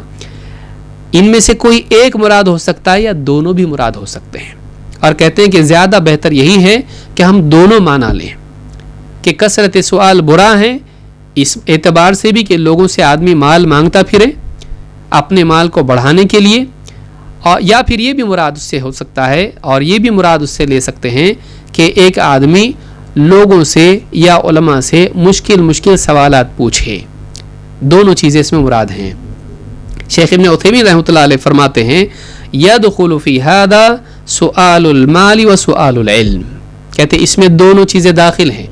ان میں سے کوئی ایک مراد ہو سکتا ہے یا دونوں بھی مراد ہو سکتے ہیں. اور کہتے ہیں کہ زیادہ بہتر یہی ہے کہ ہم دونوں معنی لیں کہ کثرت سوال برا ہے اس اعتبار سے بھی کہ لوگوں سے آدمی مال مانگتا پھرے اپنے مال کو بڑھانے کے لیے, اور یا پھر یہ بھی مراد اس سے ہو سکتا ہے اور یہ بھی مراد اس سے لے سکتے ہیں کہ ایک آدمی لوگوں سے یا علماء سے مشکل سوالات پوچھے. دونوں چیزیں اس میں مراد ہیں. شیخ ابن عثیمین رحمۃ اللہ علیہ فرماتے ہیں یدخل فی ھذا سؤال المال و سؤال العلم, کہتے ہیں اس میں دونوں چیزیں داخل ہیں,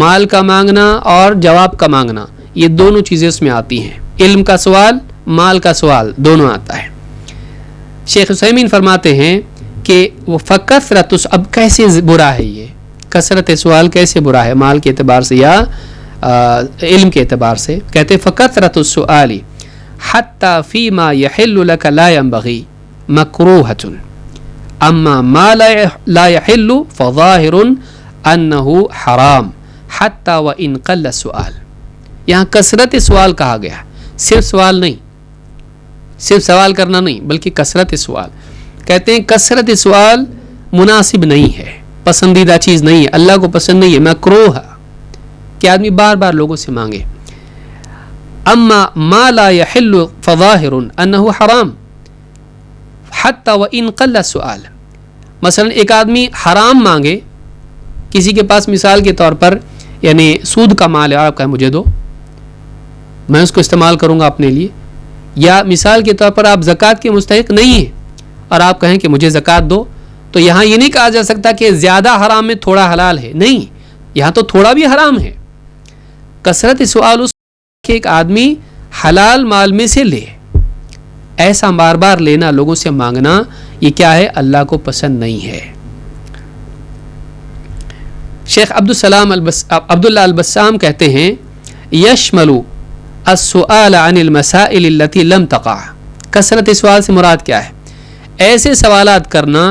مال کا مانگنا اور جواب کا مانگنا, یہ دونوں چیزیں اس میں آتی ہیں. علم کا سوال, مال کا سوال, دونوں آتا ہے. شیخ عثیمین فرماتے ہیں کہ وہ فکثرت, اب کیسے برا ہے یہ کثرت سوال, کیسے برا ہے مال کے اعتبار سے یا علم کے اعتبار سے. کہتے فکثرت السؤال حتی فیما یحل لک لا ینبغی مکروہۃ اما ما لا یحل فظاہر انہ حرام حتی وان قل السؤال. یہاں کثرت سوال کہا گیا, صرف سوال نہیں, صرف سوال کرنا نہیں بلکہ کثرت سوال. کہتے ہیں کثرت سوال مناسب نہیں ہے, پسندیدہ چیز نہیں ہے, اللہ کو پسند نہیں ہے, مکروہ ہے کہ آدمی بار بار لوگوں سے مانگے. اما ما لا يحل فظاہر انہ حرام حتی وان قل السؤال. مثلا ایک آدمی حرام مانگے کسی کے پاس, مثال کے طور پر یعنی سود کا مال ہے اور آپ کہیں مجھے دو, میں اس کو استعمال کروں گا اپنے لیے. یا مثال کے طور پر آپ زکوٰۃ کے مستحق نہیں ہیں اور آپ کہیں کہ مجھے زکوٰۃ دو, تو یہاں یہ نہیں کہا جا سکتا کہ زیادہ حرام میں تھوڑا حلال ہے, نہیں, یہاں تو تھوڑا بھی حرام ہے. کثرت سوال اس کہ ایک آدمی حلال مال میں سے لے, ایسا بار بار لینا, لوگوں سے مانگنا, یہ کیا ہے, اللہ کو پسند نہیں ہے. شیخ عبداللہ البسام کہتے ہیں یشمل السؤال عن المسائل التي لم تقع. کثرت سوال سے مراد کیا ہے, ایسے سوالات کرنا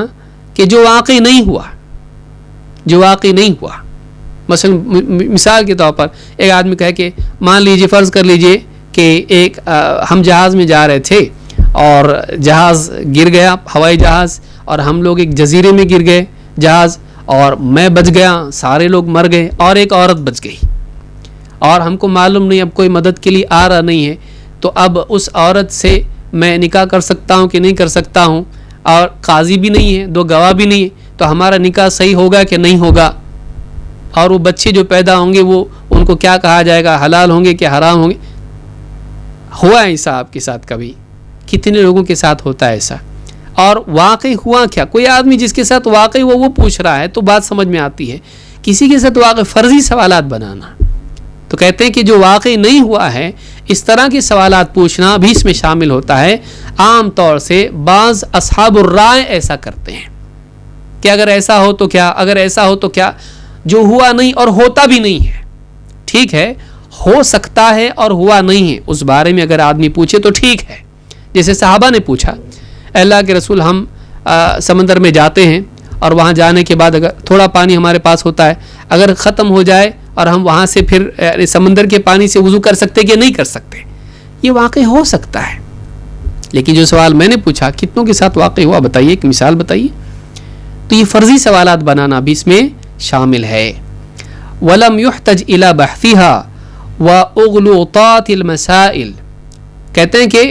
کہ جو واقعی نہیں ہوا, جو واقعی نہیں ہوا. مثلا مثال کے طور پر ایک آدمی کہے کہ مان لیجئے, فرض کر لیجئے کہ ایک ہم جہاز میں جا رہے تھے اور جہاز گر گیا, ہوائی جہاز, اور ہم لوگ ایک جزیرے میں گر گئے جہاز, اور میں بچ گیا, سارے لوگ مر گئے اور ایک عورت بچ گئی, اور ہم کو معلوم نہیں اب کوئی مدد کے لیے آ رہا نہیں ہے, تو اب اس عورت سے میں نکاح کر سکتا ہوں کہ نہیں کر سکتا ہوں, اور قاضی بھی نہیں ہے, 2 گواہ بھی نہیں ہے, تو ہمارا نکاح صحیح ہوگا کہ نہیں ہوگا, اور وہ بچے جو پیدا ہوں گے وہ ان کو کیا کہا جائے گا, حلال ہوں گے کہ حرام ہوں گے. ہوا ایسا آپ کے ساتھ کبھی؟ کتنے لوگوں کے ساتھ ہوتا ہے ایسا, اور واقعی ہوا کیا؟ کوئی آدمی جس کے ساتھ واقعی وہ پوچھ رہا ہے تو بات سمجھ میں آتی ہے. کسی کے ساتھ واقعی فرضی سوالات بنانا, تو کہتے ہیں کہ جو واقعی نہیں ہوا ہے اس طرح کے سوالات پوچھنا بھی اس میں شامل ہوتا ہے. عام طور سے بعض اصحاب الرائے ایسا کرتے ہیں کہ اگر ایسا ہو تو کیا, اگر ایسا ہو تو کیا, جو ہوا نہیں اور ہوتا بھی نہیں ہے. ٹھیک ہے, ہو سکتا ہے اور ہوا نہیں ہے, اس بارے میں اگر آدمی پوچھے تو ٹھیک ہے. جیسے صحابہ نے پوچھا, اللہ کے رسول ہم سمندر میں جاتے ہیں اور وہاں جانے کے بعد اگر تھوڑا پانی ہمارے پاس ہوتا ہے, اگر ختم ہو جائے اور ہم وہاں سے پھر سمندر کے پانی سے وضو کر سکتے کہ نہیں کر سکتے؟ یہ واقعی ہو سکتا ہے. لیکن جو سوال میں نے پوچھا کتنوں کے ساتھ واقع ہوا, بتائیے, ایک مثال بتائیے. تو یہ فرضی سوالات بنانا بھی اس میں شامل ہے. وَلَمْ يُحْتَجْ إِلَى بَحْثِهَا وَأُغْلُوطَاتِ الْمَسَائِلِ. کہتے ہیں کہ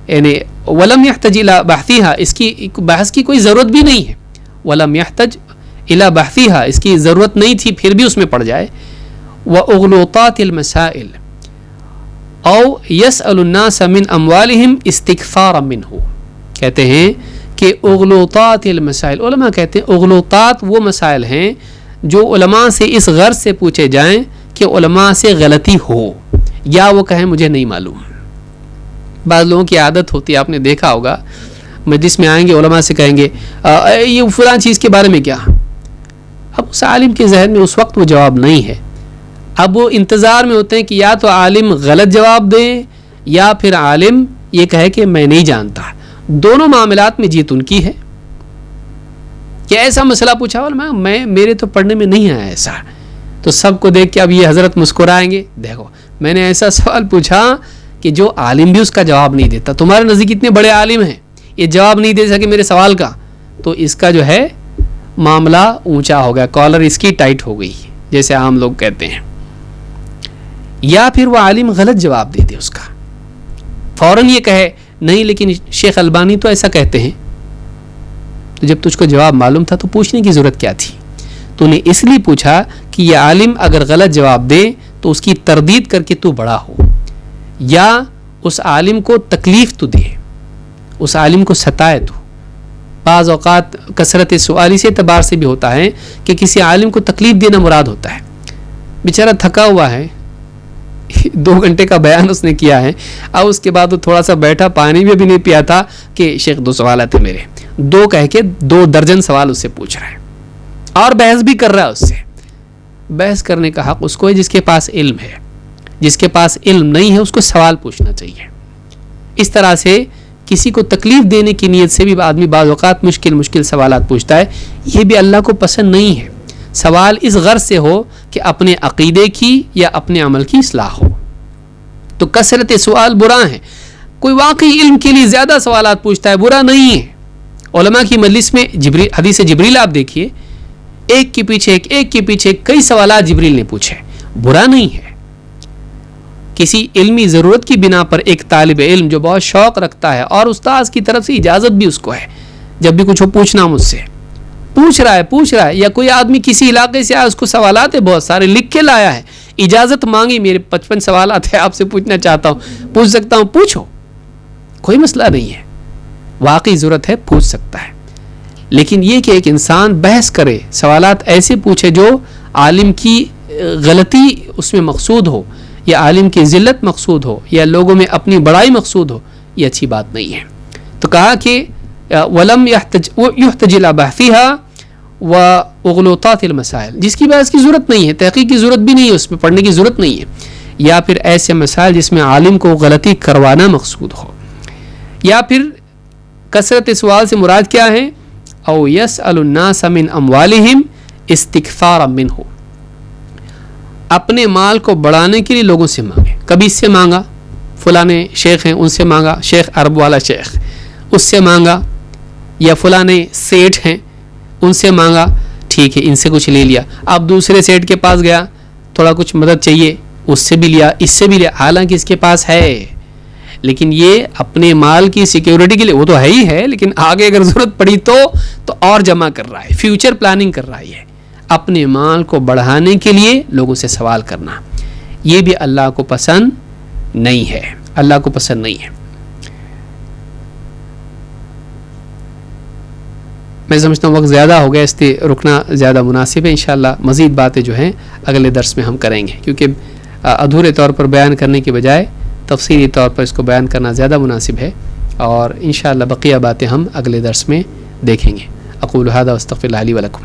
یعنی وَلَمْ يَحْتَجْ إِلَى بَحْثِهَا, اس کی بحث کی کوئی ضرورت بھی نہیں ہے. وَلَمْ يَحْتَجْ الی بحثها، اس کی ضرورت نہیں تھی پھر بھی اس میں پڑ جائے. واغلوطات المسائل او یسأل الناس من اموالہم استکثارا منہ. کہتے ہیں کہ اغلوطات المسائل، علماء کہتے ہیں اغلوطات وہ مسائل ہیں جو علماء سے اس غرض سے پوچھے جائیں کہ علماء سے غلطی ہو یا وہ کہیں مجھے نہیں معلوم. بعض لوگوں کی عادت ہوتی ہے، آپ نے دیکھا ہوگا مجلس میں آئیں گے علماء سے کہیں گے یہ فلاں چیز کے بارے میں کیا. اب اس عالم کے ذہن میں اس وقت وہ جواب نہیں ہے، اب وہ انتظار میں ہوتے ہیں کہ یا تو عالم غلط جواب دیں یا پھر عالم یہ کہے کہ میں نہیں جانتا. دونوں معاملات میں جیت ان کی ہے. کہ ایسا مسئلہ پوچھا میں میرے تو پڑھنے میں نہیں آیا ایسا، تو سب کو دیکھ کے اب یہ حضرت مسکرائیں گے، دیکھو میں نے ایسا سوال پوچھا کہ جو عالم بھی اس کا جواب نہیں دیتا. تمہارے نزدیک اتنے بڑے عالم ہیں، یہ جواب نہیں دے سکے میرے سوال کا، تو اس کا جو ہے معاملہ اونچا ہو گیا، کالر اس کی ٹائٹ ہو گئی جیسے عام لوگ کہتے ہیں. یا پھر وہ عالم غلط جواب دے دے، اس کا فوراً یہ کہے نہیں لیکن شیخ البانی تو ایسا کہتے ہیں. تو جب تجھ کو جواب معلوم تھا تو پوچھنے کی ضرورت کیا تھی؟ تو نے اس لیے پوچھا کہ یہ عالم اگر غلط جواب دے تو اس کی تردید کر کے تو بڑا ہو، یا اس عالم کو تکلیف تو دے، اس عالم کو ستائے تو. بعض اوقات کثرت سوال اس اعتبار سے بھی ہوتا ہے کہ کسی عالم کو تکلیف دینا مراد ہوتا ہے. بیچارہ تھکا ہوا ہے، 2 گھنٹے کا بیان اس نے کیا ہے، اب اس کے بعد وہ تھوڑا سا بیٹھا، پانی بھی ابھی نہیں پیا تھا کہ شیخ 2 سوالات ہیں میرے، 2 کہہ کے 2 درجن سوال اس سے پوچھ رہا ہے اور بحث بھی کر رہا ہے اس سے. بحث کرنے کا حق اس کو ہے جس کے پاس علم ہے، جس کے پاس علم نہیں ہے اس کو سوال پوچھنا چاہیے. اس طرح سے کسی کو تکلیف دینے کی نیت سے بھی آدمی بعض اوقات مشکل سوالات پوچھتا ہے، یہ بھی اللہ کو پسند نہیں ہے. سوال اس غرض سے ہو کہ اپنے عقیدے کی یا اپنے عمل کی اصلاح ہو. تو کثرت سوال برا ہے. کوئی واقعی علم کے لیے زیادہ سوالات پوچھتا ہے، برا نہیں ہے. علماء کی مجلس میں حدیث جبریل آپ دیکھیے، ایک کے پیچھے کئی سوالات جبریل نے پوچھے، برا نہیں ہے. کسی علمی ضرورت کی بنا پر ایک طالب علم جو بہت شوق رکھتا ہے اور استاذ کی طرف سے اجازت بھی اس کو ہے، جب بھی کچھ ہو پوچھنا مجھ سے، پوچھ رہا ہے. یا کوئی آدمی کسی علاقے سے آیا، اس کو سوالات ہے بہت سارے لکھ کے لایا ہے، اجازت مانگی میرے 55 سوالات ہیں آپ سے پوچھنا چاہتا ہوں، پوچھ سکتا ہوں، پوچھو، کوئی مسئلہ نہیں ہے. واقعی ضرورت ہے پوچھ سکتا ہے. لیکن یہ کہ ایک انسان بحث کرے، سوالات ایسے پوچھے جو عالم کی غلطی اس میں مقصود ہو، یا عالم کی ذلت مقصود ہو، یا لوگوں میں اپنی بڑائی مقصود ہو، یہ اچھی بات نہیں ہے. تو کہا کہ ولم یحتج الی بحثها واغلوطات المسائل، جس کی بحث کی ضرورت نہیں ہے، تحقیق کی ضرورت بھی نہیں ہے، اس میں پڑھنے کی ضرورت نہیں ہے. یا پھر ایسے مسائل جس میں عالم کو غلطی کروانا مقصود ہو. یا پھر کثرت سوال سے مراد کیا ہے؟ او یسأل الناس من اموالہم استکثارا منہ، اپنے مال کو بڑھانے کے لیے لوگوں سے مانگے. کبھی اس سے مانگا، فلانے شیخ ہیں ان سے مانگا، شیخ عرب والا شیخ، اس سے مانگا، یا فلانے سیٹھ ہیں ان سے مانگا، ٹھیک ہے ان سے کچھ لے لیا. اب دوسرے سیٹھ کے پاس گیا، تھوڑا کچھ مدد چاہیے، اس سے بھی لیا، اس سے بھی لیا، حالانکہ اس کے پاس ہے، لیکن یہ اپنے مال کی سیکیورٹی کے لیے وہ تو ہے ہی ہے، لیکن آگے اگر ضرورت پڑی تو اور جمع کر رہا ہے، فیوچر پلاننگ کر رہا ہے. اپنے مال کو بڑھانے کے لیے لوگوں سے سوال کرنا، یہ بھی اللہ کو پسند نہیں ہے، اللہ کو پسند نہیں ہے. میں سمجھتا ہوں وقت زیادہ ہو گیا، اس سے رکنا زیادہ مناسب ہے. انشاءاللہ مزید باتیں جو ہیں اگلے درس میں ہم کریں گے، کیونکہ ادھورے طور پر بیان کرنے کے بجائے تفصیلی طور پر اس کو بیان کرنا زیادہ مناسب ہے. اور انشاءاللہ بقیہ باتیں ہم اگلے درس میں دیکھیں گے. اقول ھذا واستغفر اللہ لی ولکم.